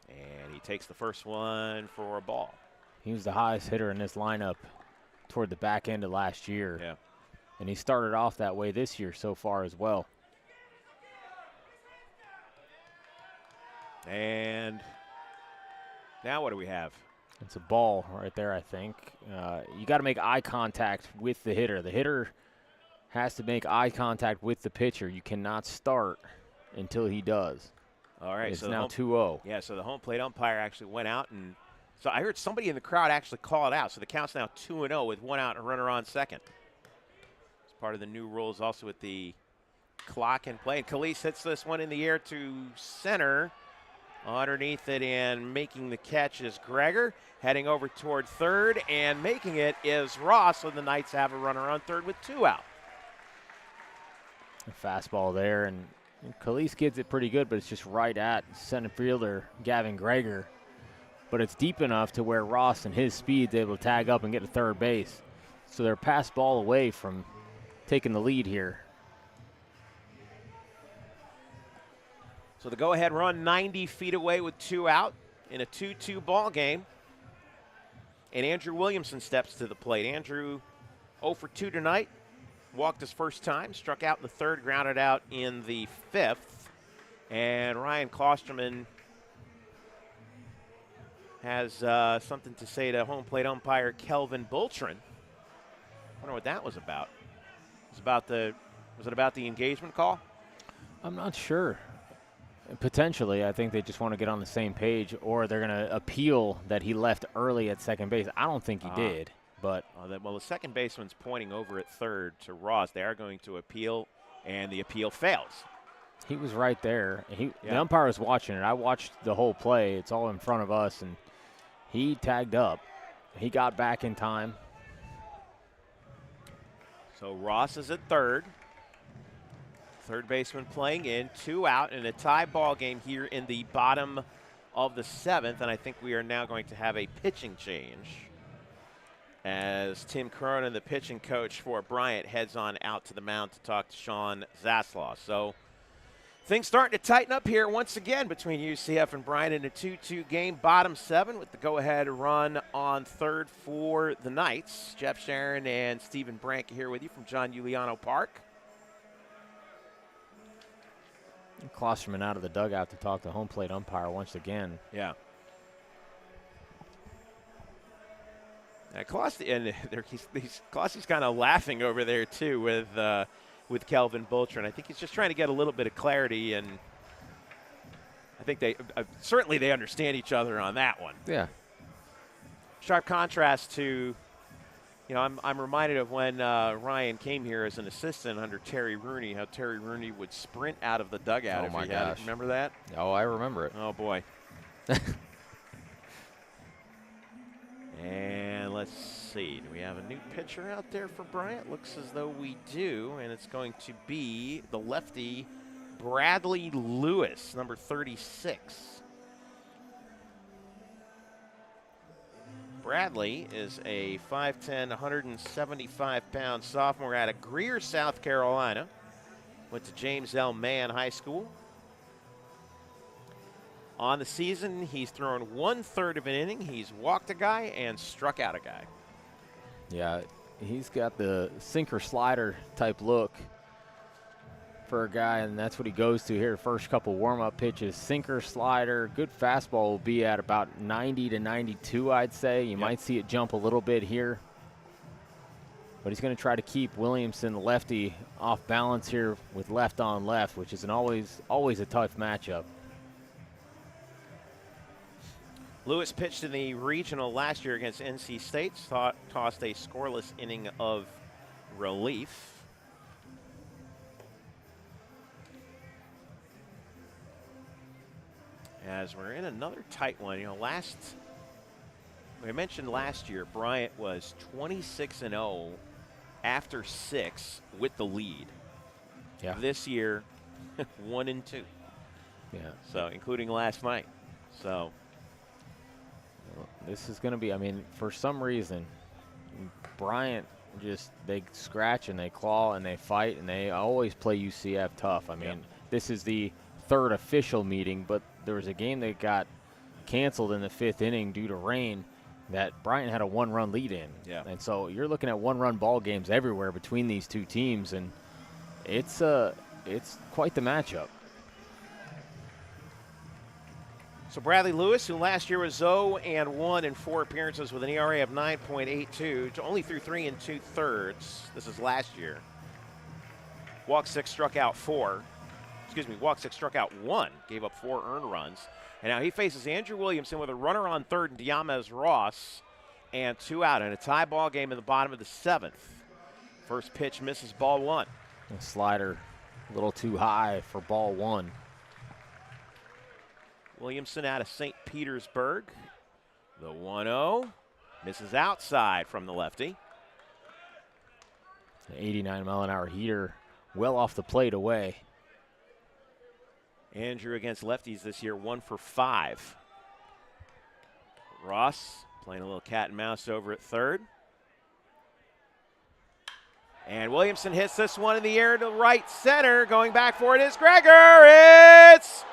And he takes the first one for a ball. He was the highest hitter in this lineup toward the back end of last year. Yeah. And he started off that way this year so far as well. And now what do we have? It's a ball right there, I think. You got to make eye contact with the hitter. The hitter has to make eye contact with the pitcher. You cannot start until he does. All right. It's so now 2-0. Yeah, so the home plate umpire actually went out, and so I heard somebody in the crowd actually call it out. So the count's now 2-0 with 1 out and a runner on second. It's part of the new rules also with the clock in play. And Calise hits this one in the air to center. Underneath it and making the catch is Gregor. Heading over toward third, and making it is Ross. So the Knights have a runner on third with 2 out. A fastball there, and Calise gets it pretty good, but it's just right at center fielder Gavin Gregor. But it's deep enough to where Ross and his speed is able to tag up and get to third base. So they're pass ball away from taking the lead here. So the go-ahead run 90 feet away with 2 out in a 2-2 ball game. And Andrew Williamson steps to the plate. Andrew 0 for 2 tonight. Walked his first time, struck out in the 3rd, grounded out in the 5th. And Ryan Klosterman has something to say to home plate umpire Kelvin Bultrin. Wonder what that was about. Was it about the engagement call? I'm not sure. Potentially, I think they just want to get on the same page, or they're going to appeal that he left early at second base. I don't think he did, but well, the second baseman's pointing over at third to Ross. They are going to appeal, and the appeal fails. He was right there. The umpire was watching it. I watched the whole play. It's all in front of us, and he tagged up. He got back in time. So Ross is at third. Third baseman playing in, 2 out in a tie ball game here in the bottom of the 7th, and I think we are now going to have a pitching change as Tim Cronin, the pitching coach for Bryant, heads on out to the mound to talk to Sean Zaslaw. So things starting to tighten up here once again between UCF and Bryant in a 2-2 game, bottom 7 with the go-ahead run on third for the Knights. Jeff Sharon and Stephen Branca here with you from John Euliano Park. Klosterman out of the dugout to talk to home plate umpire once again. Yeah. Klosty's kind of laughing over there too with Kelvin Boltron. I think he's just trying to get a little bit of clarity, and I think they certainly they understand each other on that one. Yeah. Sharp contrast to, I'm reminded of when Ryan came here as an assistant under Terry Rooney, how Terry Rooney would sprint out of the dugout. Oh, my gosh. Remember that? Oh, I remember it. Oh, boy. And let's see. Do we have a new pitcher out there for Bryant? Looks as though we do, and it's going to be the lefty Bradley Lewis, number 36. Bradley is a 5'10", 175-pound sophomore out of Greer, South Carolina. Went to James L. Mann High School. On the season, he's thrown 1/3 of an inning. He's walked a guy and struck out a guy. Yeah, he's got the sinker slider type look for a guy, and that's what he goes to here. First couple warm-up pitches, sinker, slider, good fastball will be at about 90 to 92, I'd say. You might see it jump a little bit here. But he's going to try to keep Williamson, the lefty, off balance here with left on left, which is always a tough matchup. Lewis pitched in the regional last year against NC State, tossed a scoreless inning of relief. As we're in another tight one, we mentioned last year, Bryant was 26-0 after 6 with the lead. Yeah. This year, 1-2. Yeah. So, including last night. So, this is going to be, for some reason, Bryant they scratch and they claw and they fight and they always play UCF tough. This is the third official meeting, but there was a game that got canceled in the 5th inning due to rain that Bryant had a 1-run lead in. Yeah. And so you're looking at 1-run ball games everywhere between these two teams, and it's quite the matchup. So Bradley Lewis, who last year was 0-1 in 4 appearances with an ERA of 9.82, only threw 3 2/3. This is last year. Walked 6, struck out 4. Walked 6, struck out 1, gave up 4 earned runs. And now he faces Andrew Williamson with a runner on third and Diamez Ross and 2 out in a tie ball game in the bottom of the 7th. First pitch misses, ball 1. A slider a little too high for ball 1. Williamson out of St. Petersburg. The 1-0 misses outside from the lefty. An 89-mile-an-hour heater well off the plate away. Andrew against lefties this year, 1 for 5. Ross playing a little cat and mouse over at third. And Williamson hits this one in the air to right center. Going back for it is Gregor. It's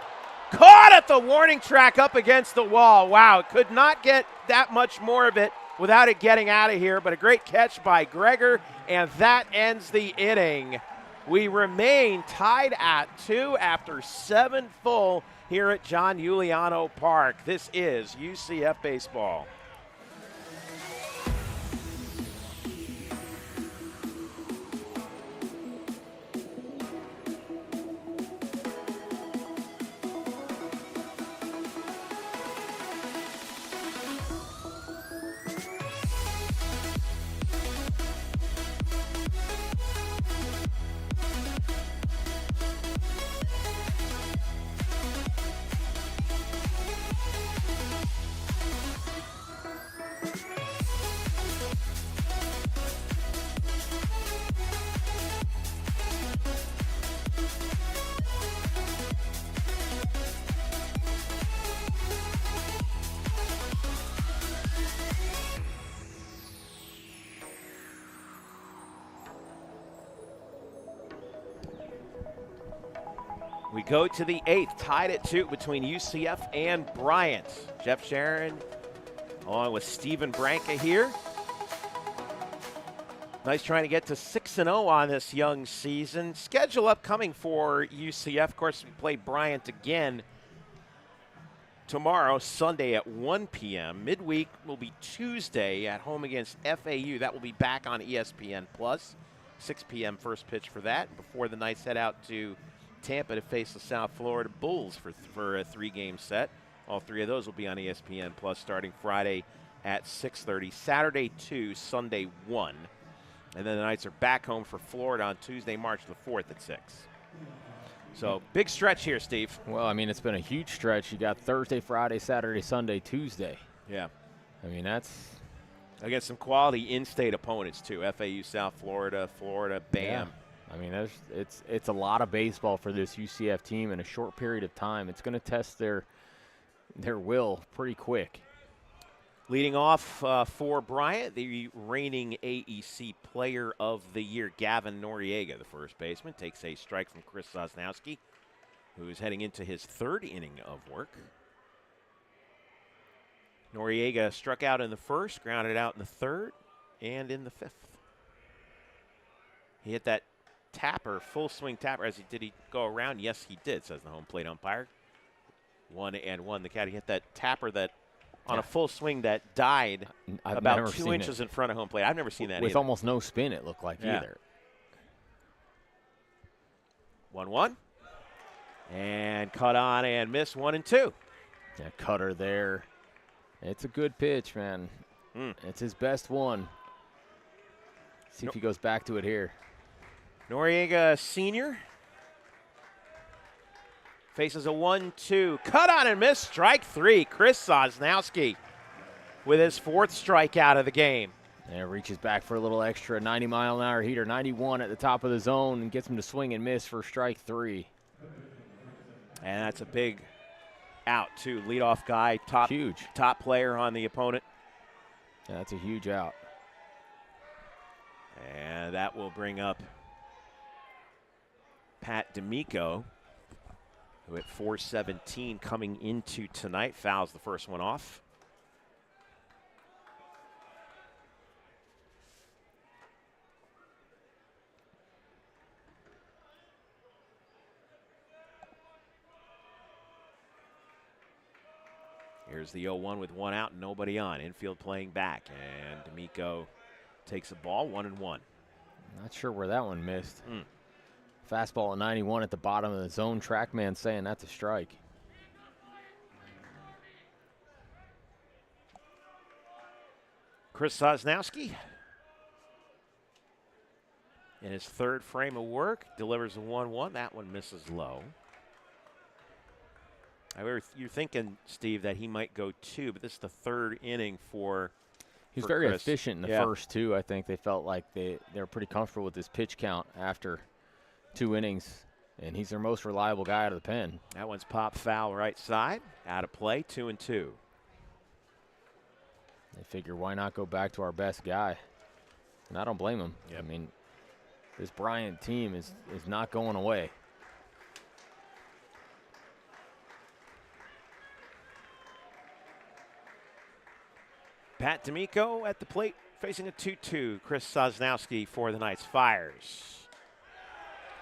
caught at the warning track up against the wall. Wow, could not get that much more of it without it getting out of here, but a great catch by Gregor, and that ends the inning. We remain tied at 2 after 7 full here at John Euliano Park. This is UCF Baseball. We go to the 8th, tied at 2 between UCF and Bryant. Jeff Sharon along with Stephen Branca here. Nice trying to get to 6 6-0 on this young season. Schedule upcoming for UCF. Of course, we play Bryant again tomorrow, Sunday at 1 p.m. Midweek will be Tuesday at home against FAU. That will be back on ESPN+. 6 p.m. first pitch for that, before the Knights head out to Tampa to face the South Florida Bulls for a 3-game set. All 3 of those will be on ESPN+ starting Friday at 6:30, Saturday 2, Sunday 1. And then the Knights are back home for Florida on Tuesday, March the 4th at 6. So, big stretch here, Steve. Well, I mean, it's been a huge stretch. You got Thursday, Friday, Saturday, Sunday, Tuesday. Yeah. I mean, that's against some quality in-state opponents, too. FAU, South Florida, bam. Yeah. I mean, it's a lot of baseball for this UCF team in a short period of time. It's going to test their will pretty quick. Leading off for Bryant, the reigning AEC Player of the Year, Gavin Noriega, the first baseman, takes a strike from Chris Sosnowski, who is heading into his 3rd inning of work. Noriega struck out in the 1st, grounded out in the 3rd, and in the 5th. He hit that tapper, full swing tapper. Did he go around? Yes, he did, says the home plate umpire. 1-1. The caddy hit that tapper that on a full swing that died about 2 inches in front of home plate. I've never seen that with either. Almost no spin, it looked like either. 1-1. And cut on and miss, 1-2. Yeah, cutter there. It's a good pitch, man. It's his best one. See if he goes back to it here. Noriega Sr. faces a 1-2. Cut on and miss, strike 3. Chris Sosnowski with his 4th strikeout of the game. And reaches back for a little extra 90-mile-an-hour heater. 91 at the top of the zone and gets him to swing and miss for strike 3. And that's a big out, too. Leadoff guy, top player on the opponent. Yeah, that's a huge out. And that will bring up Pat D'Amico, who at 417 coming into tonight, fouls the first one off. Here's the 0-1 with 1 out, nobody on. Infield playing back, and D'Amico takes a ball, 1-1. Not sure where that one missed. Fastball at 91 at the bottom of the zone. Trackman saying that's a strike. Chris Sosnowski, in his 3rd frame of work, delivers a 1-1. That one misses low. You're thinking, Steve, that he might go 2, but this is the 3rd inning for He was very Chris. efficient in the first 2. I think they felt like they were pretty comfortable with his pitch count after 2 innings, and he's their most reliable guy out of the pen. That one's popped foul right side, out of play, 2-2. They figure, why not go back to our best guy? And I don't blame him. Yep. I mean, this Bryant team is not going away. Pat D'Amico at the plate, facing a 2-2. Chris Sosnowski for the Knights fires.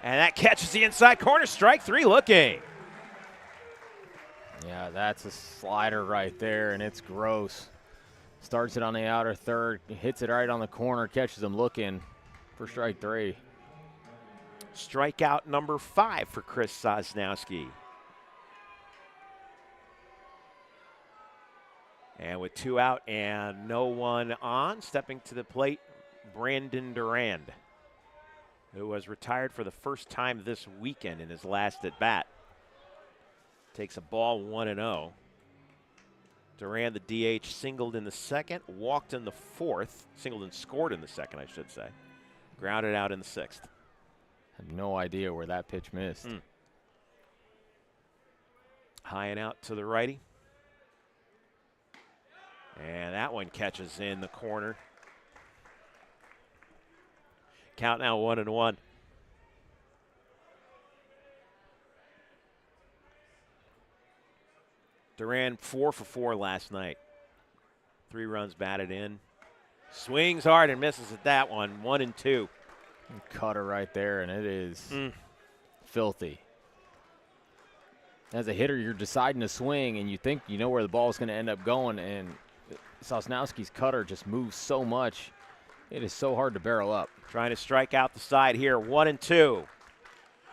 And that catches the inside corner, strike 3 looking. Yeah, that's a slider right there, and it's gross. Starts it on the outer 3rd, hits it right on the corner, catches him looking for strike 3. Strikeout number 5 for Chris Sosnowski. And with 2 out and no one on, stepping to the plate, Brandon Durand, who was retired for the first time this weekend in his last at-bat. Takes a ball, 1-0. Durand, the DH, singled in the 2nd, walked in the 4th, singled and scored in the 2nd, I should say. Grounded out in the 6th. I have no idea where that pitch missed. High and out to the righty. And that one catches in the corner. Count now 1-1. Durand 4 for 4 last night. 3 runs batted in. Swings hard and misses at that one. 1-2. Cutter right there, and it is filthy. As a hitter, you're deciding to swing, and you think you know where the ball is going to end up going, and Sosnowski's cutter just moves so much. It is so hard to barrel up. Trying to strike out the side here, 1-2.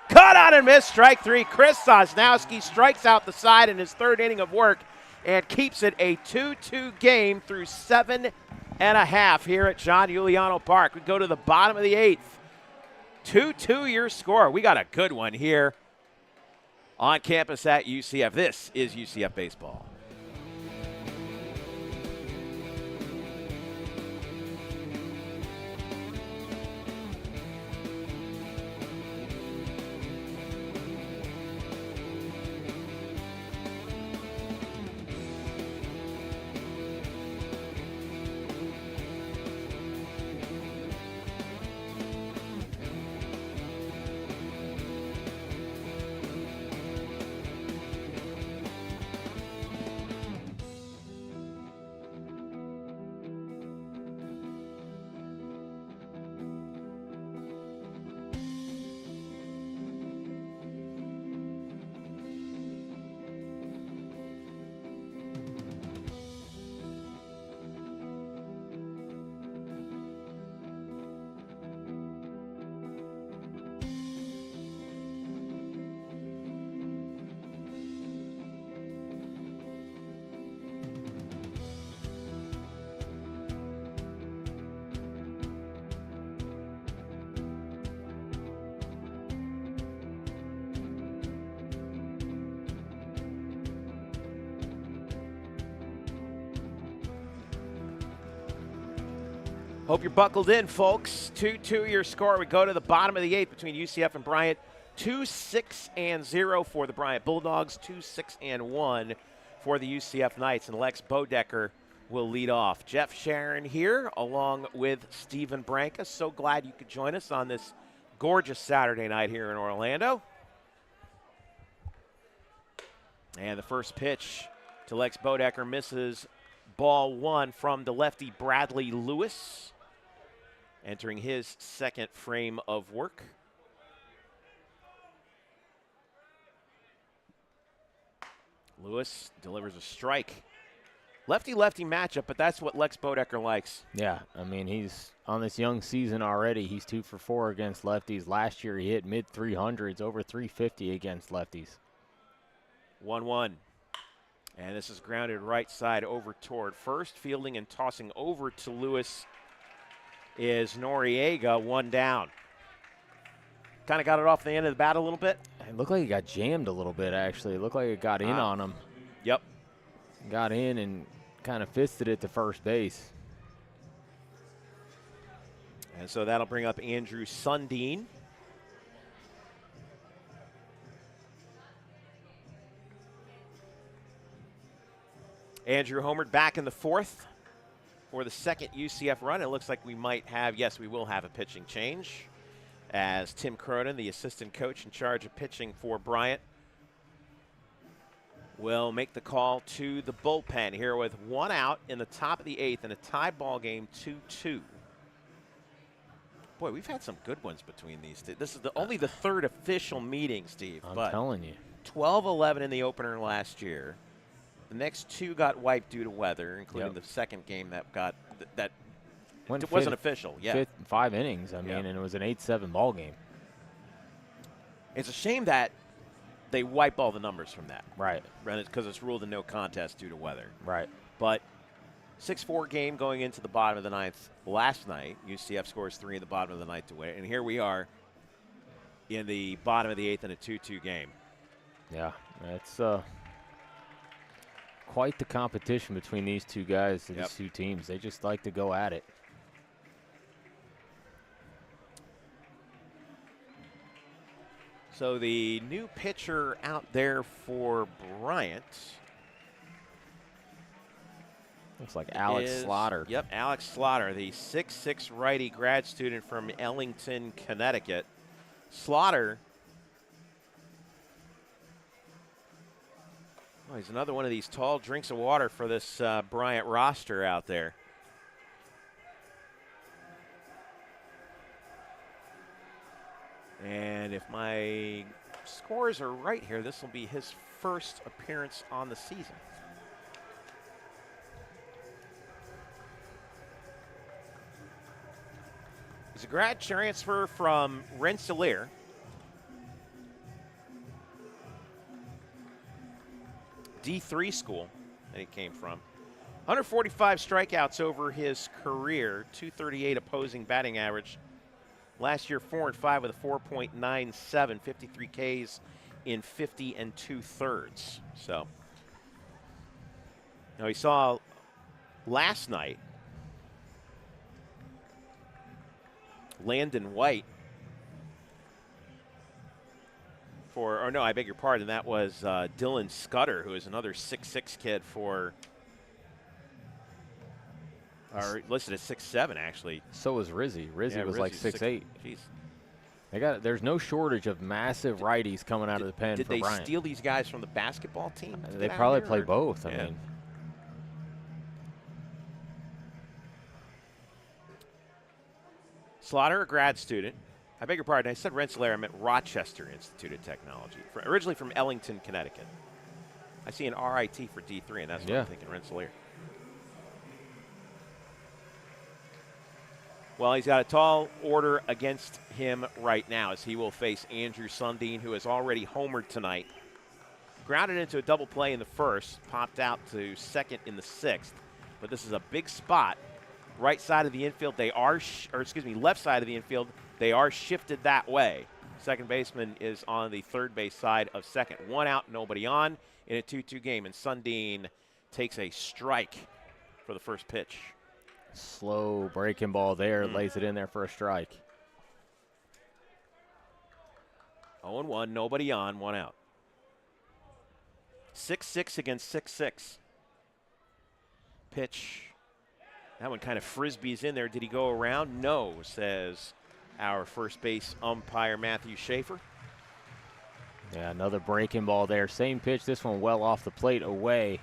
Cut out and miss, strike 3. Chris Sosnowski strikes out the side in his third inning of work and keeps it a 2-2 game through 7.5 here at John Euliano Park. We go to the bottom of the 8th. 2-2 your score. We got a good one here on campus at UCF. This is UCF Baseball. Hope you're buckled in, folks. 2-2 your score. We go to the bottom of the 8th between UCF and Bryant. 2-6-0 for the Bryant Bulldogs. 2-6-1 for the UCF Knights. And Lex Bodecker will lead off. Jeff Sharon here along with Stephen Branca. So glad you could join us on this gorgeous Saturday night here in Orlando. And the first pitch to Lex Bodecker misses ball 1 from the lefty Bradley Lewis, entering his second frame of work. Lewis delivers a strike. Lefty-lefty matchup, but that's what Lex Bodecker likes. Yeah, I mean, he's on this young season already. He's 2 for 4 against lefties. Last year he hit mid-300s, over 350 against lefties. 1-1. And this is grounded right side over toward first. Fielding and tossing over to Lewis is Noriega, 1 down. Kind of got it off the end of the bat a little bit. It looked like he got jammed a little bit, actually. It looked like it got in on him. Yep. Got in and kind of fisted it to first base. And so that'll bring up Andrew Sundin. Andrew homered back in the 4th for the second UCF run. It looks like we might have, yes, we will have a pitching change, as Tim Cronin, the assistant coach in charge of pitching for Bryant, will make the call to the bullpen here with 1 out in the top of the 8th in a tie ball game, 2-2. Boy, we've had some good ones between these two. This is only the 3rd official meeting, Steve. I'm telling you. 12-11 in the opener last year. The next 2 got wiped due to weather, including the second game that got that wasn't official. Yeah, 5 innings. I mean, and it was an 8-7 ball game. It's a shame that they wipe all the numbers from that. Right. Because it's ruled a no contest due to weather. Right. But 6-4 game going into the bottom of the 9th last night. UCF scores 3 in the bottom of the 9th to win. And here we are in the bottom of the 8th in a 2-2 game. Yeah, that's quite the competition between these two guys, these two teams. They just like to go at it. So the new pitcher out there for Bryant. Looks like Alex Slaughter. Yep, Alex Slaughter, the 6'6" righty grad student from Ellington, Connecticut. Slaughter, oh, he's another one of these tall drinks of water for this Bryant roster out there. And if my scores are right here, this will be his first appearance on the season. He's a grad transfer from Rensselaer. D3 school that he came from. 145 strikeouts over his career, 238 opposing batting average. Last year, 4-5 with a 4.97, 53 Ks in 50 2/3. So, now he saw last night Landon White I beg your pardon, that was Dylan Scudder, who is another 6'6" kid or listed as 6'7", actually. So was Rizzy. Rizzy was like 6'8". Jeez. There's no shortage of massive righties coming out of the pen for Bryant. Did they steal these guys from the basketball team? They probably play both. I mean. Slaughter, a grad student. I beg your pardon, I said Rensselaer, I meant Rochester Institute of Technology. Originally from Ellington, Connecticut. I see an RIT for D3, and that's what I'm thinking, Rensselaer. Well, he's got a tall order against him right now as he will face Andrew Sundin, who has already homered tonight. Grounded into a double play in the first, popped out to second in the sixth. But this is a big spot. Right side of the infield, left side of the infield, they are shifted that way. Second baseman is on the third base side of second. 1 out, nobody on in a 2-2 game, and Sundin takes a strike for the first pitch. Slow breaking ball there, lays it in there for a strike. 0-1, nobody on, 1 out. 6-6 against 6-6. Pitch. That one kind of frisbees in there. Did he go around? No, says our first base umpire, Matthew Schaefer. Yeah, another breaking ball there. Same pitch, this one well off the plate, away.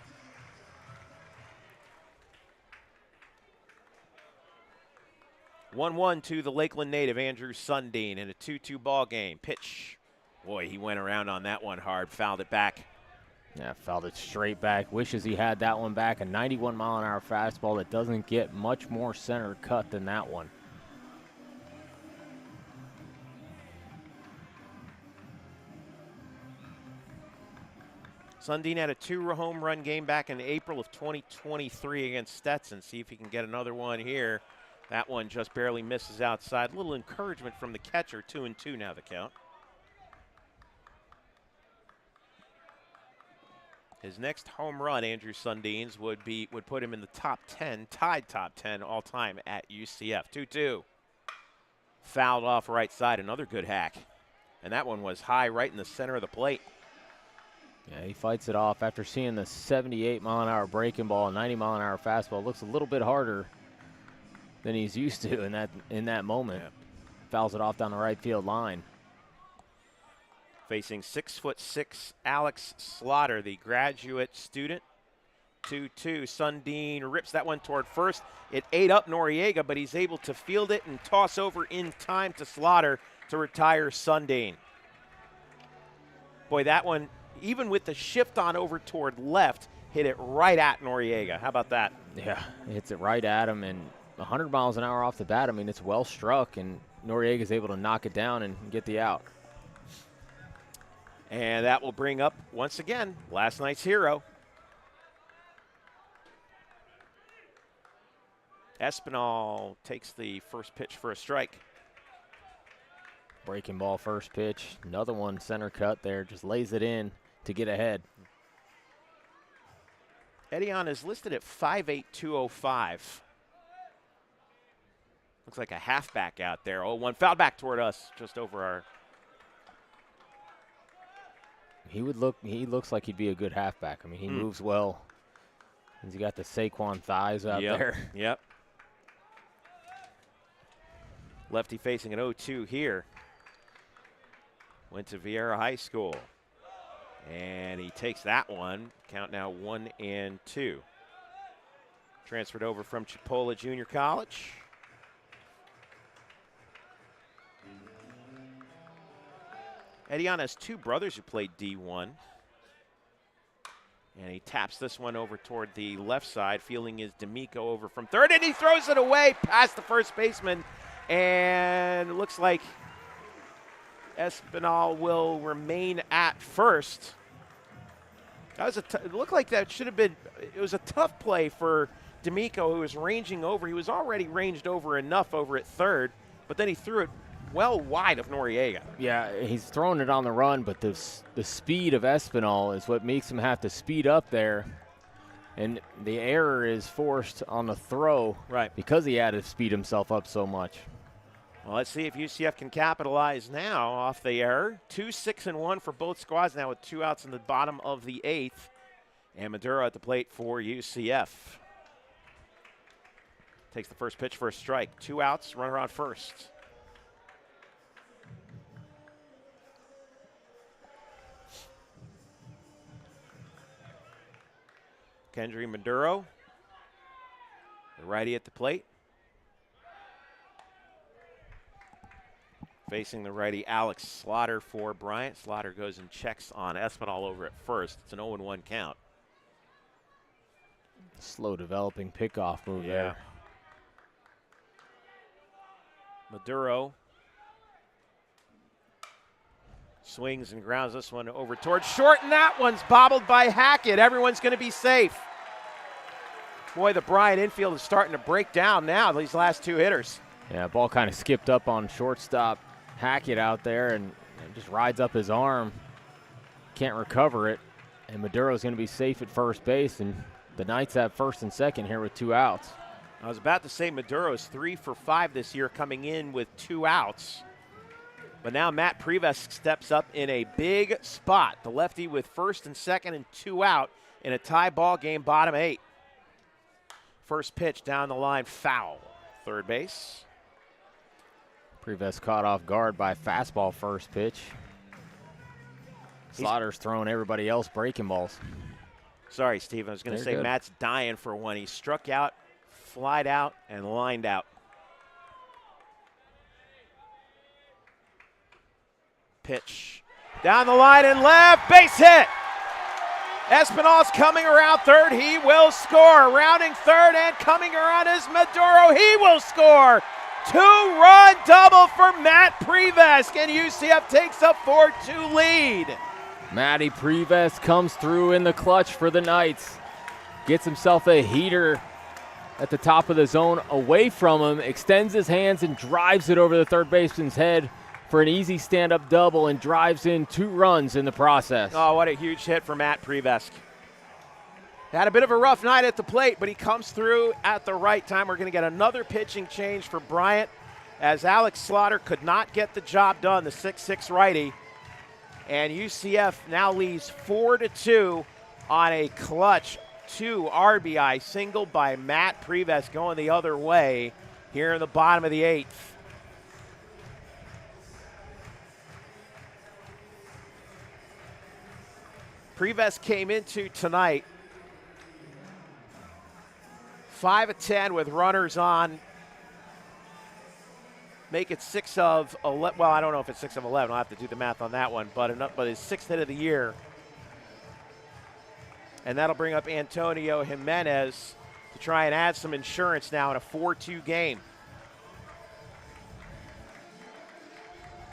One to the Lakeland native, Andrew Sundin, in a 2-2 ball game. Pitch. Boy, he went around on that one hard, fouled it back. Yeah, fouled it straight back. Wishes he had that one back. A 91-mile-an-hour fastball that doesn't get much more center cut than that one. Sundin had a 2-home run game back in April of 2023 against Stetson. See if he can get another one here. That one just barely misses outside. A little encouragement from the catcher. 2-2 now the count. His next home run, Andrew Sundin's, would put him in the top 10, tied top 10 all time at UCF. 2-2. Fouled off right side. Another good hack. And that one was high right in the center of the plate. Yeah, he fights it off after seeing the 78-mile-an-hour breaking ball, a 90-mile-an-hour fastball. Looks a little bit harder than he's used to in that moment. Yeah. Fouls it off down the right field line. Facing 6'6" Alex Slaughter, the graduate student. 2-2. Sundin rips that one toward first. It ate up Noriega, but he's able to field it and toss over in time to Slaughter to retire Sundin. Boy, that one, even with the shift on over toward left, hit it right at Noriega. How about that? Yeah, hits it right at him, and 100 miles an hour off the bat. I mean, it's well struck, and Noriega's able to knock it down and get the out. And that will bring up, once again, last night's hero. Espinal takes the first pitch for a strike. Breaking ball first pitch. Another one center cut there. Just lays it in to get ahead. Euliano is listed at 5'8", 205. Looks like a halfback out there. 0-1, foul back toward us, just over our. He looks like he'd be a good halfback. I mean, he moves well. He's got the Saquon thighs out there. Yep. Lefty facing an 0-2 here. Went to Vieira High School. And he takes that one. Count now 1-2. Transferred over from Chipola Junior College. Euliano has two brothers who played D1. And he taps this one over toward the left side. Fielding is D'Amico over from third, and he throws it away past the first baseman. And it looks like Espinal will remain at first. That was it looked like that should have been. It was a tough play for D'Amico, who was ranging over. He was already ranged over enough over at third, but then he threw it well wide of Noriega. Yeah, he's throwing it on the run, but the speed of Espinal is what makes him have to speed up there. And the error is forced on the throw, right, because he had to speed himself up so much. Well, let's see if UCF can capitalize now off the error. 2-6-1 for both squads now with 2 outs in the bottom of the 8th. And Maduro at the plate for UCF. Takes the first pitch for a strike. 2 outs, runner on first. Kendry Maduro, the righty at the plate. Facing the righty, Alex Slaughter for Bryant. Slaughter goes and checks on Espinal over at first. It's an 0-1 count. Slow developing pickoff move there. Maduro swings and grounds this one over towards short, and that one's bobbled by Hackett. Everyone's going to be safe. Boy, the Bryant infield is starting to break down now, these last 2 hitters. Yeah, ball kind of skipped up on shortstop Hackett out there and just rides up his arm. Can't recover it. And Maduro's going to be safe at first base, and the Knights have first and second here with 2 outs. I was about to say Maduro's 3 for 5 this year, coming in with 2 outs. But now Matt Prevesk steps up in a big spot. The lefty with first and second and 2 out in a tie ball game, bottom 8. First pitch down the line, foul. Third base. Prevesk caught off guard by fastball first pitch. Slaughter's throwing everybody else breaking balls. Sorry, Steve. I was going to say good. Matt's dying for one. He struck out, flied out, and lined out. Pitch down the line and left, base hit. Espinal's coming around third. He will score. Rounding third and coming around is Maduro. He will score. 2-run double for Matt Prevesk, and UCF takes a 4-2 lead. Matty Prevesk comes through in the clutch for the Knights. Gets himself a heater at the top of the zone away from him, extends his hands and drives it over the third baseman's head for an easy stand-up double, and drives in 2 runs in the process. Oh, what a huge hit for Matt Prevesk. Had a bit of a rough night at the plate, but he comes through at the right time. We're going to get another pitching change for Bryant, as Alex Slaughter could not get the job done, the 6'6" righty. And UCF now leads 4-2 on a clutch 2 RBI single by Matt Prevesk, going the other way here in the bottom of the 8th. Prevesk came into tonight 5 of 10 with runners on. Make it 6 of 11. Well, I don't know if it's 6 of 11. I'll have to do the math on that one. But his 6th hit of the year. And that'll bring up Antonio Jimenez to try and add some insurance now in a 4-2 game.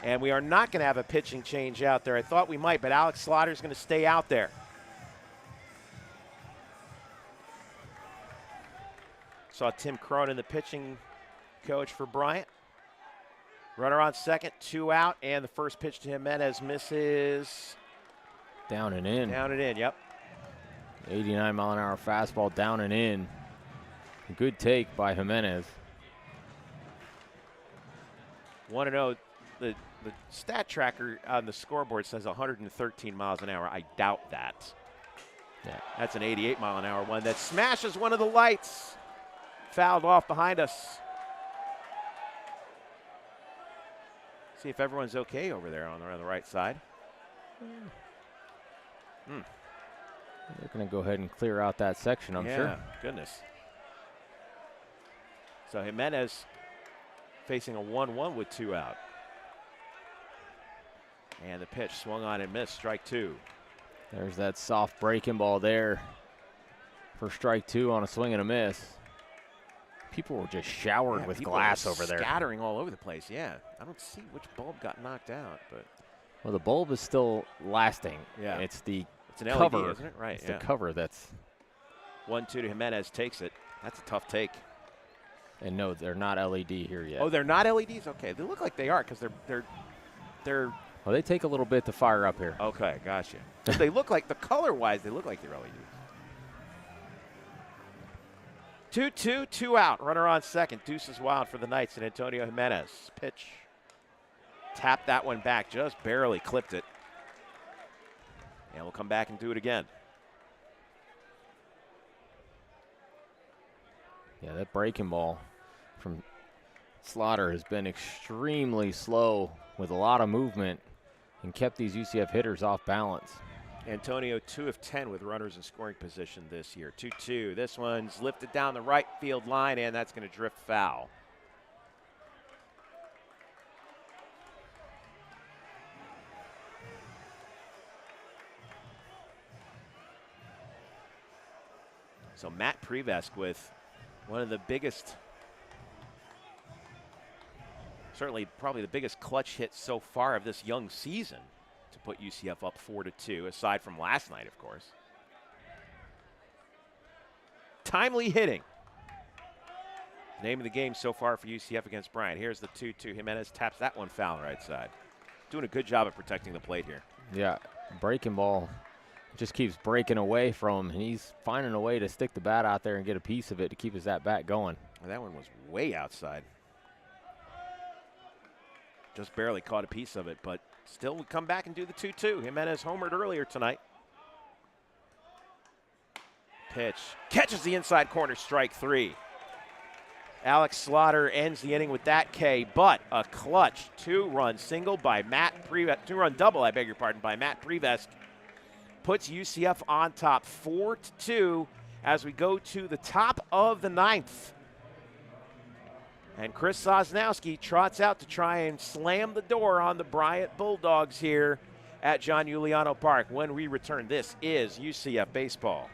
And we are not going to have a pitching change out there. I thought we might, but Alex Slaughter is going to stay out there. Saw Tim Cronin, the pitching coach for Bryant. Runner on second, 2 out, and the first pitch to Jimenez misses. Down and in. Down and in, yep. 89-mile-an-hour fastball down and in. Good take by Jimenez. 1-0. The stat tracker on the scoreboard says 113 miles an hour. I doubt that. Yeah. That's an 88-mile-an-hour one that smashes one of the lights. Fouled off behind us. See if everyone's okay over there on the right side. They're going to go ahead and clear out that section, I'm sure. Yeah, goodness. So Jimenez facing a 1-1 with 2 out. And the pitch swung on and missed, strike 2. There's that soft breaking ball there for strike 2 on a swing and a miss. People were just showered with glass over there. Scattering all over the place, yeah. I don't see which bulb got knocked out, but. Well, the bulb is still lasting. Yeah. It's an cover, LED, isn't it? Right, it's the cover that's. 1-2 to Jimenez, takes it. That's a tough take. And no, they're not LED here yet. Oh, they're not LEDs? Okay, they look like they are because they're. Well, they take a little bit to fire up here. Okay, gotcha. They look like, the color-wise, they look like they're LEDs. 2-2, 2 out. Runner on second. Deuces wild for the Knights and Antonio Jimenez. Pitch. Tapped that one back, just barely clipped it. And we'll come back and do it again. Yeah, that breaking ball from Slaughter has been extremely slow with a lot of movement and kept these UCF hitters off balance. Antonio 2 of 10 with runners in scoring position this year. 2-2. This one's lifted down the right field line, and that's going to drift foul. So Matt Prevesk with one of the biggest, certainly probably the biggest clutch hit so far of this young season to put UCF up 4-2, aside from last night, of course. Timely hitting. Name of the game so far for UCF against Bryant. Here's the 2-2. Jimenez taps that one foul right side. Doing a good job of protecting the plate here. Yeah, breaking ball just keeps breaking away from him, and he's finding a way to stick the bat out there and get a piece of it to keep his at-bat going. Well, that one was way outside. Just barely caught a piece of it, but still we come back and do the 2-2. Jimenez homered earlier tonight. Pitch. Catches the inside corner, strike 3. Alex Slaughter ends the inning with that K, but a clutch two-run single by Matt Prevesk, two-run double, I beg your pardon, by Matt Prevesk. Puts UCF on top 4-2 as we go to the top of the 9th. And Chris Sosnowski trots out to try and slam the door on the Bryant Bulldogs here at John Euliano Park. When we return, this is UCF Baseball.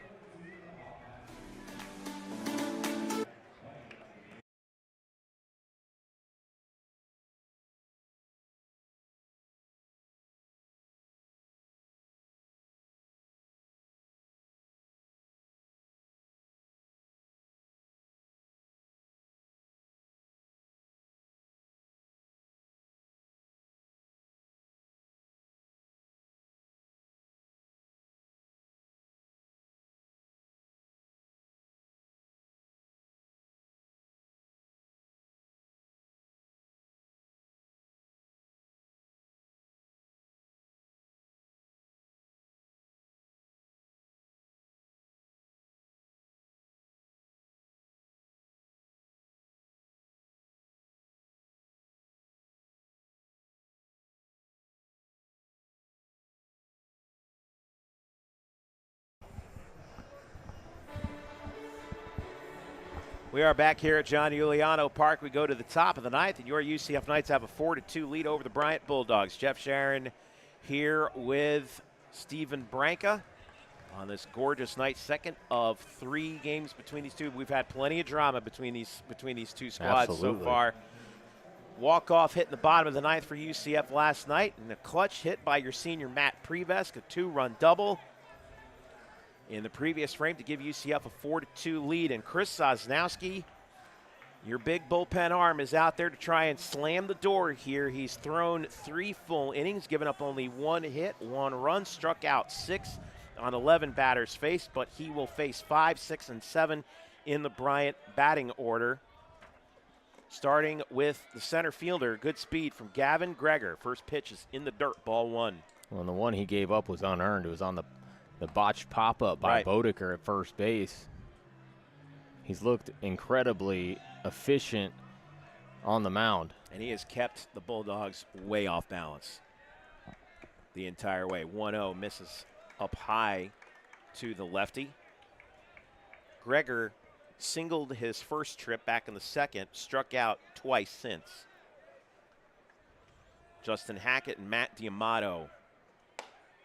We are back here at John Euliano Park. We go to the top of the 9th, and your UCF Knights have a 4-2 lead over the Bryant Bulldogs. Jeff Sharon here with Stephen Branca on this gorgeous night, second of 3 games between these two. We've had plenty of drama between these two squads Absolutely. so far. Walk-off hit in the bottom of the 9th for UCF last night, and a clutch hit by your senior Matt Prevesk, a 2-run double in the previous frame to give UCF a 4-2 lead. And Chris Sosnowski, your big bullpen arm, is out there to try and slam the door here. He's thrown 3 full innings, given up only 1 hit, 1 run, struck out 6 on 11 batters faced, but he will face 5, 6, and 7 in the Bryant batting order. Starting with the center fielder, good speed from Gavin Greger. First pitch is in the dirt, ball 1. Well, the one he gave up was unearned. It was on the botched pop-up by Bodeker at first base. He's looked incredibly efficient on the mound. And he has kept the Bulldogs way off balance the entire way. 1-0 misses up high to the lefty. Greger singled his first trip back in the second, struck out twice since. Justin Hackett and Matt D'Amato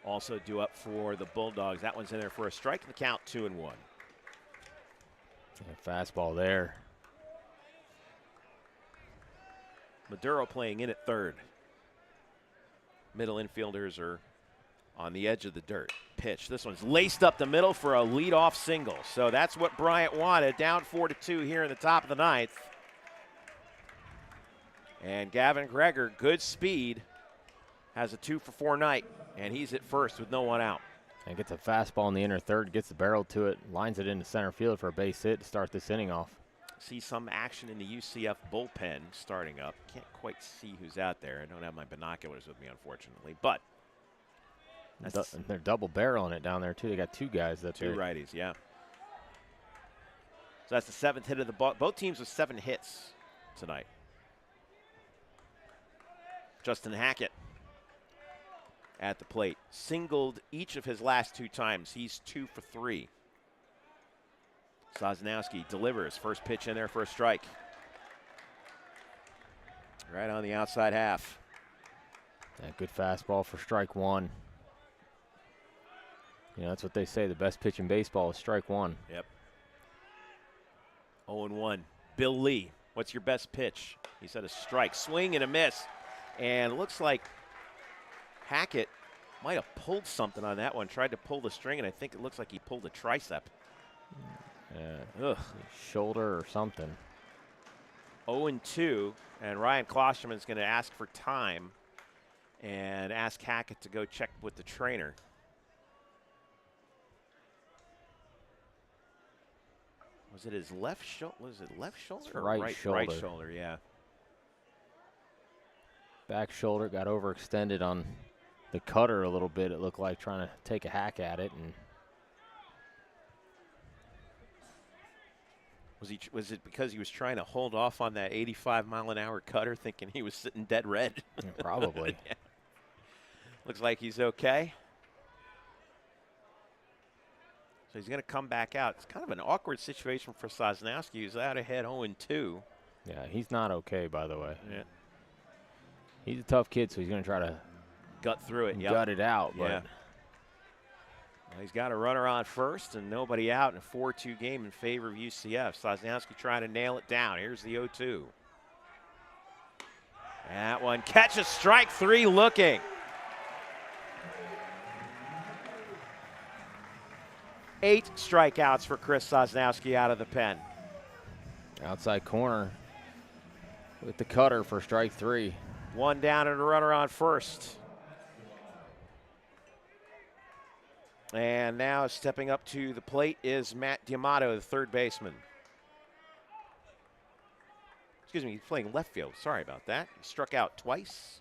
also due up for the Bulldogs. That one's in there for a strike. The count 2-1. Yeah, fastball there. Maduro playing in at third. Middle infielders are on the edge of the dirt. Pitch. This one's laced up the middle for a leadoff single. So that's what Bryant wanted. Down 4-2 here in the top of the ninth. And Gavin Greger, good speed, has a 2-for-4 night, and he's at first with no one out. And gets a fastball in the inner third, gets the barrel to it, lines it into center field for a base hit to start this inning off. See some action in the UCF bullpen starting up. Can't quite see who's out there. I don't have my binoculars with me, unfortunately. But they're double barreling it down there, too. They got two guys. Two righties, yeah. So that's the 7th hit of the ball. Both teams with 7 hits tonight. Justin Hackett at the plate. Singled each of his last 2 times. He's 2 for 3. Sosnowski delivers. First pitch in there for a strike. Right on the outside half. Yeah, good fastball for strike 1. You know, that's what they say. The best pitch in baseball is strike 1. Yep. 0-1. Bill Lee, what's your best pitch? He said a strike. Swing and a miss. And it looks like Hackett might have pulled something on that one. Tried to pull the string, and I think it looks like he pulled a tricep. Shoulder or something. 0-2, and Ryan Klosterman is going to ask for time and ask Hackett to go check with the trainer. Was it his left shoulder? Was it left shoulder or right shoulder? Right shoulder, yeah. Back shoulder got overextended on the cutter a little bit. It looked like trying to take a hack at it, and was it because he was trying to hold off on that 85-mile-an-hour cutter, thinking he was sitting dead red? Yeah, probably. Yeah. Looks like he's okay. So he's going to come back out. It's kind of an awkward situation for Sosnowski, who's out ahead 0-2. Yeah, he's not okay, by the way. Yeah. He's a tough kid, so he's going to try to gut through it. Gut it out. Yeah. But Well, he's got a runner on first and nobody out in a 4-2 game in favor of UCF. Sosnowski trying to nail it down. Here's the 0-2. That one catches strike 3 looking. Eight strikeouts for Chris Sosnowski out of the pen. outside corner with the cutter for strike 3. One down and a runner on first. And now stepping up to the plate is Matt D'Amato, the third baseman. Excuse me, he's playing left field. Sorry about that. He struck out twice.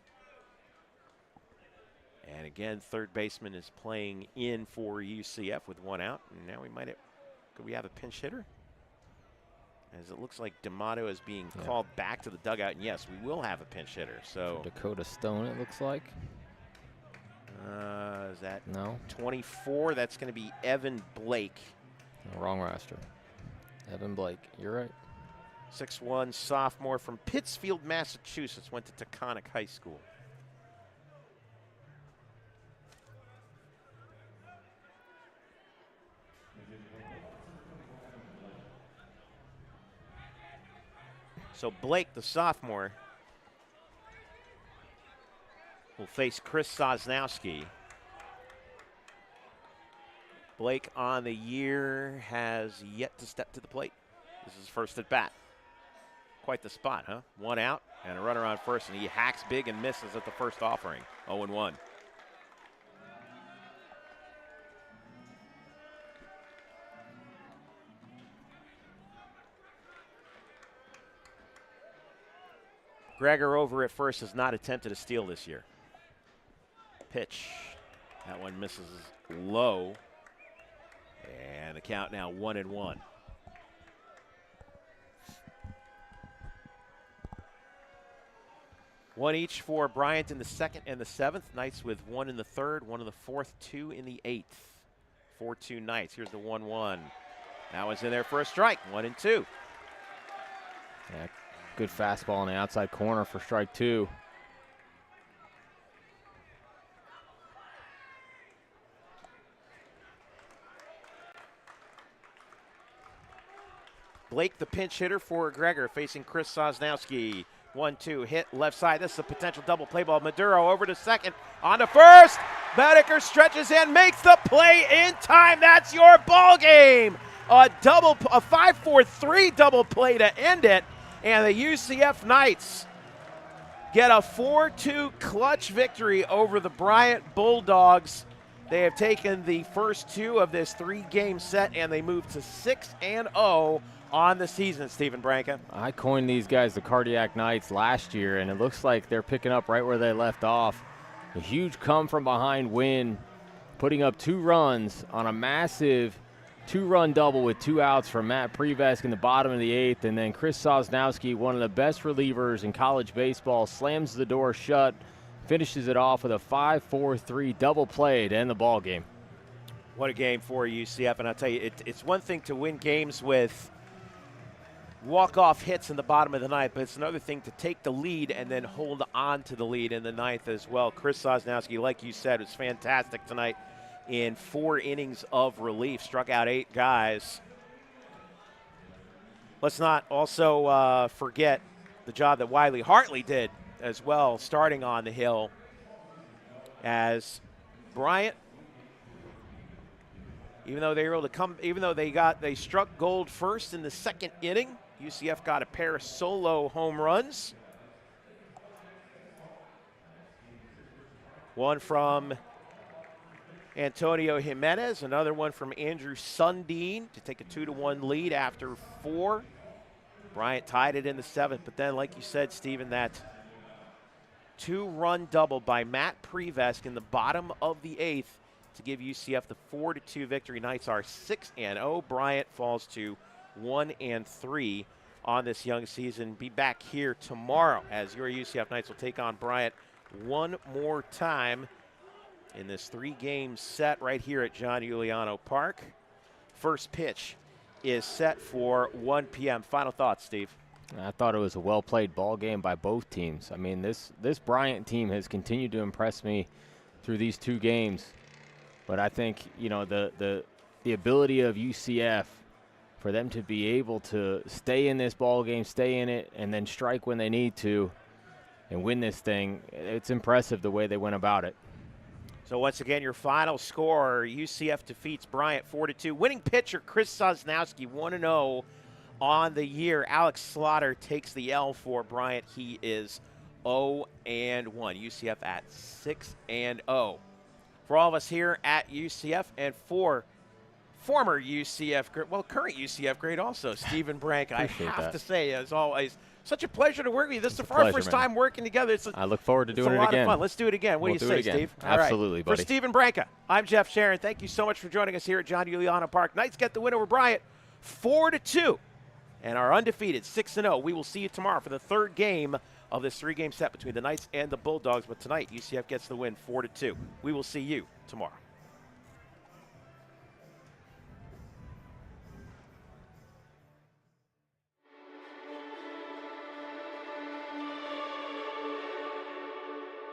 And again, third baseman is playing in for UCF with one out. And now we might have, could we have a pinch hitter? As it looks like D'Amato is being called back to the dugout. And yes, we will have a pinch hitter. So Dakota Stone, it looks like. Is that no 24? That's going to be Evan Blake. No, wrong roster. Evan Blake, you're right. 6'1", sophomore from Pittsfield, Massachusetts. Went to Taconic High School. So Blake, the sophomore, will face Chris Sosnowski. Blake on the year has yet to step to the plate. This is his first at bat. Quite the spot, huh? One out and a runner on first, and he hacks big and misses at the first offering. 0-1. Greger over at first has not attempted a steal this year. Pitch. That one misses low. And the count now 1-1. One each for Bryant in the second and the seventh. Knights with one in the third, one in the fourth, two in the eighth. 4-2 Knights. Here's the 1-1. That one's in there for a strike. 1-2. Yeah, good fastball on the outside corner for strike 2. Blake, the pinch hitter for Gregor, facing Chris Sosnowski. 1-2, hit left side. This is a potential double play ball. Maduro over to second, on to first. Boeddicker stretches in, makes the play in time. That's your ball game. A 5-4-3 double play to end it, and the UCF Knights get a 4-2 clutch victory over the Bryant Bulldogs. They have taken the first two of this 3-game set, and they move to 6-0 on the season, Stephen Branca. I coined these guys the Cardiac Knights last year, and it looks like they're picking up right where they left off. A huge come-from-behind win, putting up 2 runs on a massive 2-run double with 2 outs from Matt Prevesk in the bottom of the 8th, and then Chris Sosnowski, one of the best relievers in college baseball, slams the door shut, finishes it off with a 5-4-3 double play to end the ball game. What a game for UCF, and I'll tell you, it's one thing to win games with walk-off hits in the bottom of the ninth, but it's another thing to take the lead and then hold on to the lead in the ninth as well. Chris Sosnowski, like you said, was fantastic tonight in 4 innings of relief, struck out 8 guys. Let's not also forget the job that Wiley Hartley did as well, starting on the hill, as Bryant, even though they were able to come, even though they struck gold first in the 2nd inning, UCF got a pair of solo home runs. One from Antonio Jimenez, another one from Andrew Sundin to take a 2-1 lead after 4. Bryant tied it in the 7th, but then, like you said, Stephen, that 2-run double by Matt Prevesk in the bottom of the 8th to give UCF the 4-2 victory. Knights are 6-0. Bryant falls to 1-3 on this young season. Be back here tomorrow as your UCF Knights will take on Bryant one more time in this 3-game set right here at John Euliano Park. First pitch is set for 1 p.m. Final thoughts, Steve. I thought it was a well-played ball game by both teams. I mean, this Bryant team has continued to impress me through these 2 games. But I think, you know, the ability of UCF for them to be able to stay in this ball game, stay in it, and then strike when they need to and win this thing, it's impressive the way they went about it. So once again, your final score, UCF defeats Bryant 4-2. Winning pitcher Chris Sosnowski 1-0 on the year. Alex Slaughter takes the L for Bryant. He is 0-1. UCF at 6-0. For all of us here at UCF and for former UCF, well, current UCF great also, Stephen Branca, I have to say, as always, such a pleasure to work with you. This is our first time working together. I look forward to doing it again. It's a lot of fun. Let's do it again. What do you say, Steve? Absolutely, right. buddy. For Stephen Branca, I'm Jeff Sharon. Thank you so much for joining us here at John Euliano Park. Knights get the win over Bryant 4-2 and are undefeated 6-0. We will see you tomorrow for the 3rd game of this 3-game set between the Knights and the Bulldogs. But tonight, UCF gets the win 4-2. We will see you tomorrow.